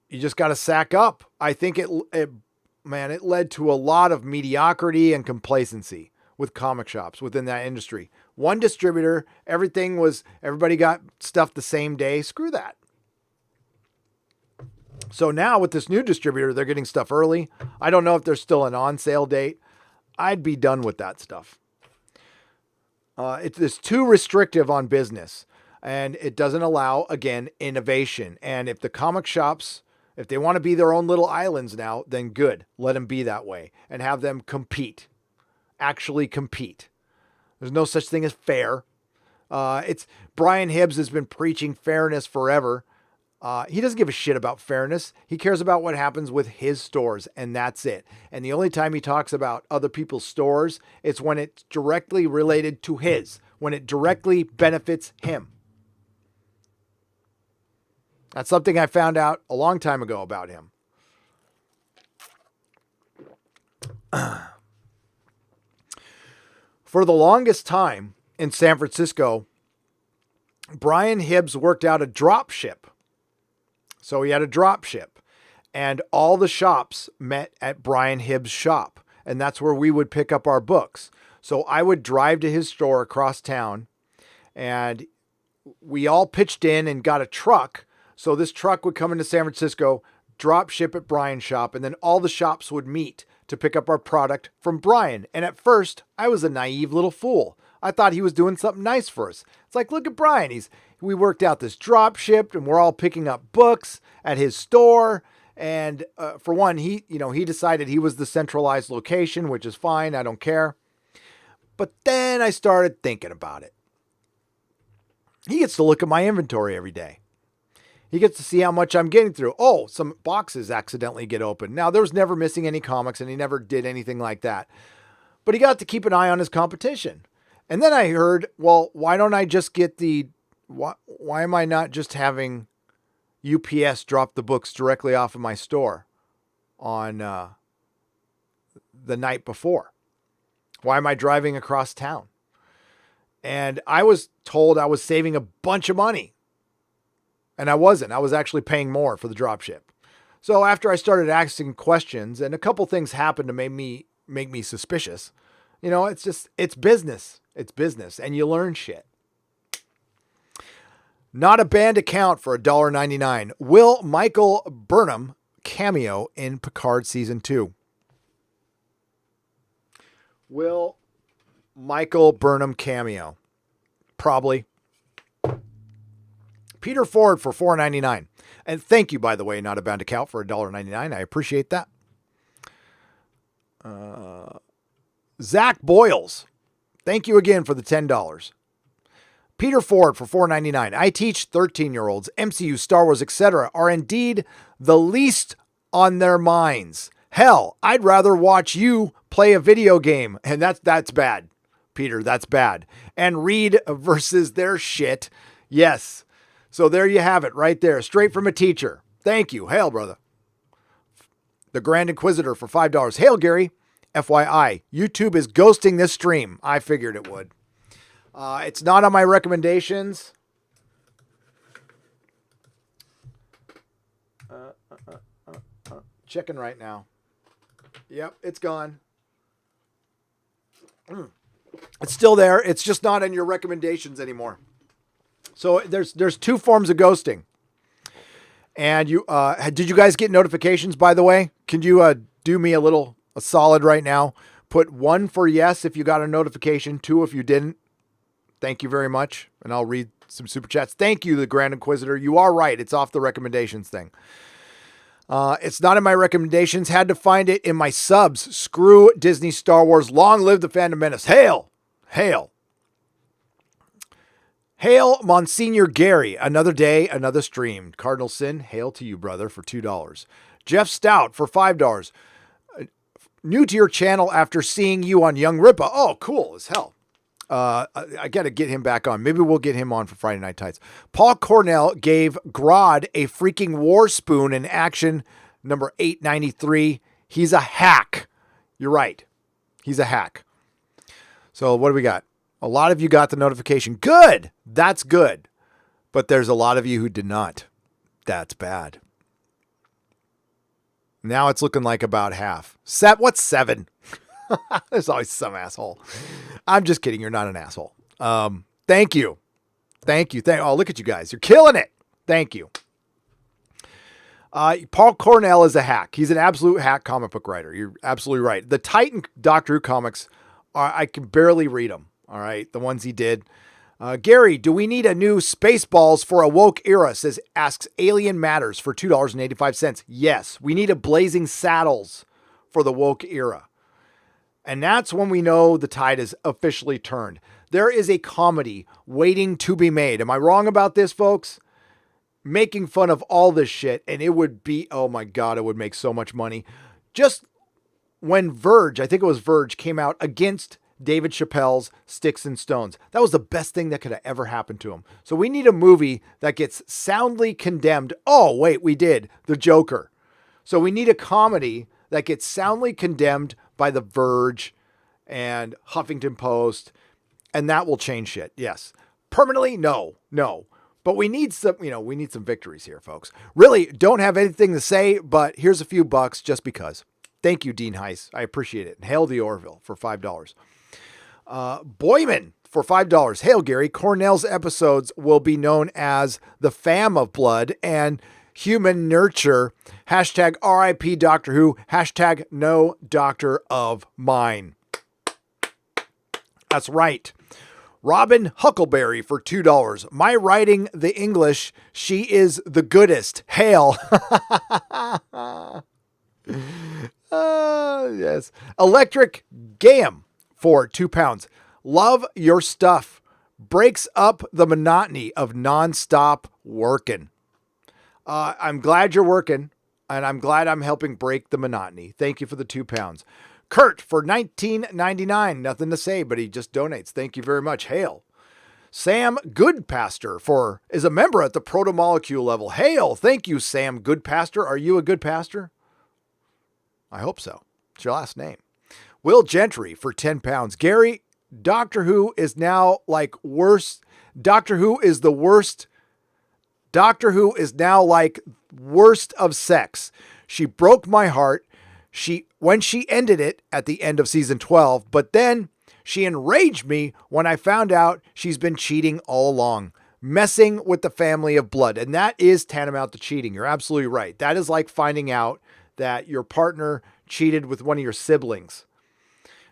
you just got to sack up. I think it led to a lot of mediocrity and complacency with comic shops within that industry. One distributor, everybody got stuff the same day. Screw that. So now with this new distributor, they're getting stuff early. I don't know if there's still an on sale date. I'd be done with that stuff. It's too restrictive on business, and it doesn't allow, again, innovation. And if the comic shops, if they want to be their own little islands now, then good. Let them be that way and have them compete. Actually compete. There's no such thing as fair. It's Brian Hibbs has been preaching fairness forever. He doesn't give a shit about fairness. He cares about what happens with his stores, and that's it. And the only time he talks about other people's stores, it's when it's directly related to his, when it directly benefits him. That's something I found out a long time ago about him. For the longest time in San Francisco, Brian Hibbs worked out a drop ship. So he had a drop ship, and all the shops met at Brian Hibbs' shop, and that's where we would pick up our books. So I would drive to his store across town, and we all pitched in and got a truck. So this truck would come into San Francisco, drop ship at Brian's shop, and then all the shops would meet to pick up our product from Brian. And at first, I was a naive little fool. I thought he was doing something nice for us. It's like, look at Brian. We worked out this drop ship, and we're all picking up books at his store. And for one, he decided he was the centralized location, which is fine. I don't care. But then I started thinking about it. He gets to look at my inventory every day. He gets to see how much I'm getting through. Oh, some boxes accidentally get opened. Now, there was never missing any comics, and he never did anything like that. But he got to keep an eye on his competition. And then I heard, well, why don't I just get why am I not just having UPS drop the books directly off of my store on the night before? Why am I driving across town? And I was told I was saving a bunch of money. And I wasn't. I was actually paying more for the dropship. So after I started asking questions, and a couple things happened to make me suspicious, it's business. It's business. And you learn shit. Not a banned account for $1.99. Will Michael Burnham cameo in Picard Season 2? Will Michael Burnham cameo? Probably. Peter Ford for $4.99. And thank you, by the way, not a banned account for $1.99. I appreciate that. Zach Boyles. Thank you again for the $10. Peter Ford for $4.99. I teach 13-year-olds, MCU, Star Wars, etc. are indeed the least on their minds. Hell, I'd rather watch you play a video game. And that's bad, Peter. That's bad. And read versus their shit. Yes. So there you have it right there. Straight from a teacher. Thank you. Hail, brother. The Grand Inquisitor for $5. Hail, Gary. FYI, YouTube is ghosting this stream. I figured it would. It's not on my recommendations. Checking right now. Yep, it's gone. It's still there. It's just not in your recommendations anymore. So there's two forms of ghosting. And you did you guys get notifications, by the way? Can you do me a solid right now? Put 1 for yes if you got a notification, 2 if you didn't. Thank you very much. And I'll read some super chats. Thank you, the Grand Inquisitor. You are right. It's off the recommendations thing. It's not in my recommendations. Had to find it in my subs. Screw Disney Star Wars. Long live the Fandom Menace. Hail! Hail! Hail, Monsignor Gary. Another day, another stream. Cardinal Sin, hail to you, brother, for $2. Jeff Stout for $5. New to your channel after seeing you on Young Ripa. Oh, cool as hell. I got to get him back on. Maybe we'll get him on for Friday Night Tights. Paul Cornell gave Grodd a freaking war spoon in action number 893. He's a hack. You're right. He's a hack. So what do we got? A lot of you got the notification. Good. That's good. But there's a lot of you who did not. That's bad. Now it's looking like about half. What's 7? There's always some asshole. I'm just kidding. You're not an asshole. Thank you. Thank you. Oh, look at you guys. You're killing it. Thank you. Paul Cornell is a hack. He's an absolute hack comic book writer. You're absolutely right. The Titan Doctor Who comics, I can barely read them. All right. The ones he did. Gary, do we need a new Spaceballs for a woke era? Asks Alien Matters for $2.85. Yes. We need a Blazing Saddles for the woke era. And that's when we know the tide is officially turned. There is a comedy waiting to be made. Am I wrong about this, folks? Making fun of all this shit. And it would be, oh my God, it would make so much money. Just when Verge, I think it was Verge, came out against David Chappelle's Sticks and Stones. That was the best thing that could have ever happened to him. So we need a movie that gets soundly condemned. Oh, wait, we did. The Joker. So we need a comedy that gets soundly condemned by The Verge and Huffington Post, and that will change shit. Yes. Permanently? No. But we need some victories here, folks. Really don't have anything to say, but here's a few bucks just because. Thank you, Dean Heiss. I appreciate it. And hail the Orville for $5. Boyman for $5. Hail, Gary. Cornell's episodes will be known as The Fam of Blood and Human Nurture. Hashtag RIP Doctor Who. Hashtag no doctor of mine. That's right. Robin Huckleberry for $2. My writing the English. She is the goodest. Hail. Yes. Electric Gam for £2. Love your stuff. Breaks up the monotony of nonstop working. I'm glad you're working, and I'm glad I'm helping break the monotony. Thank you for the £2. Kurt for $19.99. Nothing to say, but he just donates. Thank you very much. Hail. Sam Goodpaster is a member at the proto-molecule level. Hail. Thank you, Sam Goodpaster. Are you a good pastor? I hope so. It's your last name. Will Gentry for £10. Gary, Doctor Who is now like worse. Doctor Who is the worst. Doctor Who is now like worst of sex. She broke my heart. When she ended it at the end of season 12, but then she enraged me when I found out she's been cheating all along, messing with the family of blood. And that is tantamount to cheating. You're absolutely right. That is like finding out that your partner cheated with one of your siblings.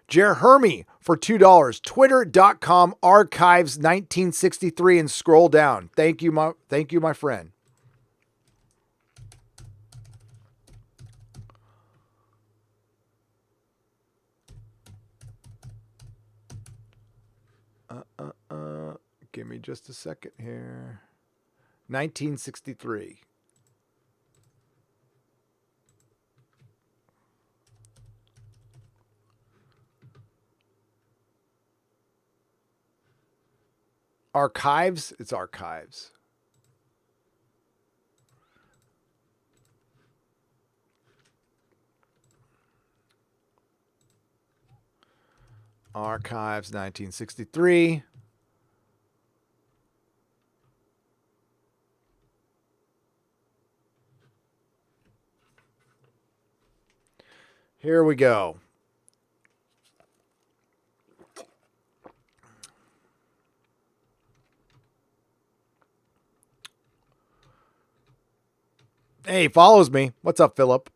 Jer Hermy for $2. Twitter.com archives 1963 and scroll down. Thank you, my friend. Give me just a second here. 1963. Archives? It's archives. Archives 1963. Here we go. Hey, follows me. What's up, Philip?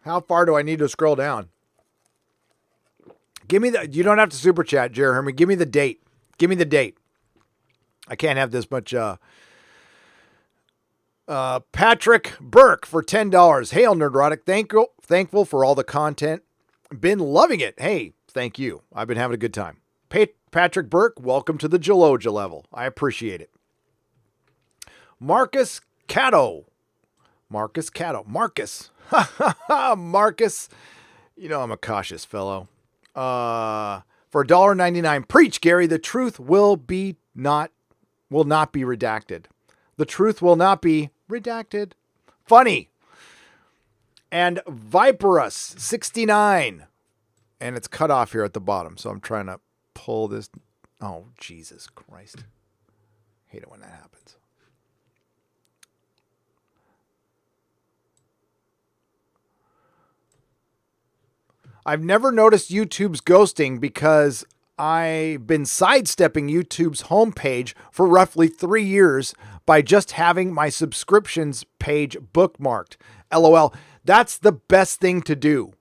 How far do I need to scroll down? Give me you don't have to super chat, Jeremy. Give me the date. Give me the date. I can't have this much. Patrick Burke for $10. Hail, Nerdrotic. Thankful for all the content. Been loving it. Hey, thank you. I've been having a good time. Patrick Burke, welcome to the Geloja level. I appreciate it. Marcus Cato. Marcus. Marcus. You know I'm a cautious fellow. For $1.99. Preach, Gary. The truth will not be redacted. The truth will not be redacted. Funny. And Viperus 69. And it's cut off here at the bottom. So I'm trying to pull this. Oh, Jesus Christ. Hate it when that happens. I've never noticed YouTube's ghosting because I've been sidestepping YouTube's homepage for roughly 3 years by just having my subscriptions page bookmarked. LOL. That's the best thing to do.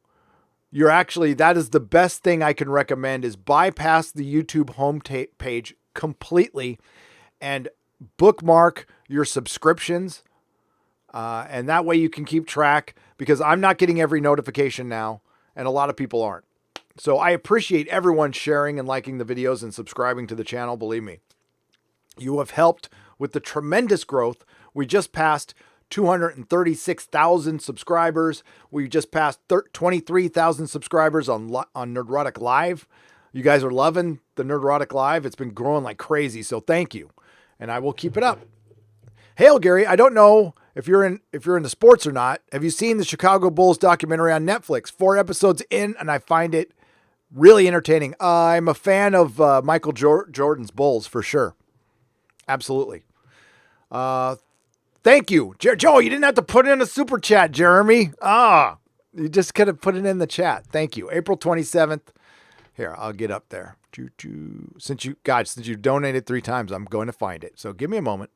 That is the best thing I can recommend is bypass the YouTube homepage completely and bookmark your subscriptions. And that way you can keep track because I'm not getting every notification now. And a lot of people aren't. So I appreciate everyone sharing and liking the videos and subscribing to the channel. Believe me, you have helped with the tremendous growth. We just passed 236,000 subscribers. We just passed 23,000 subscribers on Nerdrotic Live. You guys are loving the Nerdrotic Live. It's been growing like crazy. So thank you. And I will keep it up. Hail, Gary. I don't know if you're into sports or not. Have you seen the Chicago Bulls documentary on Netflix? 4 episodes in, and I find it really entertaining. I'm a fan of Michael Jordan's Bulls for sure. Absolutely. Thank you. Joe, you didn't have to put in a super chat, Jeremy. You just could have put it in the chat. Thank you. April 27th. Here, I'll get up there. Since you donated 3 times, I'm going to find it. So give me a moment.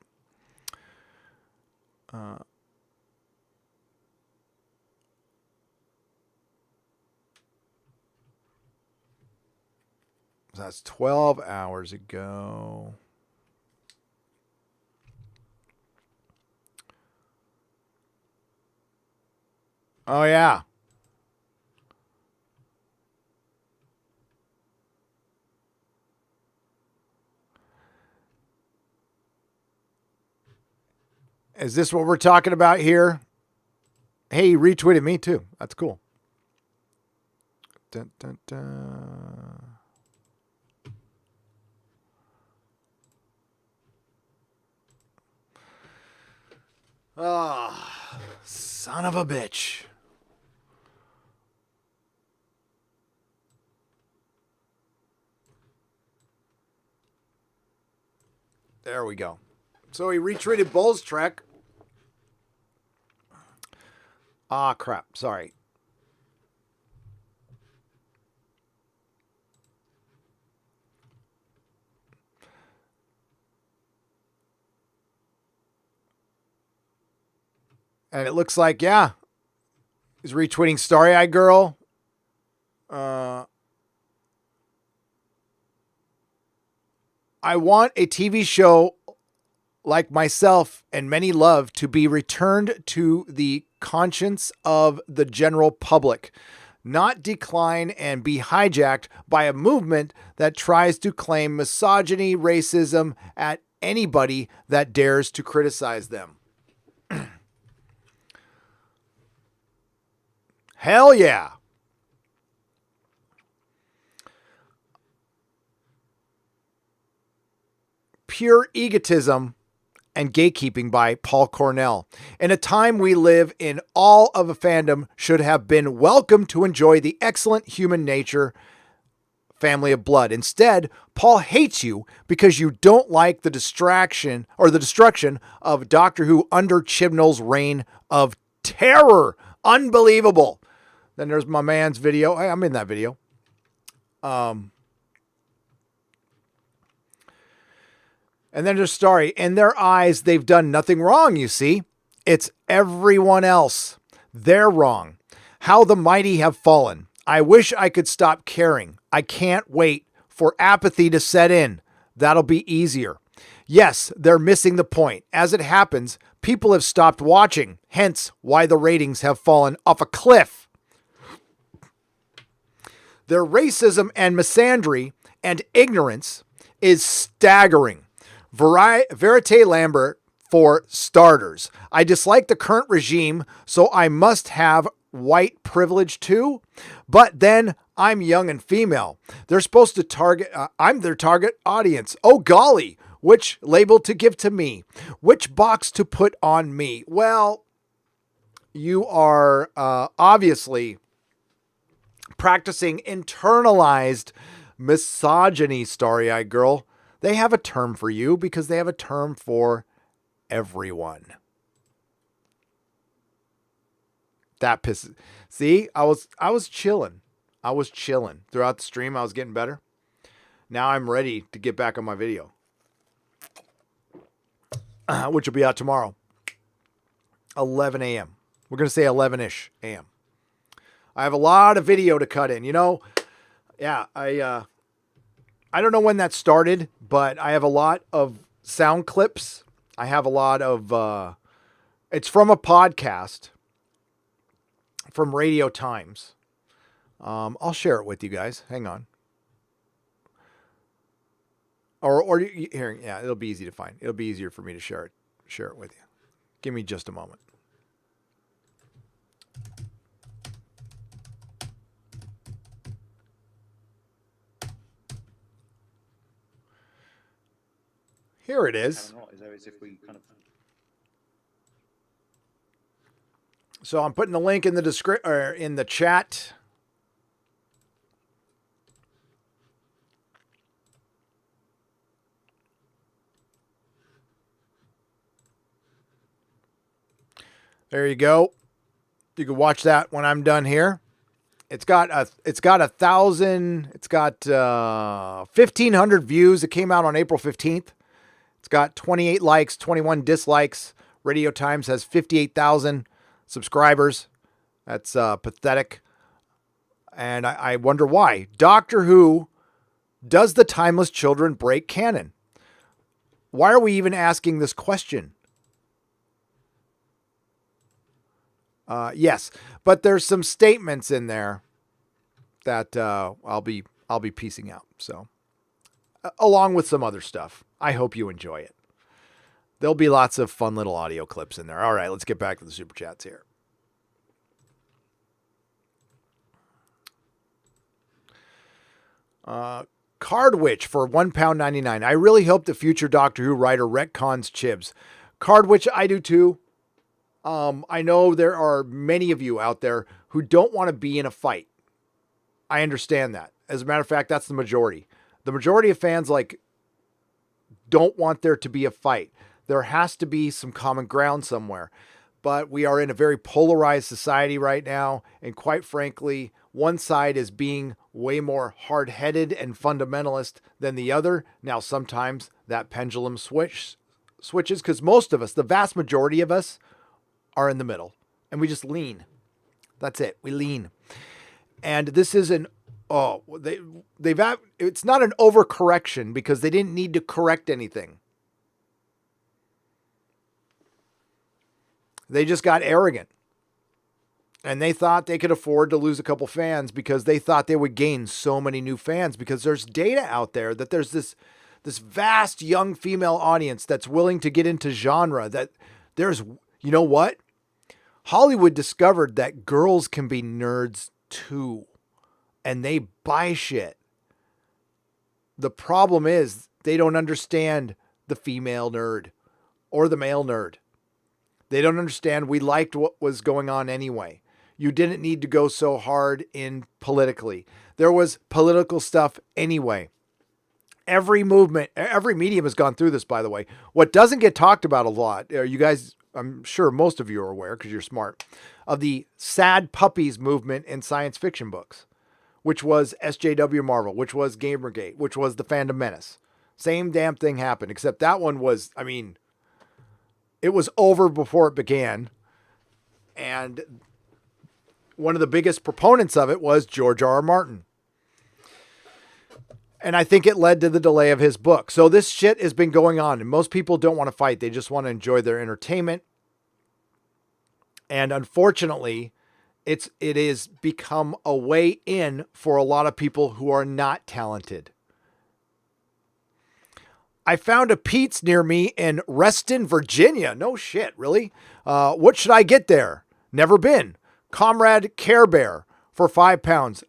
That's 12 hours ago. Oh, yeah. Is this what we're talking about here? Hey, he retweeted me too. That's cool. Dun, dun, dun. Ah, son of a bitch. There we go. So he retweeted Bull's Trek. Ah, crap. Sorry. And it looks like, yeah, he's retweeting Starry Eye Girl. I want a TV show like myself and many love to be returned to the conscience of the general public, not decline and be hijacked by a movement that tries to claim misogyny, racism at anybody that dares to criticize them. Hell yeah. Pure Egotism and Gatekeeping by Paul Cornell. In a time we live in, all of a fandom should have been welcome to enjoy the excellent human nature family of blood. Instead, Paul hates you because you don't like the distraction or the destruction of Doctor Who under Chibnall's reign of terror. Unbelievable. Then there's my man's video. Hey, I'm in that video. And then there's Starry. In their eyes, they've done nothing wrong, you see. It's everyone else. They're wrong. How the mighty have fallen. I wish I could stop caring. I can't wait for apathy to set in. That'll be easier. Yes, they're missing the point. As it happens, people have stopped watching, hence why the ratings have fallen off a cliff. Their racism and misandry and ignorance is staggering. Verite Lambert, for starters. I dislike the current regime, so I must have white privilege too. But then I'm young and female. They're supposed to target, I'm their target audience. Oh golly, which label to give to me? Which box to put on me? Well, you are obviously practicing internalized misogyny, Starry-Eyed Girl. They have a term for you because they have a term for everyone. That pisses. See, I was chilling. I was chilling throughout the stream. I was getting better. Now I'm ready to get back on my video, which will be out tomorrow, 11 a.m. We're going to say 11-ish a.m. I have a lot of video to cut in. You know, yeah, I don't know when that started, but I have a lot of sound clips. I have a lot of, it's from a podcast from Radio Times. I'll share it with you guys. Hang on. Or here, yeah, it'll be easy to find. It'll be easier for me to share it with you. Give me just a moment. Here it is. So I'm putting the link in the in the chat. There you go. You can watch that when I'm done here. It's got 1,500 views. It came out on April 15th. It's got 28 likes, 21 dislikes. Radio Times has 58,000 subscribers. That's pathetic. And I wonder why. Doctor Who, does the Timeless Children break canon? Why are we even asking this question? Yes, but there's some statements in there that I'll be piecing out. So, along with some other stuff, I hope you enjoy it. There'll be lots of fun little audio clips in there. All right, let's get back to the super chats here. Cardwitch for £1.99. I really hope the future Doctor Who writer retcons Chibs. Cardwitch, I do too. I know there are many of you out there who don't want to be in a fight. I understand that. As a matter of fact, that's the majority. The majority of fans don't want there to be a fight. There has to be some common ground somewhere. But we are in a very polarized society right now. And quite frankly, one side is being way more hard-headed and fundamentalist than the other. Now, sometimes that pendulum switches because most of us, the vast majority of us, are in the middle. And we just lean. That's it. We lean. And this is it's not an overcorrection because they didn't need to correct anything. They just got arrogant. And they thought they could afford to lose a couple fans because they thought they would gain so many new fans because there's data out there that there's this vast young female audience that's willing to get into genre, that there's, you know what? Hollywood discovered that girls can be nerds too, and they buy shit. The problem is they don't understand the female nerd or the male nerd. They don't understand we liked what was going on anyway. You didn't need to go so hard in politically. There was political stuff anyway. Every movement, every medium has gone through this, by the way. What doesn't get talked about a lot, you guys, I'm sure most of you are aware because you're smart, of the sad puppies movement in science fiction books, which was SJW Marvel, which was Gamergate, which was the Fandom Menace. Same damn thing happened, except that one was, it was over before it began. And one of the biggest proponents of it was George R.R. Martin. And I think it led to the delay of his book. So this shit has been going on, and most people don't want to fight. They just want to enjoy their entertainment. And unfortunately, it is become a way in for a lot of people who are not talented. I found a Pete's near me in Reston, Virginia. No shit, really? What should I get there? Never been. Comrade Care Bear for £5.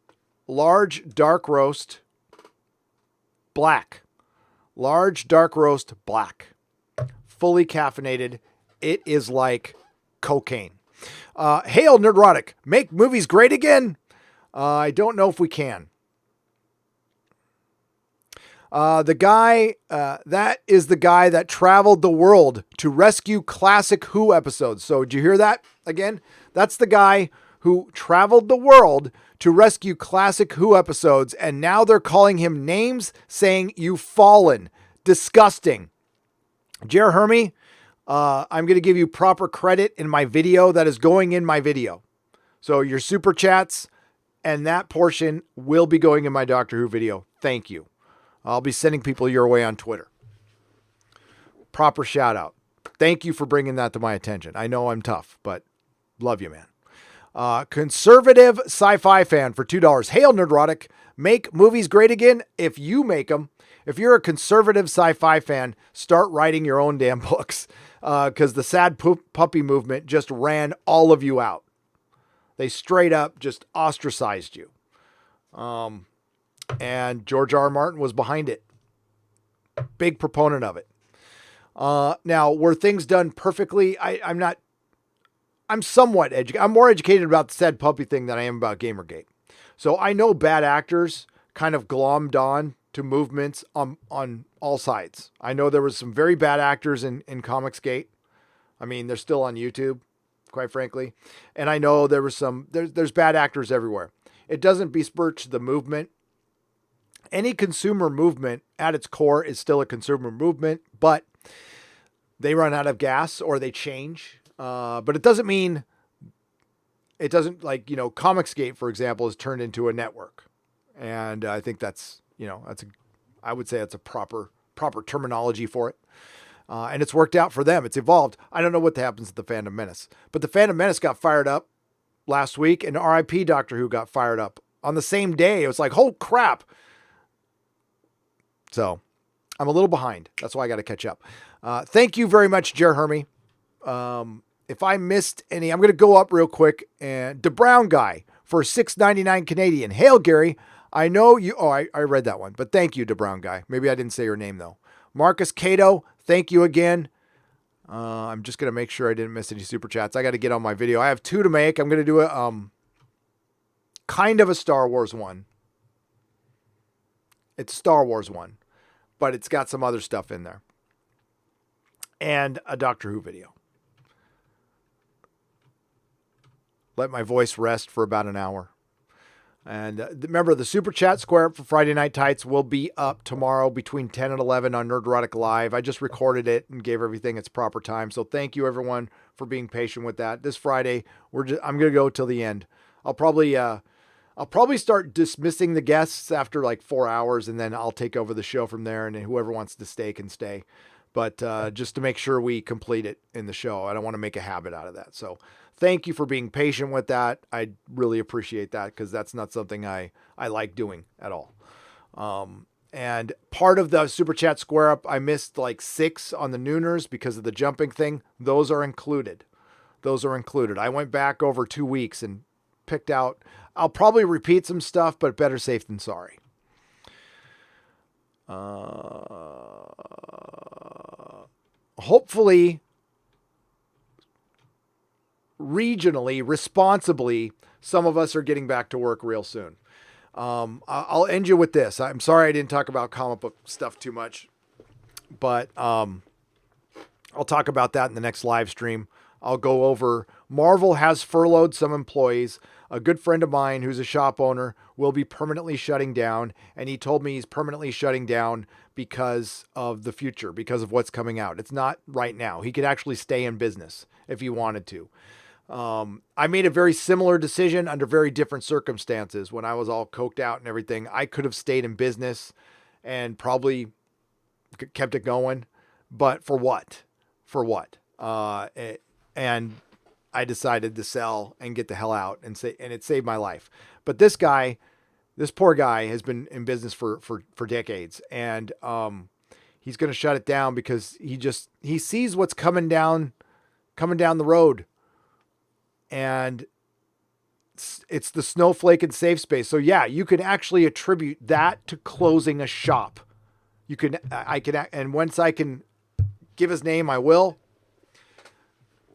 Large dark roast black. Large dark roast black. Fully caffeinated. It is like cocaine. Hail Nerdrotic. Make movies great again? I don't know if we can. The guy, that is the guy that traveled the world to rescue classic Who episodes. So did you hear that again? That's the guy who traveled the world to rescue classic Who episodes. And now they're calling him names saying you've fallen. Disgusting. Jer Hermy, I'm going to give you proper credit in my video that is going in my video. So your super chats and that portion will be going in my Doctor Who video. Thank you. I'll be sending people your way on Twitter. Proper shout out. Thank you for bringing that to my attention. I know I'm tough, but love you, man. Conservative sci-fi fan for $2. Hail Nerdrotic. Make movies great again if you make them. If you're a conservative sci-fi fan, start writing your own damn books. Because the sad puppy movement just ran all of you out. They straight up just ostracized you. And George R. R. Martin was behind it. Big proponent of it. Now, were things done perfectly? I'm somewhat educated. I'm more educated about the sad puppy thing than I am about Gamergate. So I know bad actors kind of glommed on to movements on all sides. I know there was some very bad actors in Comicsgate. They're still on YouTube, quite frankly. And I know there was there's bad actors everywhere. It doesn't besmirch the movement. Any consumer movement at its core is still a consumer movement, but they run out of gas or they change. But it doesn't mean Comicsgate, for example, is turned into a network. And I think I would say that's a proper terminology for it. And it's worked out for them. It's evolved. I don't know what happens at the Fandom Menace. But the Fandom Menace got fired up last week, and RIP Doctor Who got fired up on the same day. It was like, oh, crap. So I'm a little behind. That's why I got to catch up. Thank you very much, Jer Hermy. If I missed any, I'm going to go up real quick. And the Brown Guy for $6.99 Canadian. Hail, Gary. I know you. Oh, I read that one. But thank you, the Brown Guy. Maybe I didn't say your name, though. Marcus Cato, thank you again. I'm just going to make sure I didn't miss any super chats. I got to get on my video. I have 2 to make. I'm going to do a kind of a Star Wars one. It's Star Wars one, but it's got some other stuff in there. And a Doctor Who video. Let my voice rest for about an hour. And remember, the Super Chat Square Up for Friday Night Tights will be up tomorrow between 10 and 11 on Nerdrotic Live. I just recorded it and gave everything its proper time. So thank you, everyone, for being patient with that. This Friday, I'm going to go till the end. I'll probably start dismissing the guests after like 4 hours, and then I'll take over the show from there, and whoever wants to stay can stay. But just to make sure we complete it in the show, I don't want to make a habit out of that. So thank you for being patient with that. I really appreciate that, because that's not something I like doing at all. And part of the Super Chat Square Up, I missed like 6 on the Nooners because of the jumping thing. Those are included. I went back over 2 weeks and picked out. I'll probably repeat some stuff, but better safe than sorry. Hopefully, regionally, responsibly, some of us are getting back to work real soon. I'll end you with this. I'm sorry I didn't talk about comic book stuff too much, but I'll talk about that in the next live stream. I'll go over Marvel has furloughed some employees. A good friend of mine who's a shop owner will be permanently shutting down. And he told me he's permanently shutting down because of the future, because of what's coming out. It's not right now. He could actually stay in business if he wanted to. I made a very similar decision under very different circumstances. When I was all coked out and everything, I could have stayed in business and probably kept it going. But for what? And I decided to sell and get the hell out, and it saved my life. But this poor guy has been in business for decades, and he's going to shut it down because he sees what's coming down the road, and it's the snowflake and safe space. So yeah, you can actually attribute that to closing a shop. And once I can give his name, I will.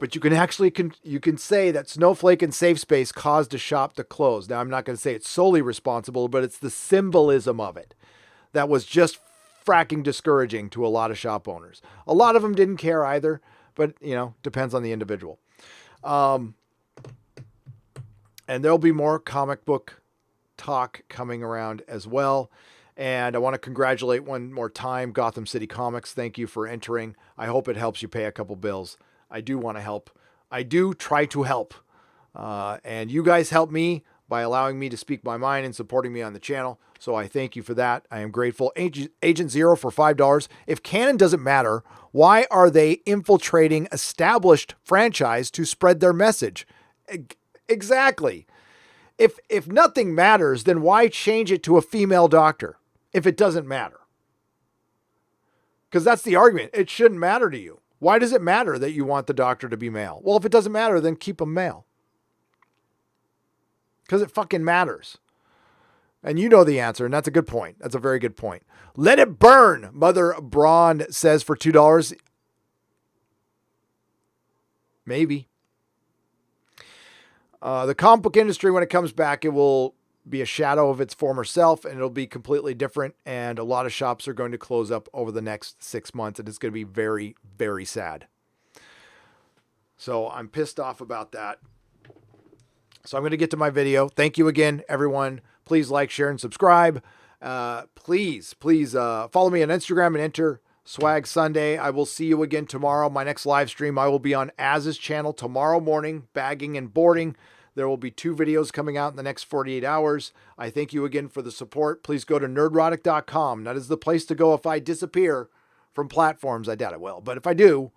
But you can say that Snowflake and Safe Space caused a shop to close. Now, I'm not going to say it's solely responsible, but it's the symbolism of it that was just fracking discouraging to a lot of shop owners. A lot of them didn't care either, but, depends on the individual. And there'll be more comic book talk coming around as well. And I want to congratulate one more time Gotham City Comics. Thank you for entering. I hope it helps you pay a couple bills. I do want to help. I do try to help. And you guys help me by allowing me to speak my mind and supporting me on the channel. So I thank you for that. I am grateful. Agent Zero for $5. If Canon doesn't matter, why are they infiltrating established franchise to spread their message? Exactly. If nothing matters, then why change it to a female doctor if it doesn't matter? Because that's the argument. It shouldn't matter to you. Why does it matter that you want the doctor to be male? Well, if it doesn't matter, then keep them male. Because it fucking matters. And you know the answer, and that's a good point. That's a very good point. Let it burn, Mother Braun says for $2. Maybe. The comic book industry, when it comes back, it will be a shadow of its former self, and it'll be completely different. And a lot of shops are going to close up over the next 6 months, and it's going to be very, very sad. So I'm pissed off about that. So I'm going to get to my video. Thank you again, everyone. Please like, share, and subscribe. Please follow me on Instagram and enter Swag Sunday. I will see you again tomorrow. My next live stream, I will be on Az's channel tomorrow morning, bagging and boarding. There will be 2 videos coming out in the next 48 hours. I thank you again for the support. Please go to nerdrotic.com. That is the place to go if I disappear from platforms. I doubt it will. But if I do,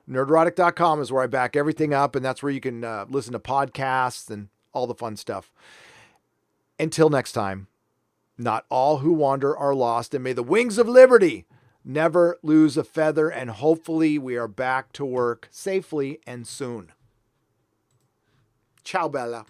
nerdrotic.com is where I back everything up, and that's where you can listen to podcasts and all the fun stuff. Until next time, not all who wander are lost, and may the wings of liberty never lose a feather, and hopefully we are back to work safely and soon. Ciao, Bella.